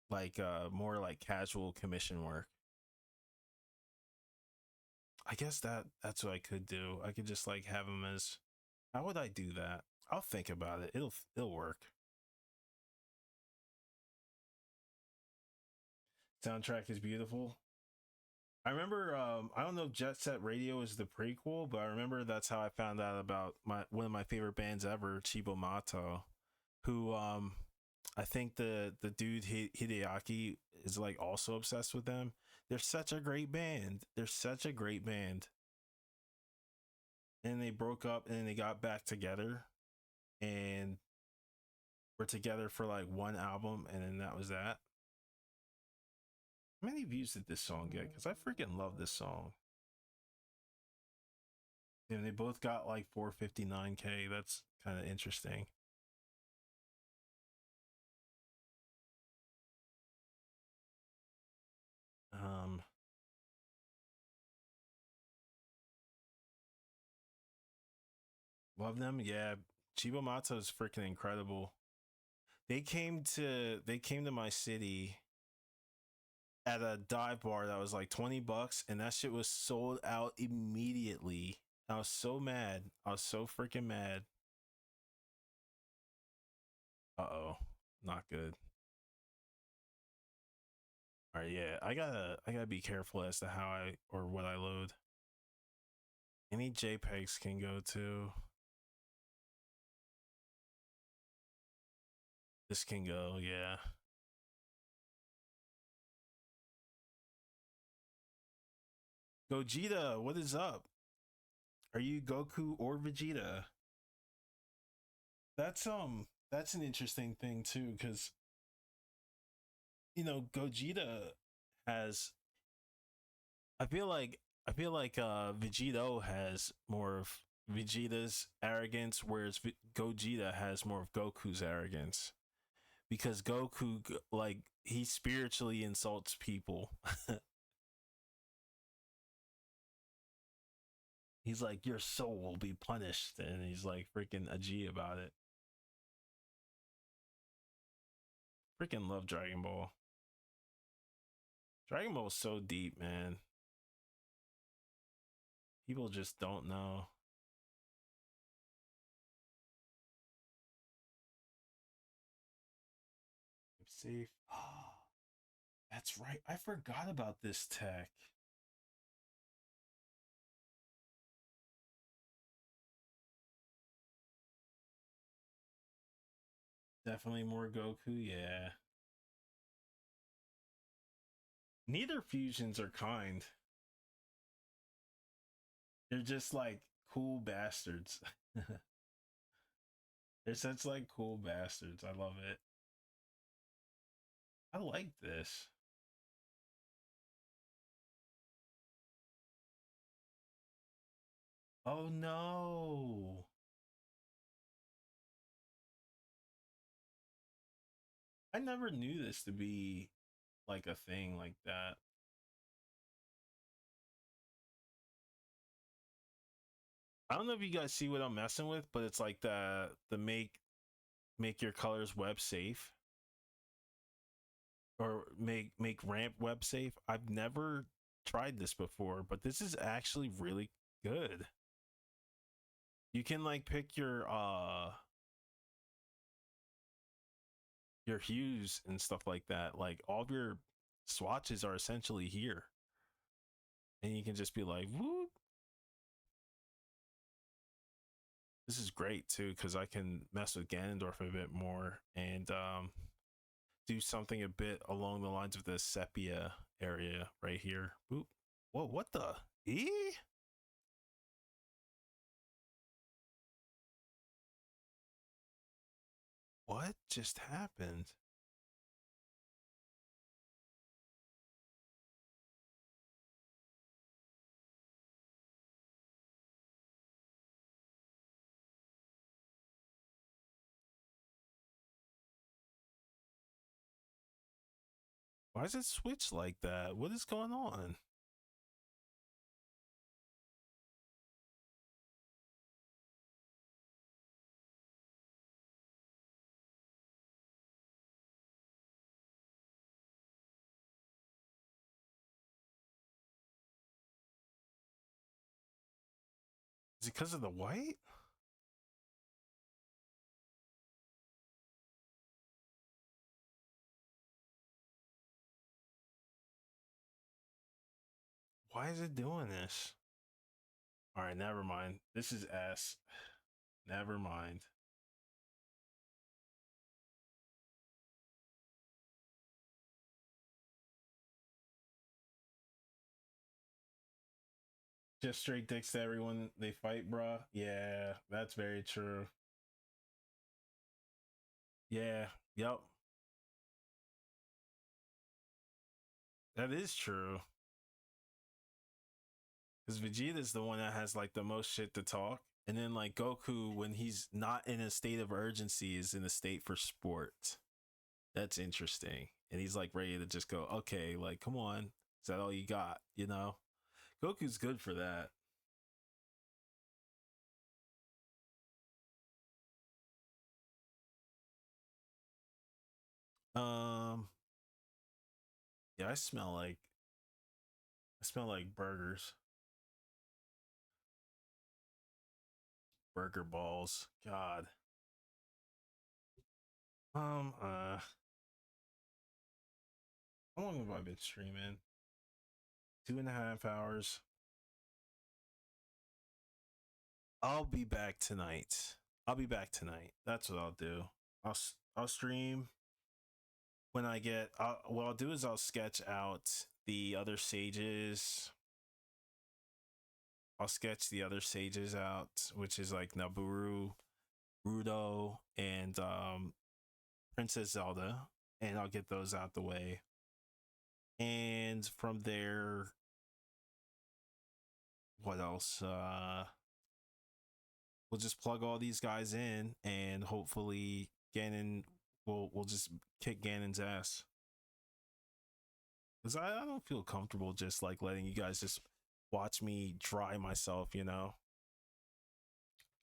[SPEAKER 1] like more like casual commission work. I guess that's what I could do. I could just like have them as. How would I do that? I'll think about it. It'll work. Soundtrack is beautiful. I remember I don't know if Jet Set Radio is the prequel, but I remember that's how I found out about my one of my favorite bands ever, Chibo Mato, who I think the dude Hideaki is like also obsessed with them. They're such a great band. They're such a great band. And they broke up and then they got back together and were together for like one album and then that was that. How many views did this song get? Because I freaking love this song. And they both got like 459K. That's kind of interesting. Um, love them. Yeah, Chiba Mato is freaking incredible. They came to my city at a dive bar that was like $20 and that shit was sold out immediately. I was so mad. I was so freaking mad. Uh-oh. Not good. All right, yeah. I gotta be careful as to how I or what I load. Any JPEGs can go to. This can go, yeah. Gogeta, what is up? Are you Goku or Vegeta? That's an interesting thing too, because Gogeta has I feel like Vegito has more of Vegeta's arrogance, whereas Gogeta has more of Goku's arrogance. Because Goku, like, he spiritually insults people. He's like, your soul will be punished, and he's like freaking a G about it. Freaking love Dragon Ball. Dragon Ball is so deep, man. People just don't know. Safe. Oh, that's right. I forgot about this tech. Definitely more Goku, yeah. Neither fusions are kind. They're just like cool bastards. They're such like cool bastards. I love it. I like this. Oh no. I never knew this to be like a thing like that. I don't know if you guys see what I'm messing with, but it's like the make your colors web safe or make ramp web safe. I've never tried this before, but this is actually really good. You can like pick your hues and stuff like that. Like all of your swatches are essentially here. And you can just be like, whoop. This is great too, because I can mess with Ganondorf a bit more and do something a bit along the lines of the sepia area right here. Boop. Whoa, what the? E? What just happened? Why does it switch like that? What is going on? Is it because of the white? Why is it doing this? All right, never mind. This is S. Never mind. Just straight dicks to everyone they fight, bruh. Yeah, that's very true. Yeah, yep. That is true. Because Vegeta's the one that has like the most shit to talk. And then like Goku, when he's not in a state of urgency, is in a state for sport. That's interesting. And he's like ready to just go, okay, like, come on. Is that all you got? You know? Goku's good for that. Um, yeah, I smell like burgers. Burger balls. God. Um, uh, how long have I been streaming? 2.5 hours. I'll be back tonight. I'll be back tonight. That's what I'll do. I'll stream when I get. What I'll do is I'll sketch out the other sages. I'll sketch the other sages out, which is like Naburu, Rudo, and Princess Zelda, and I'll get those out the way. And from there, what else? We'll just plug all these guys in, and hopefully Ganon will just kick Ganon's ass. Because I don't feel comfortable just like letting you guys just watch me dry myself.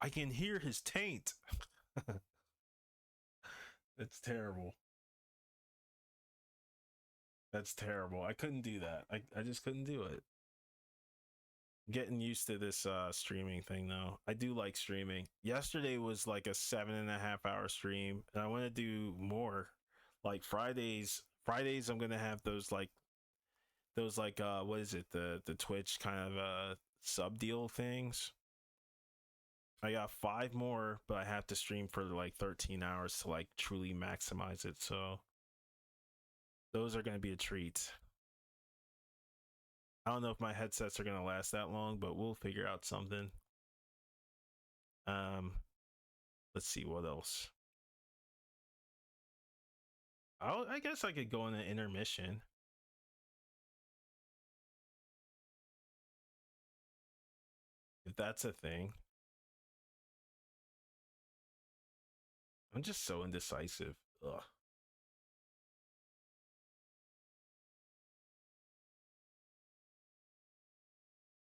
[SPEAKER 1] I can hear his taint. That's terrible. That's terrible. I couldn't do that. I just couldn't do it. Getting used to this streaming thing though. I do like streaming. Yesterday was like a 7.5 hour stream, and I want to do more. Like Fridays I'm gonna have those what is it, the Twitch kind of sub deal things. I got 5 more, but I have to stream for like 13 hours to like truly maximize it. So those are gonna be a treat. I don't know if my headsets are gonna last that long, but we'll figure out something. Um, let's see what else. I guess I could go in an intermission. If that's a thing. I'm just so indecisive. Ugh.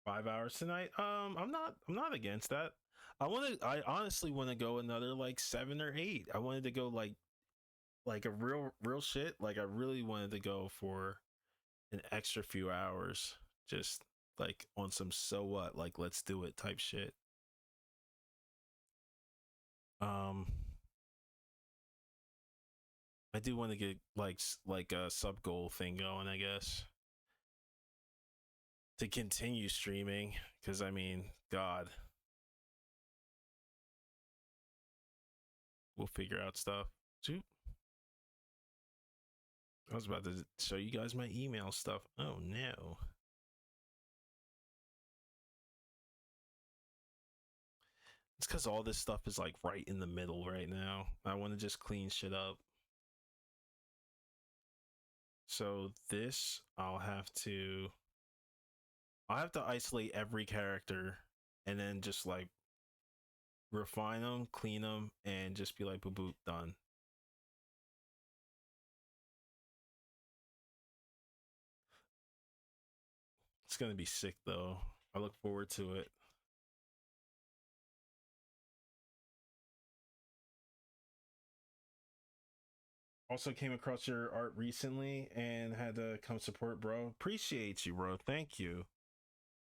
[SPEAKER 1] 5 hours tonight. I'm not against that. I honestly want to go another like 7 or 8. I wanted to go like a real shit. Like I really wanted to go for an extra few hours. Just like on some so what, like let's do it type shit. Um I do want to get like a sub goal thing going, I guess. To continue streaming, because I mean, God, we'll figure out stuff. Shoot. I was about to show you guys my email stuff. Oh no. It's because all this stuff is like right in the middle right now. I want to just clean shit up. So this, I'll have to isolate every character and then just like refine them, clean them, and just be like, boop, boop, done. It's going to be sick though. I look forward to it. Also came across your art recently and had to come support, bro. Appreciate you, bro. Thank you.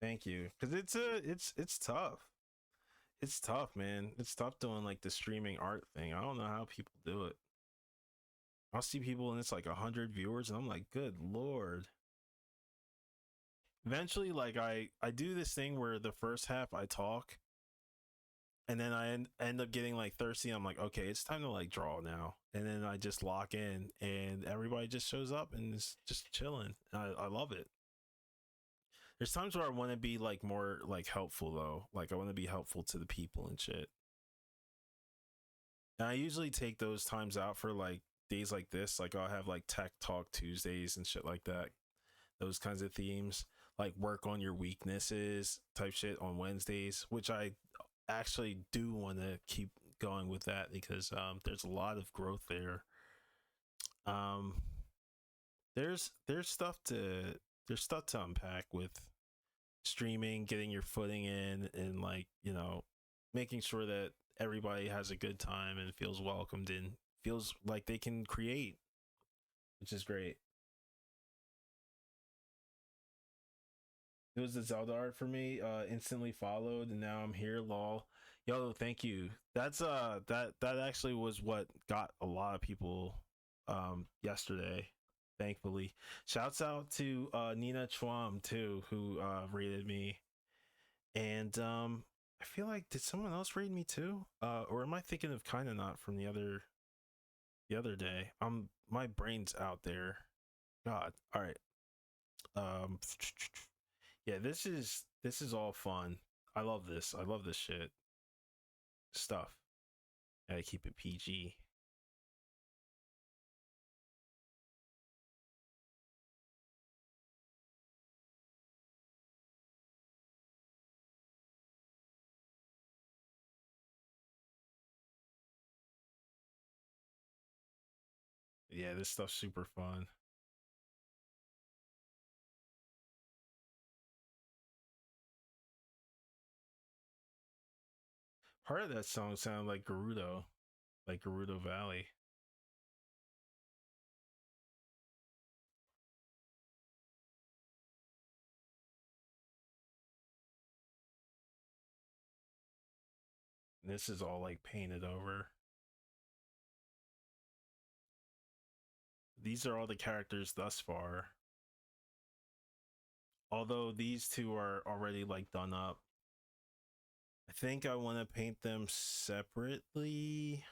[SPEAKER 1] Thank you. Cause it's tough. it's tough, man. It's tough doing like the streaming art thing. I don't know how people do it. I'll see people and it's like 100 viewers, and I'm like, good lord. Eventually, like I do this thing where the first half I talk, and then I end up getting like thirsty. I'm like, okay, it's time to like draw now, and then I just lock in, and everybody just shows up and is just chilling. I love it. There's times where I want to be like more like helpful though, like I want to be helpful to the people and shit. And I usually take those times out for like days like this. Like I'll have like Tech Talk Tuesdays and shit like that. Those kinds of themes, like work on your weaknesses type shit on Wednesdays, which I actually do want to keep going with that because there's a lot of growth there. Um, there's stuff to there's stuff to unpack with streaming, getting your footing in, and like making sure that everybody has a good time and feels welcomed and feels like they can create, which is great. It was the Zelda art for me. Instantly followed, and now I'm here. Lol. Yo, thank you. That actually was what got a lot of people yesterday. Thankfully, shouts out to Nina Chwam too, who rated me, and I feel like did someone else rate me too? Or am I thinking of kind of not from the other day? My brain's out there. God. All right. Um, yeah, this is all fun. I love this. I love this shit stuff. Gotta keep it PG. Yeah, this stuff's super fun. Part of that song sounded like Gerudo Valley. This is all like painted over. These are all the characters thus far. Although these two are already like done up. I think I want to paint them separately.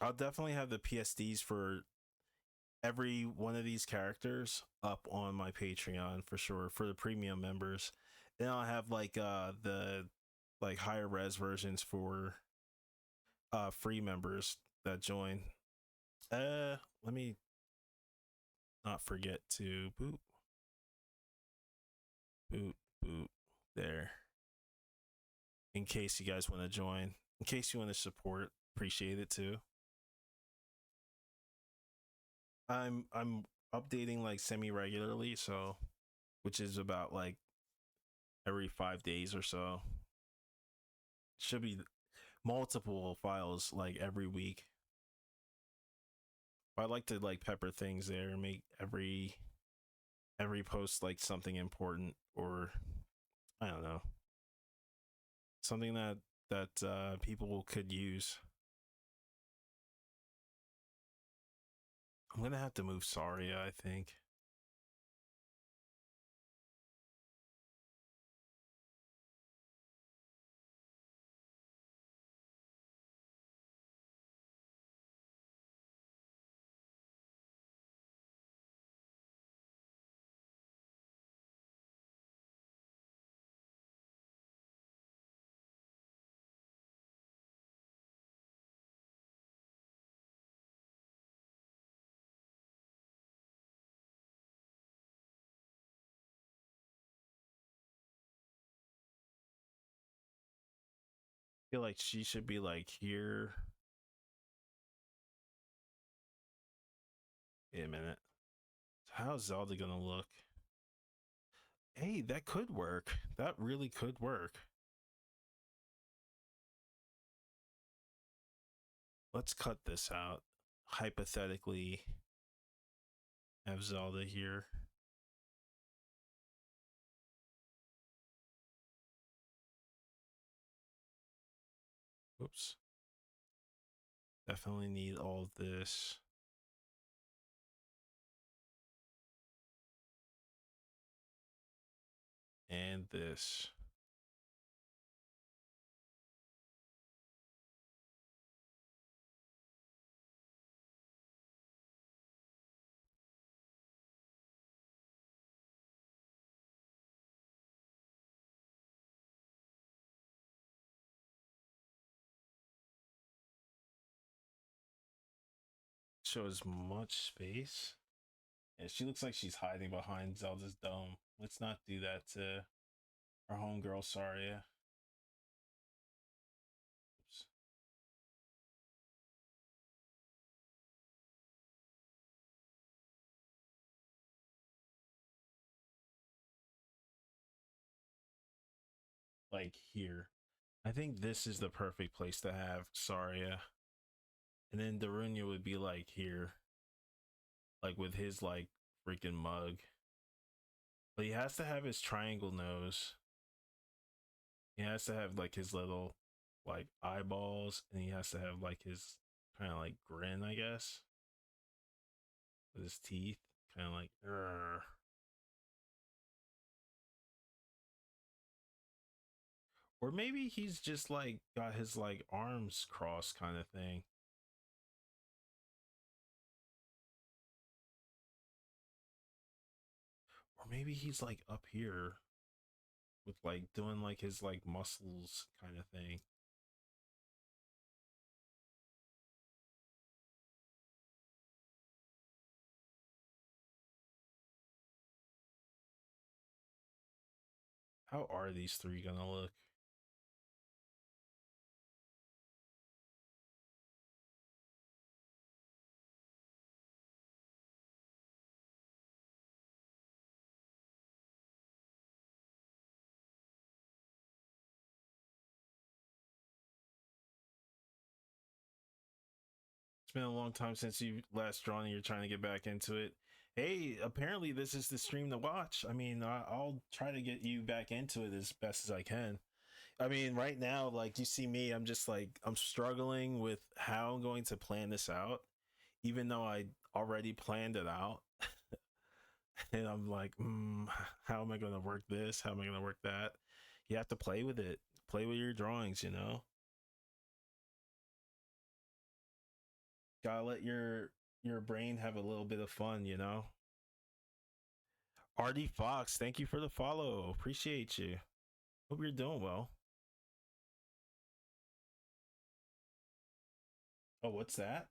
[SPEAKER 1] I'll definitely have the PSDs for every one of these characters up on my Patreon for sure for the premium members. Then I'll have like the like higher res versions for free members that join. Let me not forget to boot boot there in case you guys want to join. In case you want to support, appreciate it too. I'm updating like semi regularly, so which is about like every 5 days or so. Should be multiple files like every week. I like to like pepper things there, make every post like something important, or I don't know, something that people could use. I'm gonna have to move Saria, I think. I feel like she should be like here. Wait a minute. How's Zelda gonna look? Hey, that could work. That really could work. Let's cut this out. Hypothetically, have Zelda here. Oops. Definitely need all of this. And this. Show as much space. Yeah, she looks like she's hiding behind Zelda's dome. Let's not do that to our homegirl Saria. Oops. Like here. I think this is the perfect place to have Saria. And then Darunia would be like here. Like with his like freaking mug. But he has to have his triangle nose. He has to have like his little like eyeballs, and he has to have like his kind of like grin, I guess, with his teeth, kind of like. Urgh. Or maybe he's just like got his like arms crossed kind of thing. Or maybe he's like up here with like doing like his like muscles kind of thing. How are these three gonna look? It's been a long time since you last drawn and you're trying to get back into it. Hey, apparently this is the stream to watch. I mean, I'll try to get you back into it as best as I can. I mean, right now, like you see me, I'm just like I'm struggling with how I'm going to plan this out, even though I already planned it out. And I'm like, how am I going to work this? How am I going to work that? You have to play with it, play with your drawings, you know? Gotta let your brain have a little bit of fun, you know? RD Fox, thank you for the follow. Appreciate you. Hope you're doing well. Oh, what's that?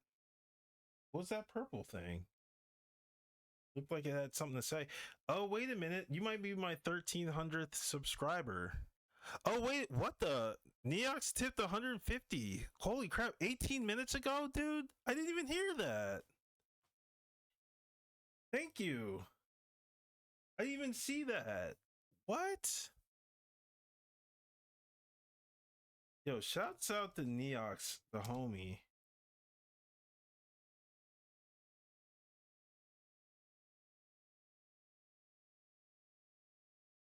[SPEAKER 1] What's that purple thing? Looked like it had something to say. Oh, wait a minute. You might be my 1300th subscriber. Oh, wait. What the? Neox tipped 150. Holy crap. 18 minutes ago, dude? I didn't even hear that. Thank you. I didn't even see that. What? Yo, shouts out to Neox, the homie.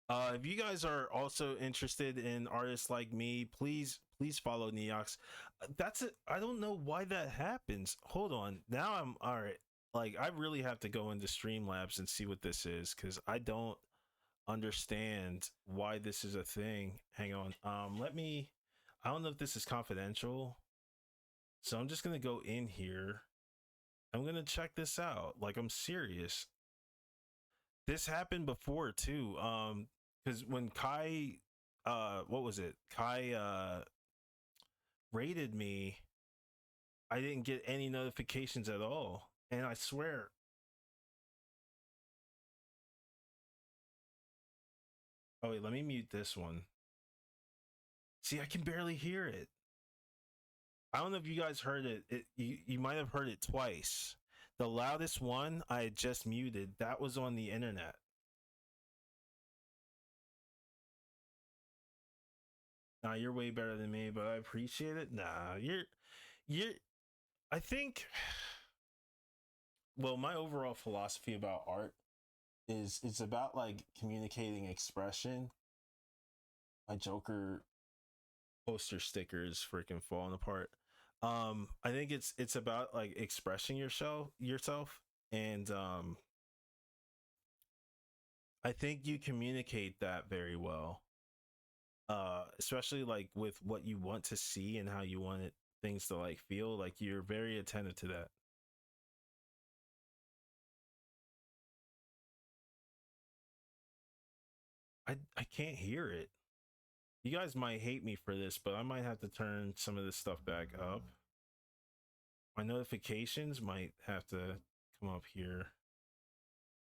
[SPEAKER 1] If you guys are also interested in artists like me, please follow Neox. That's it. I don't know why that happens. Hold on. Now I'm all right. Like I really have to go into Streamlabs and see what this is because I don't understand why this is a thing. Hang on. Let me. I don't know if this is confidential, so I'm just gonna go in here. I'm gonna check this out. Like I'm serious. This happened before too. Because when Kai, what was it? Kai rated me. I didn't get any notifications at all, and I swear. Oh wait, let me mute this one. See, I can barely hear it. I don't know if you guys heard it. You might have heard it twice. The loudest one I had just muted. That was on the internet. Nah, you're way better than me, but I appreciate it. Nah, you're. I think. Well, my overall philosophy about art is it's about like communicating expression. My Joker poster stickers freaking falling apart. I think it's about like expressing yourself and I think you communicate that very well. Especially like with what you want to see and how you want things to like feel, like you're very attentive to that. I can't hear it. You guys might hate me for this, but I might have to turn some of this stuff back up. My notifications might have to come up here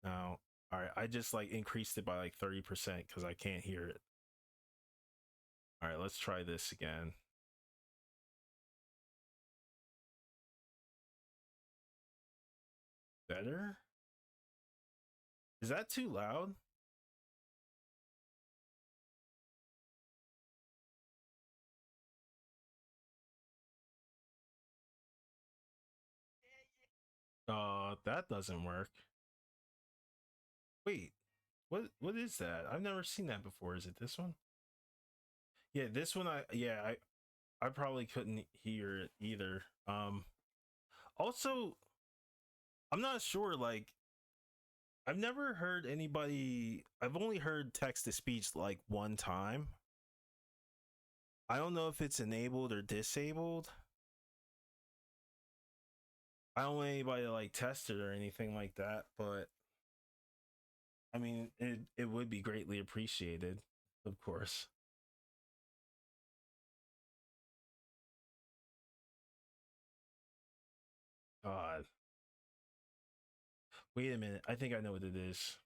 [SPEAKER 1] now. All right, I just like increased it by like 30% because I can't hear it. All right, let's try this again. Better? Is that too loud? That doesn't work. Wait, what is that? I've never seen that before. Is it this one? Yeah, this one I probably couldn't hear it either. Also, I'm not sure like I've never heard anybody. I've only heard text to speech like one time. I don't know if it's enabled or disabled. I don't want anybody to like test it or anything like that, but I mean, it would be greatly appreciated, of course. God, wait a minute. I think I know what it is.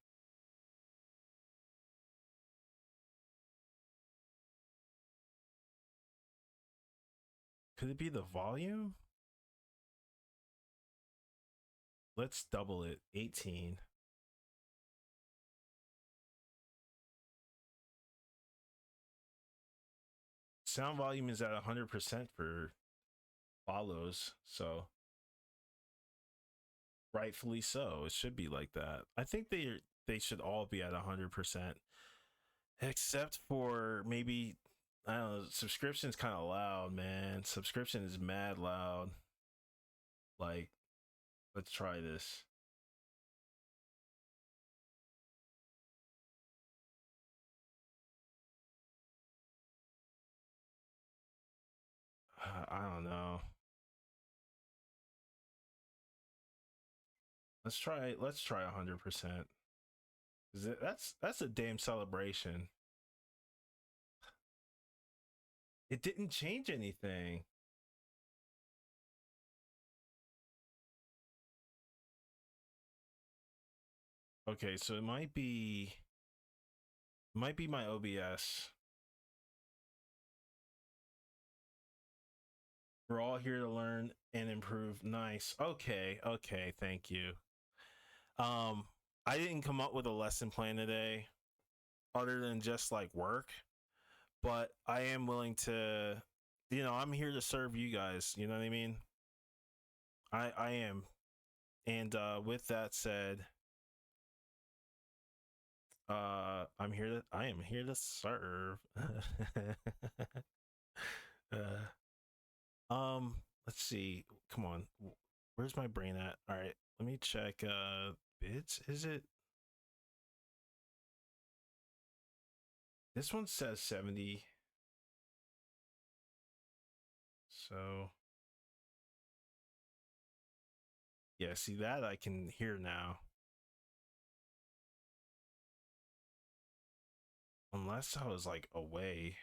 [SPEAKER 1] Could it be the volume? Let's double it. 18. Sound volume is at 100% for follows, so rightfully so. It should be like that. I think they should all be at 100%, except for maybe I don't know. Subscription's kind of loud, man. Subscription is mad loud. Like, let's try this. I don't know. Let's try 100%. That's a damn celebration. It didn't change anything. Okay, so it might be my OBS. We're all here to learn and improve. Nice. Okay, okay, thank you. Um I didn't come up with a lesson plan today other than just like work, but I am willing to, I'm here to serve you guys, you know what I mean? I am. And with that said, I am here to serve. Let's see. Come on. Where's my brain at? All right, let me check bits. Is it this one says 70. So, yeah, see that I can hear now. Unless I was like away.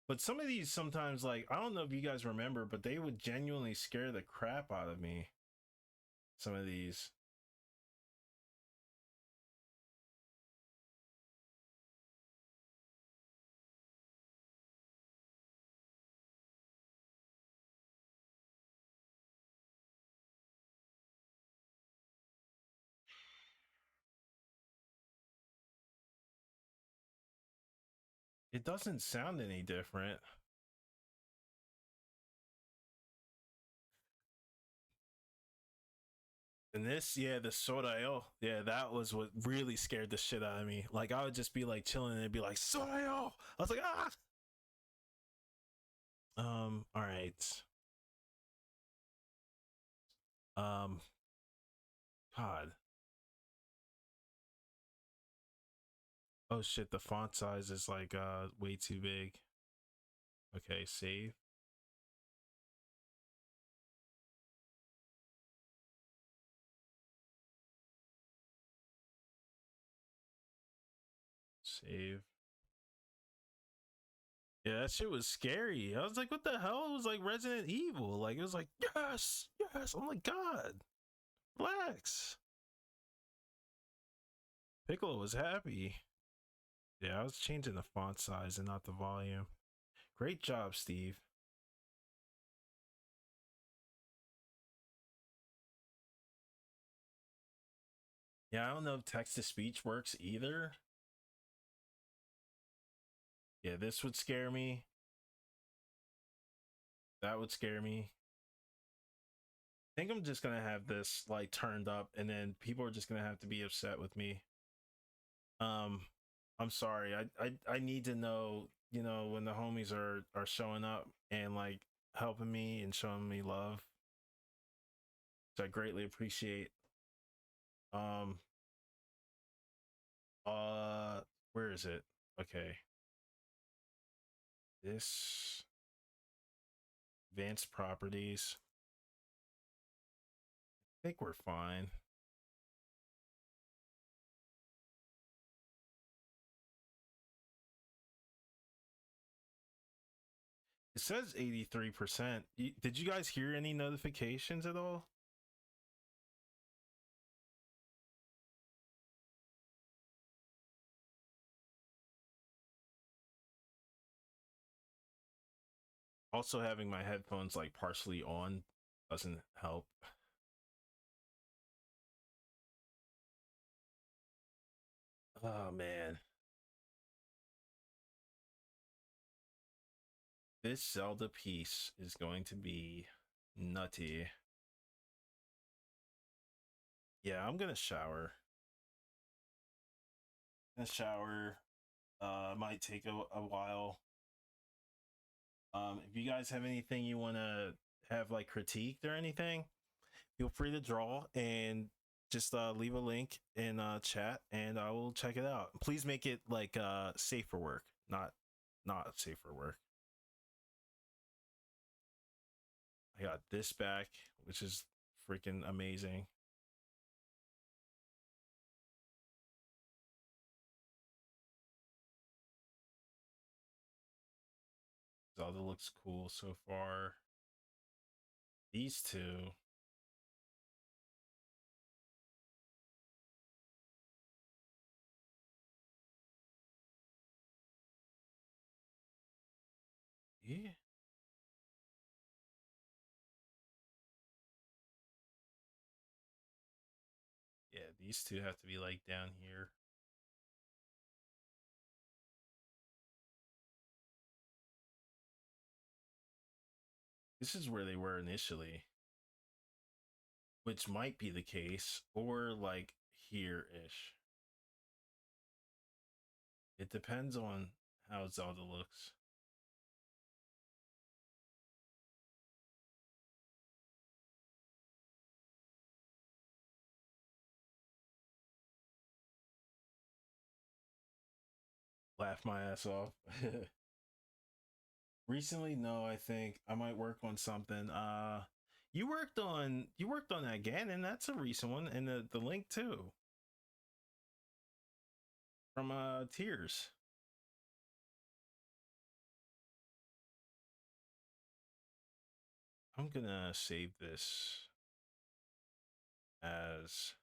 [SPEAKER 1] But some of these sometimes, like, I don't know if you guys remember, but they would genuinely scare the crap out of me. Some of these. It doesn't sound any different. And this, yeah, the Soraya, yeah, that was what really scared the shit out of me. Like I would just be like chilling and it'd be like Soraya. I was like, ah. All right. Um, God. Oh shit, the font size is like way too big. Okay, save. Save. Yeah, that shit was scary. I was like, what the hell? It was like Resident Evil. Like it was like, yes, yes. Oh my god. Relax. Piccolo was happy. Yeah, I was changing the font size and not the volume. Great job, Steve. Yeah, I don't know if text to speech works either. Yeah, this would scare me. That would scare me. I think I'm just gonna have this like turned up and then people are just gonna have to be upset with me. Um I'm sorry. I need to know, you know, when the homies are showing up and like helping me and showing me love. Which I greatly appreciate. Um uh where is it? Okay. This advanced properties. I think we're fine. It says 83%. Did you guys hear any notifications at all? Also, having my headphones like partially on doesn't help. Oh man. This Zelda piece is going to be nutty. Yeah, I'm gonna shower. Gonna shower. Might take a while. If you guys have anything you wanna have like critiqued or anything, feel free to draw and just leave a link in chat and I will check it out. Please make it like safe for work, not safe for work. I got this back, which is freaking amazing. Zelda looks cool so far. These two. Yeah. Yeah, these two have to be like down here. This is where they were initially, which might be the case, or like here ish. It depends on how Zelda looks. Laugh my ass off. Recently, no, I think I might work on something. You worked on that again, and that's a recent one, and the link too from Tears. I'm gonna save this as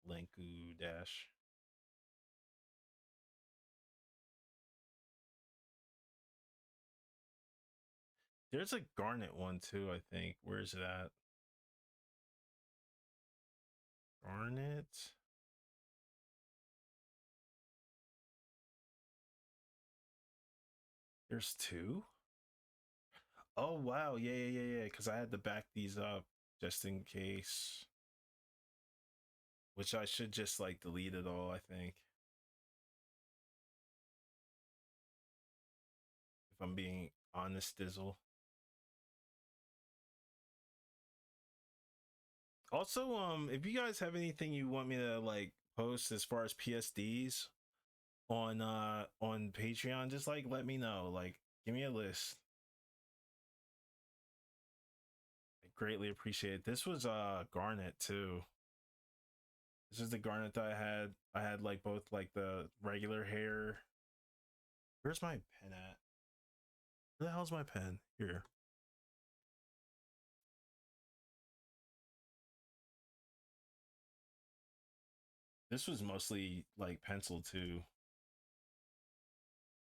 [SPEAKER 1] Linku dash. There's a Garnet one too, I think. Where is it at? Garnet. There's two. Oh wow, yeah. Because I had to back these up just in case, which I should just like delete it all. I think if I'm being honest, Dizzle. Also, if you guys have anything you want me to like post as far as PSDs on Patreon, just like let me know. Like, give me a list. I greatly appreciate it. This was Garnet too. This is the Garnet that I had. I had like both like the regular hair. Where's my pen at? Where the hell's my pen? Here. This was mostly like pencil too,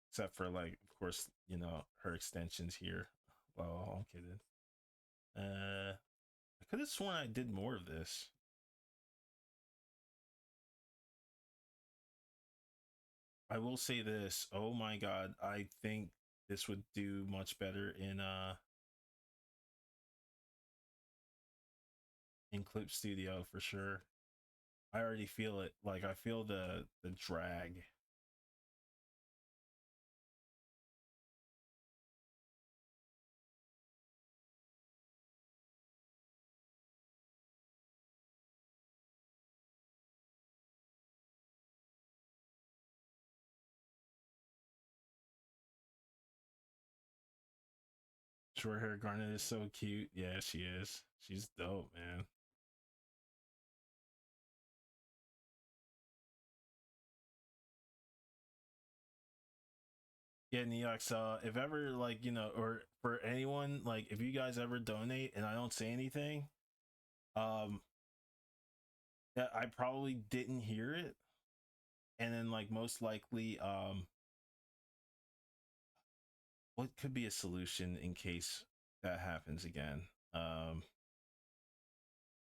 [SPEAKER 1] except for like, of course, you know, her extensions here. Well, I'm kidding. I could have sworn I did more of this. I will say this. Oh my god, I think this would do much better in Clip Studio for sure. I already feel it. Like I feel the drag. Short hair Garnet is so cute. Yeah, she is. She's dope, man. Yeah, Neox, if ever like, you know, or for anyone, like if you guys ever donate and I don't say anything, um yeah, I probably didn't hear it. And then like most likely, what could be a solution in case that happens again? Um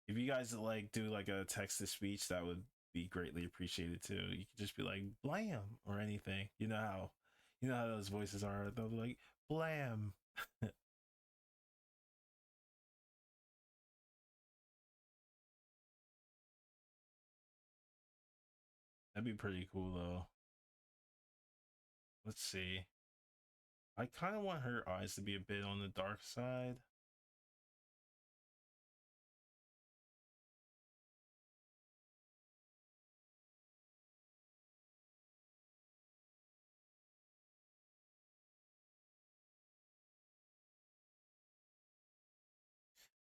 [SPEAKER 1] if you guys like do like a text to speech, that would be greatly appreciated too. You could just be like blam or anything. You know how those voices are. They'll be like blam. That'd be pretty cool though. Let's see. I kind of want her eyes to be a bit on the dark side.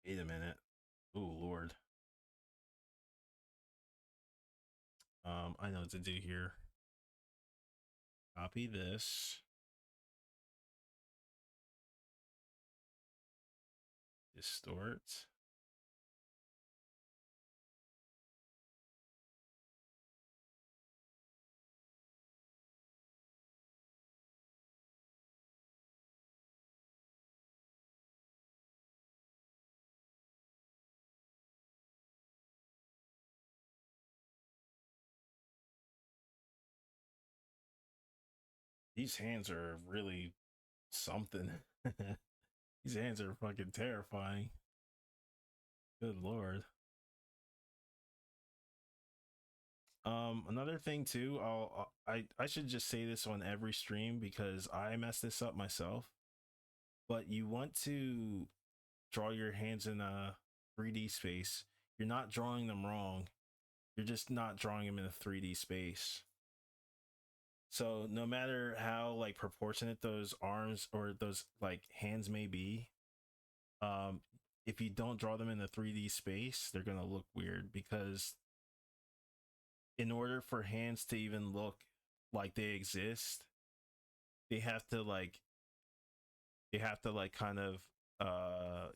[SPEAKER 1] Wait a minute. Oh Lord. I know what to do here. Copy this. Distort. These hands are really something. These hands are fucking terrifying. Good Lord. Another thing too, I should just say this on every stream because I messed this up myself. But you want to draw your hands in a 3D space. You're not drawing them wrong. You're just not drawing them in a 3D space. So no matter how like proportionate those arms or those like hands may be, um, if you don't draw them in the 3D space, they're gonna look weird because in order for hands to even look like they exist, they have to like kind of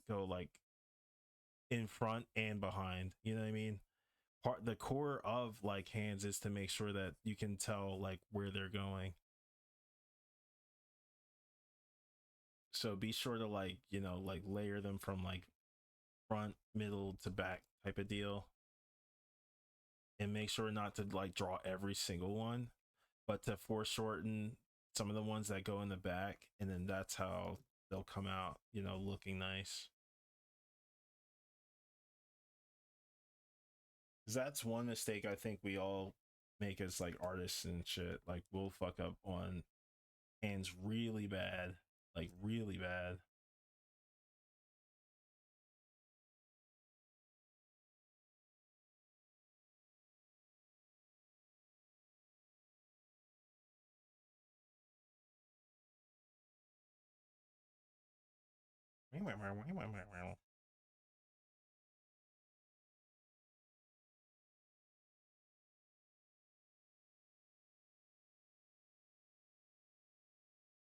[SPEAKER 1] go like in front and behind. You know what I mean? The core of like hands is to make sure that you can tell like where they're going. So be sure to like, you know, like layer them from like front, middle to back type of deal. And make sure not to like draw every single one, but to foreshorten some of the ones that go in the back. And then that's how they'll come out, you know, looking nice. Because that's one mistake I think we all make as like artists and shit. Like we'll fuck up on hands really bad, like really bad.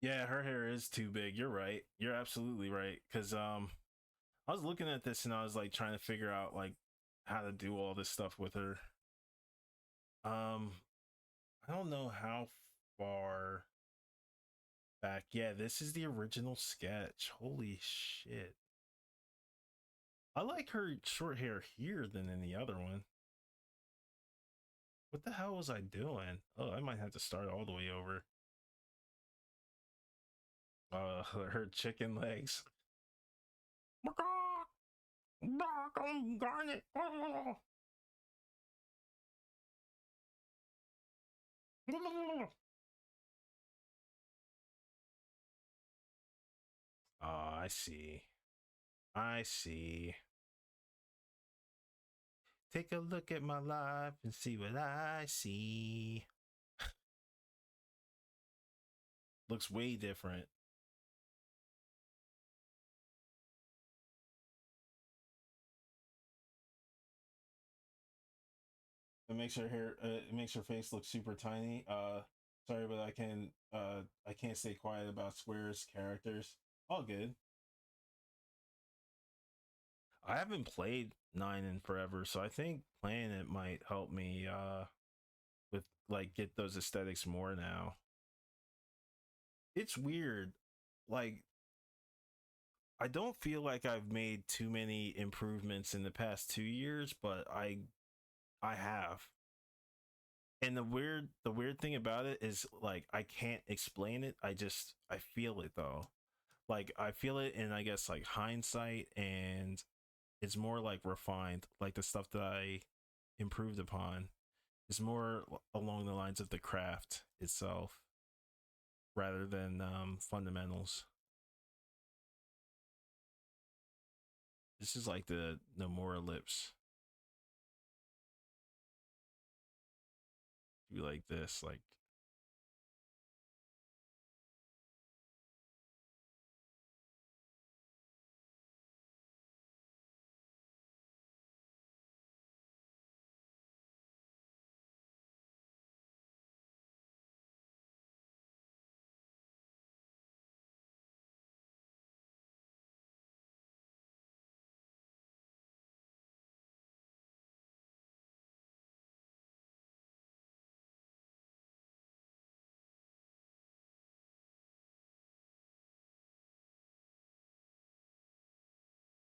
[SPEAKER 1] Yeah, her hair is too big. You're right. You're absolutely right. Cause I was looking at this and I was like trying to figure out like how to do all this stuff with her. Um, I don't know how far back. Yeah, this is the original sketch. Holy shit. I like her short hair here than in the other one. What the hell was I doing? Oh, I might have to start all the way over. Her chicken legs. Garnet. Oh, I see. I see. Take a look at my life and see what I see. Looks way different. It makes her hair. It makes her face look super tiny. Sorry, but I can. I can't stay quiet about Square's characters. All good. I haven't played nine in forever, so I think playing it might help me. With like get those aesthetics more now. It's weird. Like I don't feel like I've made too many improvements in the past 2 years, but I have. And the weird thing about it is like I can't explain it. I feel it though. Like I feel it in I guess like hindsight, and it's more like refined. Like the stuff that I improved upon is more along the lines of the craft itself rather than fundamentals. This is like the Nomura lips. You like this, like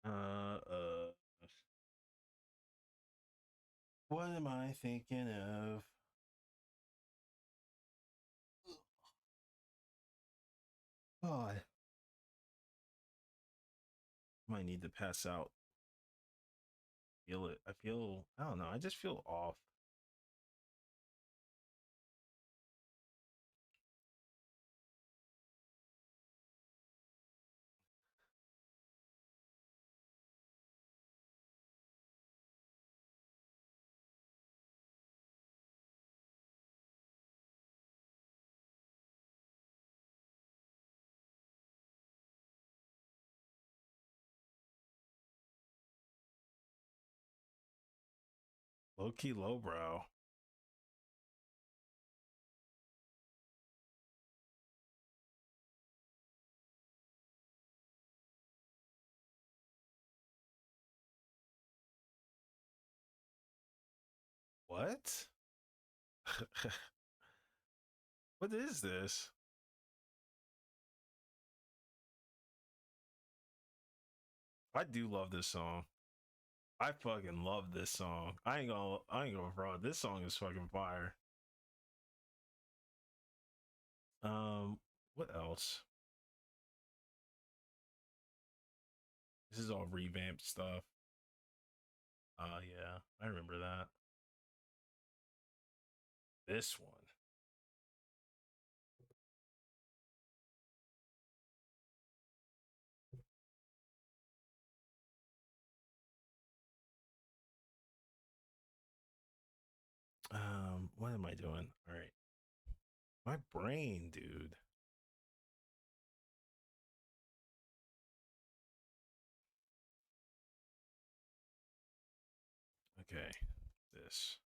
[SPEAKER 1] uh uh what am I thinking of? Oh, I might need to pass out. Feel it. I don't know. I just feel off. Low key lowbrow. What? What is this? I do love this song. I fucking love this song. I ain't gonna fraud. This song is fucking fire. Um, what else? This is all revamped stuff. Yeah, I remember that. This one. What am I doing? All right. My brain, dude. Okay. This.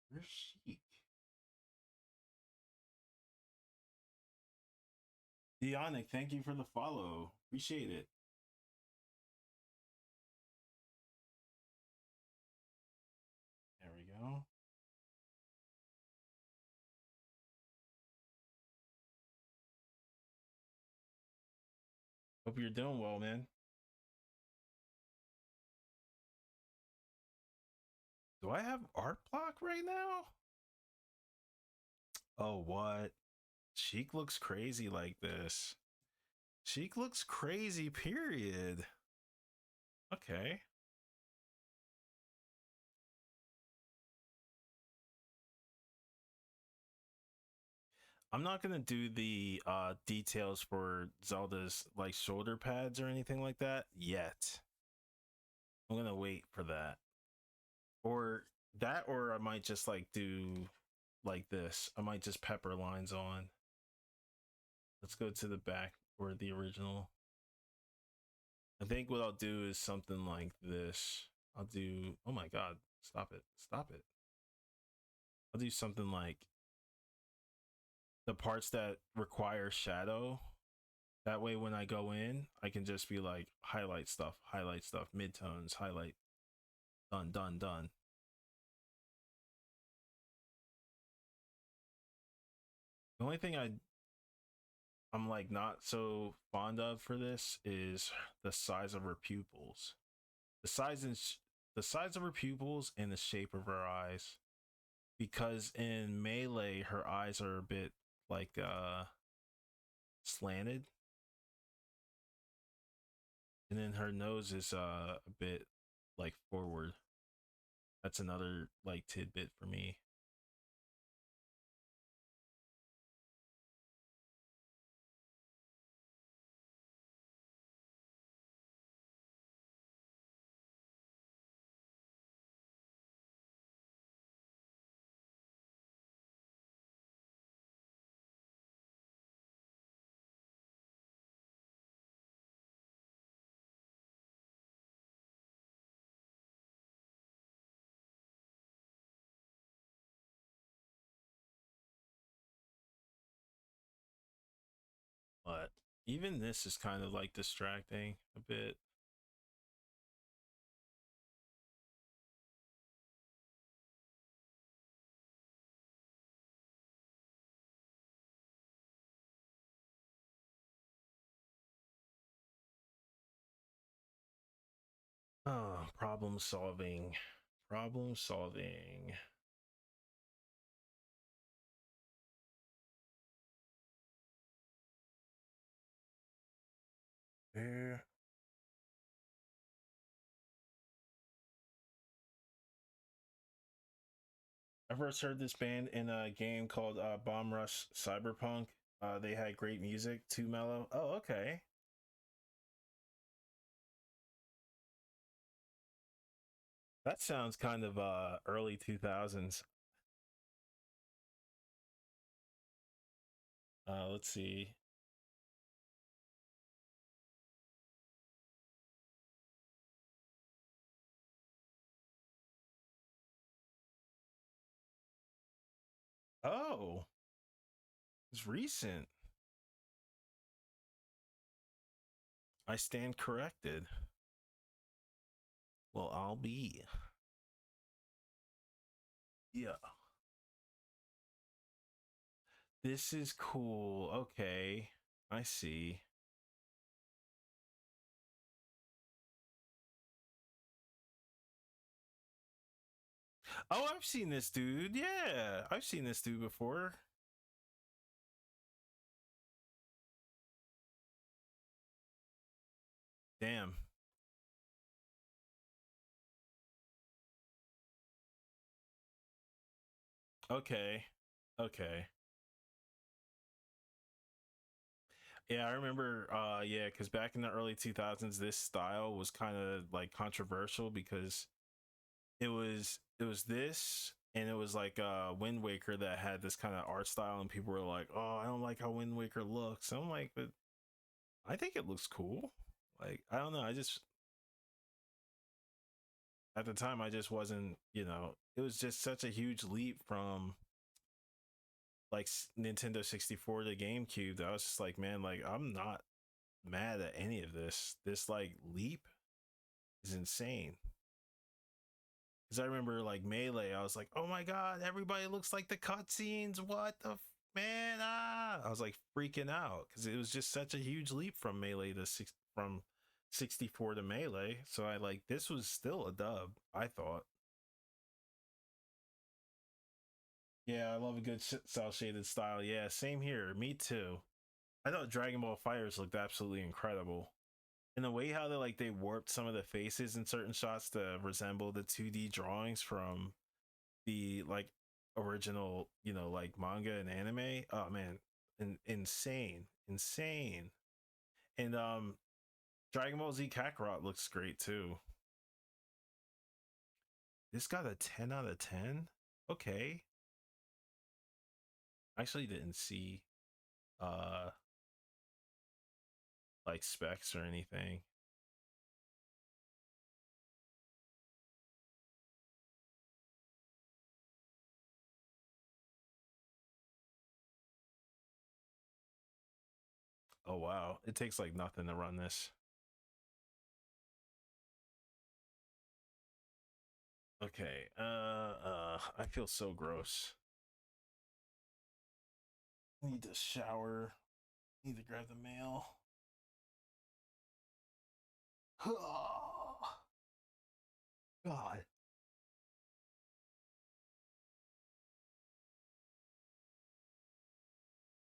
[SPEAKER 1] Where's Sheik? Deonic, thank you for the follow. Appreciate it. There we go. Hope you're doing well, man. Do I have art block right now? Oh, what? Sheik looks crazy like this. Sheik looks crazy, period. Okay. I'm not gonna do the details for Zelda's like shoulder pads or anything like that yet. I'm gonna wait for that. Or that, or I might just like do like this. I might just pepper lines on. Let's go to the back or the original. I think what I'll do is something like this. I'll do, oh my god, stop it. Stop it. I'll do something like the parts that require shadow. That way when I go in, I can just be like highlight stuff, midtones, highlight, done, done, done. The only thing I'm like not so fond of for this is the size of her pupils. The size and the size of her pupils and the shape of her eyes. Because in Melee her eyes are a bit like slanted. And then her nose is a bit like forward. That's another like tidbit for me. But even this is kind of like distracting a bit. Oh, problem solving. Problem solving. Where? I first heard this band in a game called Bomb Rush Cyberpunk. They had great music, too mellow. Oh, okay. That sounds kind of early 2000s. Let's see. Oh, it's recent. I stand corrected. Well, I'll be. Yeah. This is cool. Okay. I see. Oh, I've seen this dude. Yeah, I've seen this dude before. Damn. Okay. Okay. Yeah, I remember yeah, cuz back in the early 2000s this style was kind of like controversial because it was this and it was like Wind Waker that had this kind of art style and people were like, "Oh, I don't like how Wind Waker looks." I'm like, "But I think it looks cool." Like, I don't know, I just at the time I just wasn't, it was just such a huge leap from like Nintendo 64 to GameCube that I was just like, man, like I'm not mad at any of this. This like leap is insane. Because I remember like Melee, I was like, oh my god, everybody looks like the cutscenes. What the man? Ah, I was like freaking out because it was just such a huge leap from Melee to from 64 to Melee. So I like this was still a dub. I thought. Yeah, I love a good cell shaded style. Yeah, same here. Me too. I thought Dragon Ball Fighters looked absolutely incredible. In the way how they warped some of the faces in certain shots to resemble the 2D drawings from the like original, like manga and anime. Oh man, insane, insane. And Dragon Ball Z Kakarot looks great too. This got a 10 out of 10. Okay, I actually didn't see uh like specs or anything. Oh wow, it takes like nothing to run this. Okay, I feel so gross. Need to shower. Need to grab the mail. God.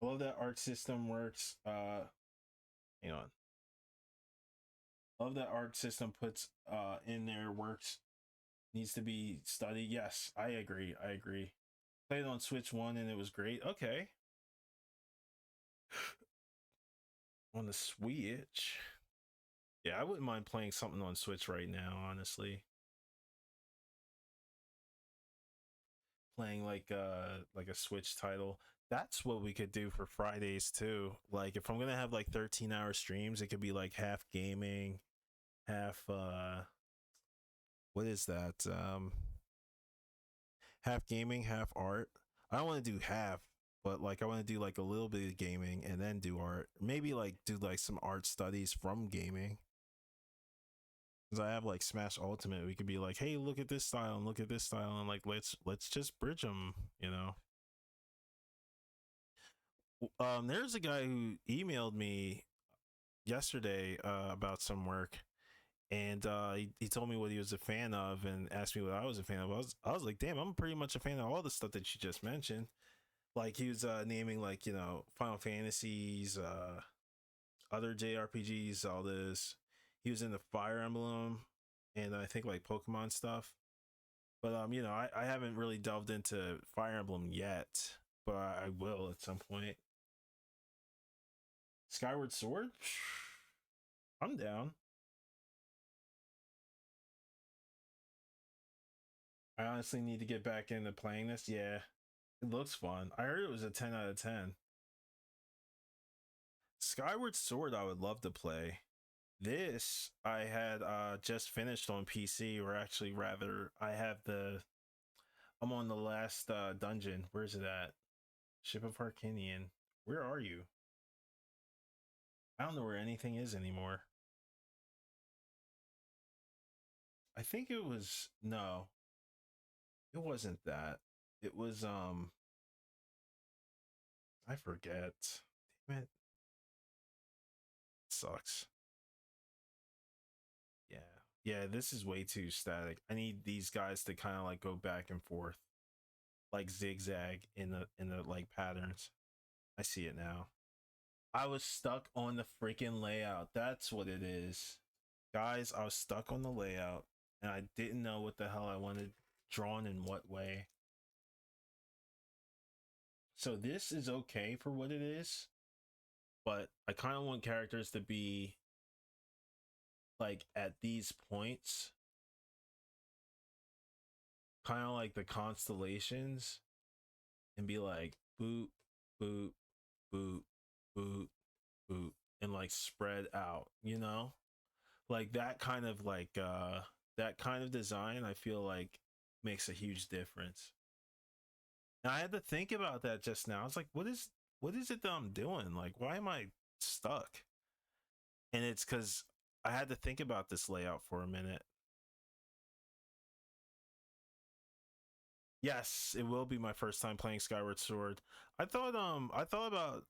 [SPEAKER 1] I love that Arc System works. Hang on. Love that Arc System puts in there works. Needs to be studied. Yes, I agree. I agree. Played on Switch 1 and it was great. Okay. On the Switch. Yeah, I wouldn't mind playing something on Switch right now, honestly. Playing like a Switch title. That's what we could do for Fridays too. Like if I'm gonna have like 13-hour streams, it could be like half gaming, half what is that? Half gaming, half art. I don't want to do half, but like I want to do like a little bit of gaming and then do art. Maybe like do like some art studies from gaming. Because I have like Smash Ultimate, we could be like, hey, look at this style and look at this style, and like let's just bridge them, you know. There's a guy who emailed me yesterday about some work, and he told me what he was a fan of and asked me what I was a fan of. I was like, damn, I'm pretty much a fan of all the stuff that you just mentioned. Like he was naming like Final Fantasies, other JRPGs, all this. He was in the Fire Emblem, and I think like Pokemon stuff. But I haven't really delved into Fire Emblem yet, but I will at some point. Skyward Sword, I'm down. I honestly need to get back into playing this. Yeah, it looks fun. I heard it was a 10 out of 10. Skyward Sword, I would love to play. This I had just finished on PC, or actually rather, I'm on the last dungeon. Where's it at? Ship of Harkinian. Where are you? I don't know where anything is anymore. I think it was no, it wasn't that. It was I forget. Damn it. Sucks. Yeah. Yeah, this is way too static. I need these guys to kind of like go back and forth, like zigzag in the like patterns. I see it now. I was stuck on the freaking layout. That's what it is. Guys, I was stuck on the layout and I didn't know what the hell I wanted drawn in what way. So this is okay for what it is, but I kind of want characters to be like at these points, kind of like the constellations, and be like boot, boot, boot, boot, boot, and like spread out, you know? Like that kind of that kind of design, I feel like makes a huge difference. And I had to think about that just now. I was like, what is it that I'm doing? Like, why am I stuck? And it's because I had to think about this layout for a minute. Yes, it will be my first time playing Skyward Sword. I thought about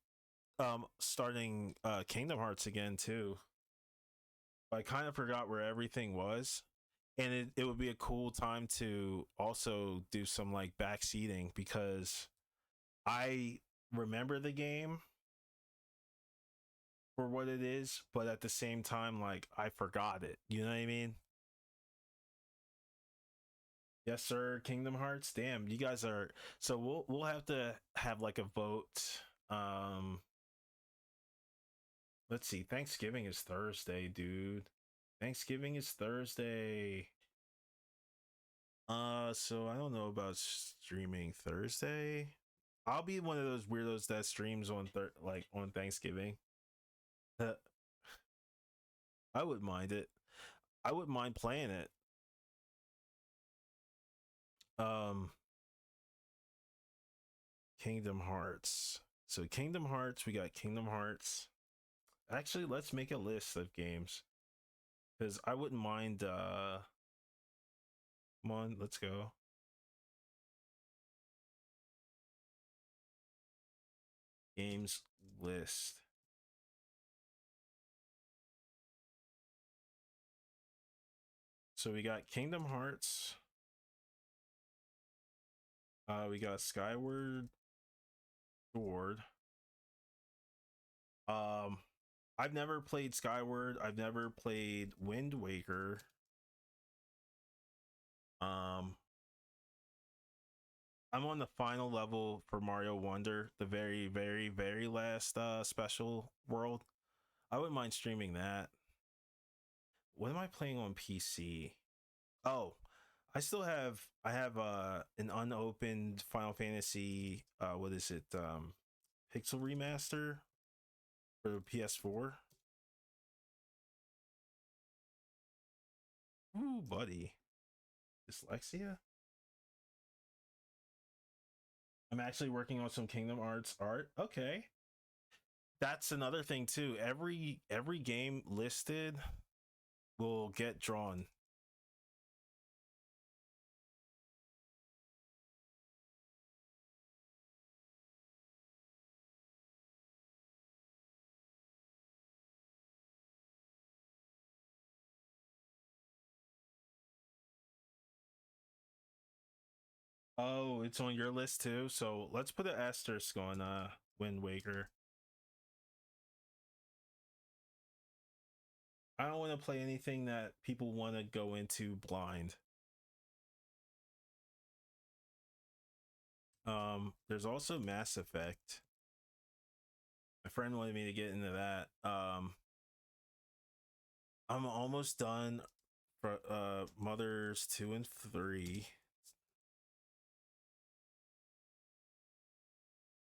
[SPEAKER 1] starting Kingdom Hearts again too. I kind of forgot where everything was. And it would be a cool time to also do some like backseating because I remember the game for what it is, but at the same time, like I forgot it. You know what I mean? Yes, sir. Kingdom Hearts. Damn, you guys are. So we'll have to have like a vote. Um, let's see. Thanksgiving is Thursday, dude. Thanksgiving is Thursday. So I don't know about streaming Thursday. I'll be one of those weirdos that streams on like on Thanksgiving. I wouldn't mind it. I wouldn't mind playing it. Um, Kingdom Hearts. So Kingdom Hearts, we got Kingdom Hearts. Actually, let's make a list of games because I wouldn't mind. Come on, let's go. Games list. So we got Kingdom Hearts. We got Skyward Sword. Um, I've never played Skyward. I've never played Wind Waker. Um, I'm on the final level for Mario Wonder, the very, very, very last special world. I wouldn't mind streaming that. What am I playing on PC? Oh, I have an unopened Final Fantasy what is it? Pixel remaster for the PS4. Ooh, buddy. Dyslexia? I'm actually working on some Kingdom Hearts art. Okay. That's another thing too. Every game listed will get drawn. Oh, it's on your list too. So let's put an asterisk on Wind Waker. I don't want to play anything that people want to go into blind. There's also Mass Effect. My friend wanted me to get into that. I'm almost done for Mothers 2 and 3,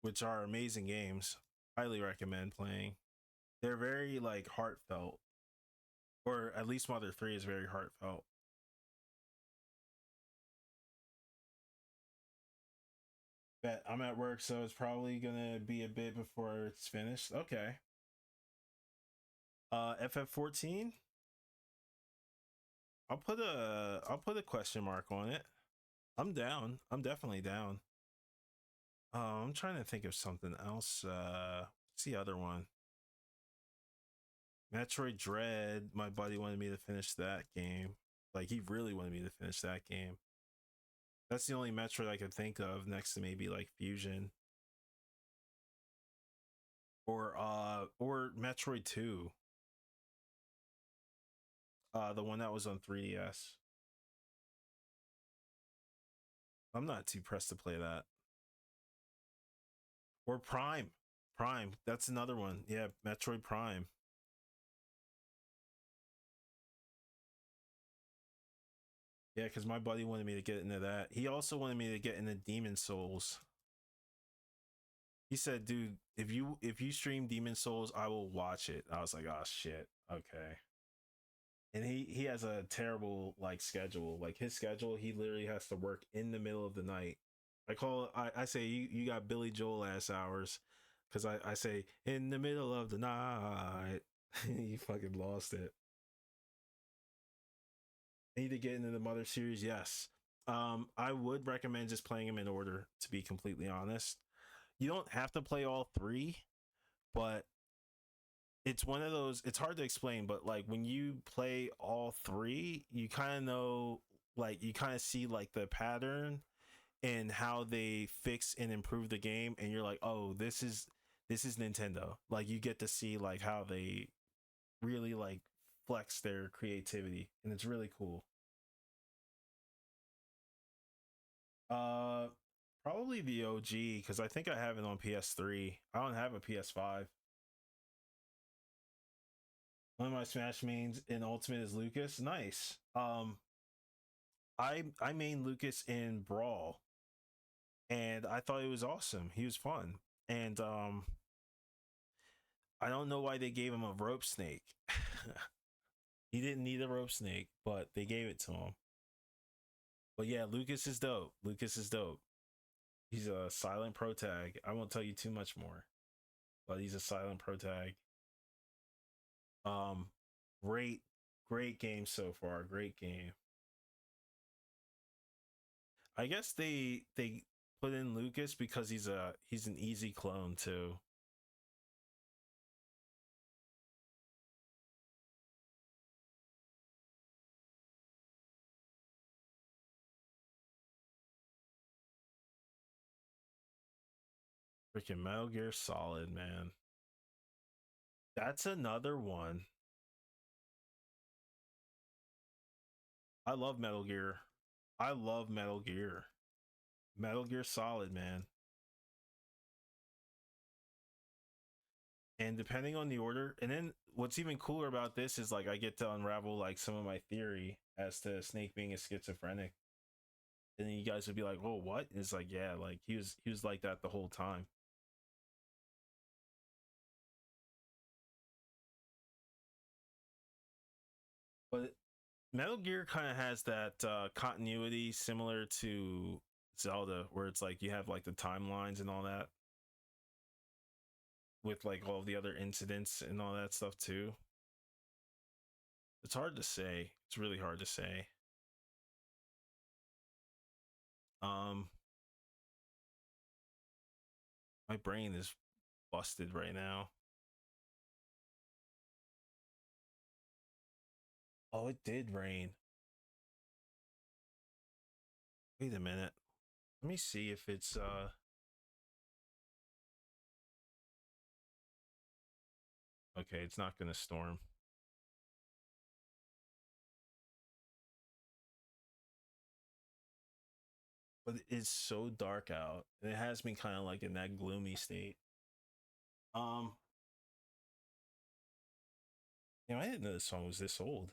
[SPEAKER 1] which are amazing games. Highly recommend playing. They're very like heartfelt, or at least Mother 3 is very heartfelt. Bet I'm at work, so it's probably gonna be a bit before it's finished. Okay. FF14. I'll put a question mark on it. I'm down. I'm definitely down. I'm trying to think of something else. What's the other one? Metroid Dread, my buddy wanted me to finish that game. Like he really wanted me to finish that game. That's the only Metroid I could think of next to maybe like Fusion or Metroid 2. The one that was on 3DS. I'm not too pressed to play that. Or Prime. Prime. That's another one. Yeah, Metroid Prime. Yeah, because my buddy wanted me to get into that. He also wanted me to get into Demon Souls. He said, "Dude, if you stream Demon Souls, I will watch it." I was like, "Oh shit, okay." And he has a terrible like schedule. Like his schedule, he literally has to work in the middle of the night. I say you got Billy Joel ass hours, because I say in the middle of the night. He fucking lost it. Need to get into the Mother series, yes. I would recommend just playing them in order, to be completely honest. You don't have to play all three, but it's one of those, it's hard to explain, but like when you play all three, you kind of know, like you kind of see like the pattern and how they fix and improve the game, and you're like, oh, this is Nintendo. Like you get to see like how they really like flex their creativity, and it's really cool. Uh, Probably the OG, because I think I have it on PS3. I don't have a PS5. One of my Smash mains in Ultimate is Lucas. Nice. I main Lucas in Brawl, and I thought it was awesome. He was fun, and I don't know why they gave him a rope snake. He didn't need a rope snake, but they gave it to him. But yeah, Lucas is dope. Lucas is dope. He's a silent pro tag. I won't tell you too much more, but he's a silent pro tag. Um, great, great game so far. Great game. I guess they put in Lucas because he's an easy clone too. Freaking Metal Gear Solid, man. That's another one. I love Metal Gear. I love Metal Gear. Metal Gear Solid, man. And depending on the order, and then what's even cooler about this is like I get to unravel like some of my theory as to Snake being a schizophrenic. And then you guys would be like, "Oh, what?" And it's like, yeah, like he was like that the whole time. But Metal Gear kind of has that continuity similar to Zelda, where it's like you have like the timelines and all that, with like all the other incidents and all that stuff too. It's hard to say. It's really hard to say. Um, my brain is busted right now. Oh, it did rain. Wait a minute. Let me see if it's okay, it's not gonna storm. But it's so dark out. And it has me kind of like in that gloomy state. Um, I didn't know this song was this old.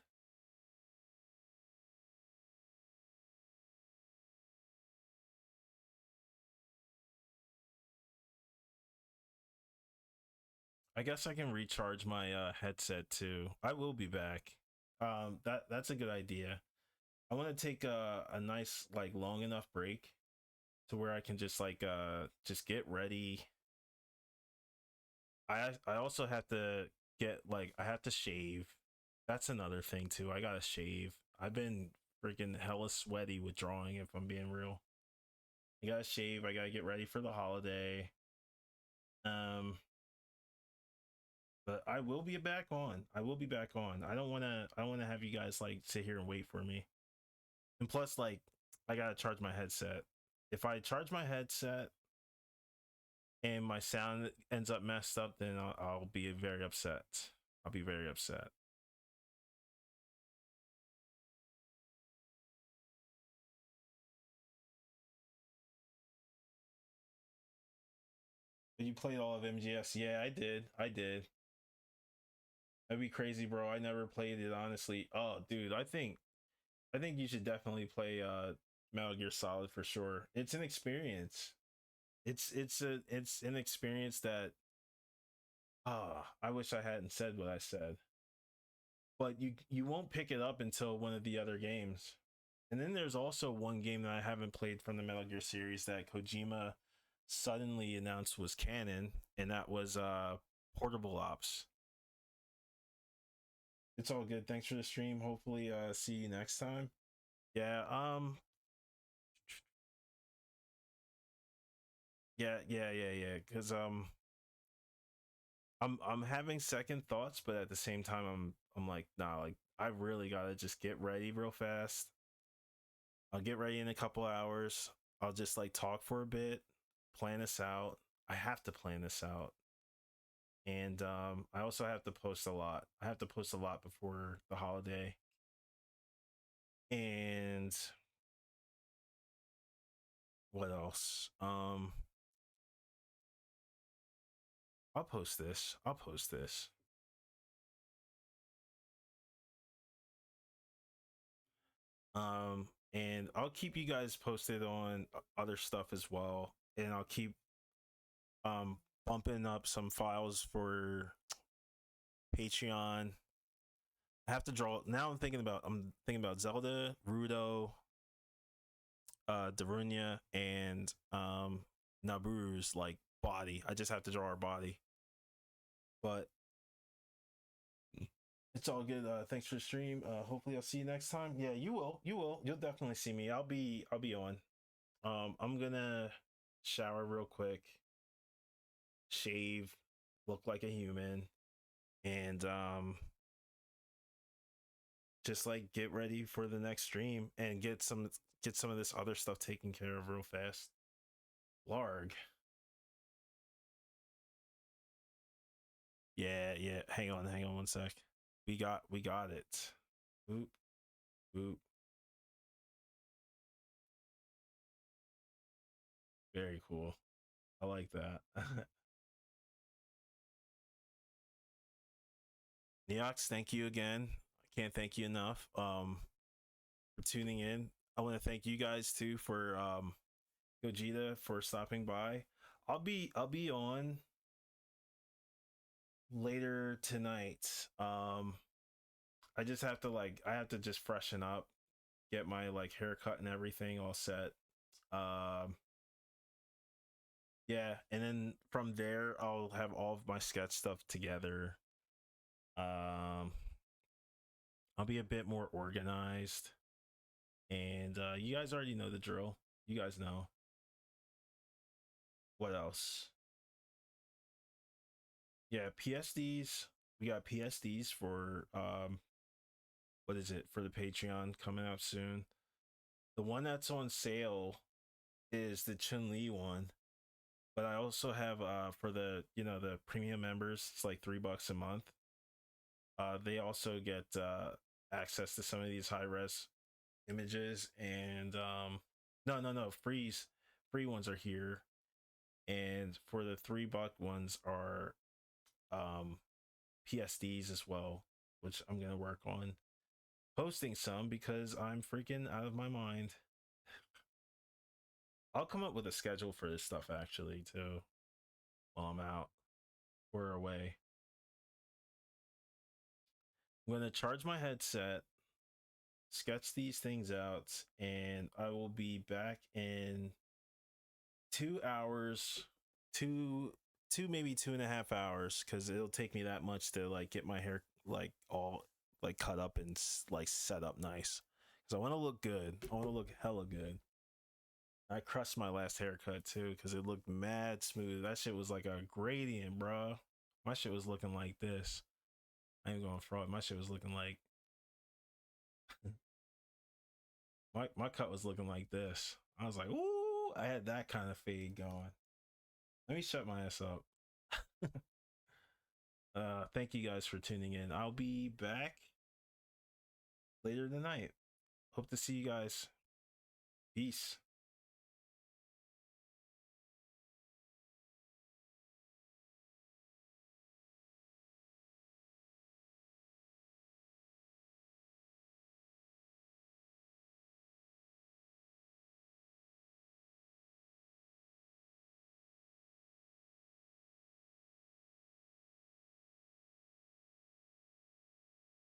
[SPEAKER 1] I guess I can recharge my headset too. I will be back. That's a good idea. I want to take a nice like long enough break to where I can just like just get ready. I also have to get like I have to shave. That's another thing too. I gotta shave. I've been freaking hella sweaty with drawing, if I'm being real. I gotta shave. I gotta get ready for the holiday. Um, But I will be back on. I will be back on. I don't wanna have you guys like sit here and wait for me. And plus, like, I gotta charge my headset. If I charge my headset and my sound ends up messed up, then I'll be very upset. I'll be very upset. You played all of MGS? Yeah, I did. I did. That'd be crazy, bro. I never played it honestly. Oh, dude, I think you should definitely play Metal Gear Solid for sure. It's an experience. It's an experience that I wish I hadn't said what I said. But you won't pick it up until one of the other games. And then there's also one game that I haven't played from the Metal Gear series that Kojima suddenly announced was canon, and that was Portable Ops. It's all good. Thanks for the stream. Hopefully see you next time. Yeah, yeah. Cause I'm having second thoughts, but at the same time I'm like, nah, like I really gotta just get ready real fast. I'll get ready in a couple hours. I'll just like talk for a bit, plan this out. I have to plan this out. And I also have to post a lot. I have to post a lot before the holiday. And what else? I'll post this. I'll post this. And I'll keep you guys posted on other stuff as well. And I'll keep um bumping up some files for Patreon. I have to draw now. I'm thinking about Zelda, Rudo, Darunia, and Naburu's like body. I just have to draw our body. But it's all good. Thanks for the stream. Hopefully I'll see you next time. Yeah, you will. You will. You'll definitely see me. I'll be on. I'm gonna shower real quick, shave, look like a human, and just like get ready for the next stream and get some of this other stuff taken care of real fast. Larg. Yeah. Hang on one sec. We got it. Boop, boop. Very cool. I like that. Neox, thank you again. I can't thank you enough for tuning in. I want to thank you guys too for Gogeta for stopping by. I'll be on later tonight. I just have to I have to just freshen up, get my like haircut and everything all set. Um yeah, and then from there I'll have all of my sketch stuff together. Um I'll be a bit more organized, and you guys already know the drill. You guys know. What else? Yeah, PSDs. We got PSDs for what is it, for the Patreon coming up soon. The one that's on sale is the Chun-Li one, but I also have for the the premium members, it's like $3 a month. They also get access to some of these high res images, and no, free ones are here, and for the $3 ones are um PSDs as well, which I'm gonna work on posting some because I'm freaking out of my mind. I'll come up with a schedule for this stuff actually too while I'm out or away. I'm gonna charge my headset, sketch these things out, and I will be back in 2 hours, two maybe 2.5 hours, because it'll take me that much to like get my hair like all like cut up and like set up nice. Because I want to look good. I want to look hella good. I crushed my last haircut too because it looked mad smooth. That shit was like a gradient, bro. My shit was looking like this. I ain't going fraud. My shit was looking like my cut was looking like this. I was like, ooh, I had that kind of fade going. Let me shut my ass up. Thank you guys for tuning in. I'll be back later tonight. Hope to see you guys. Peace.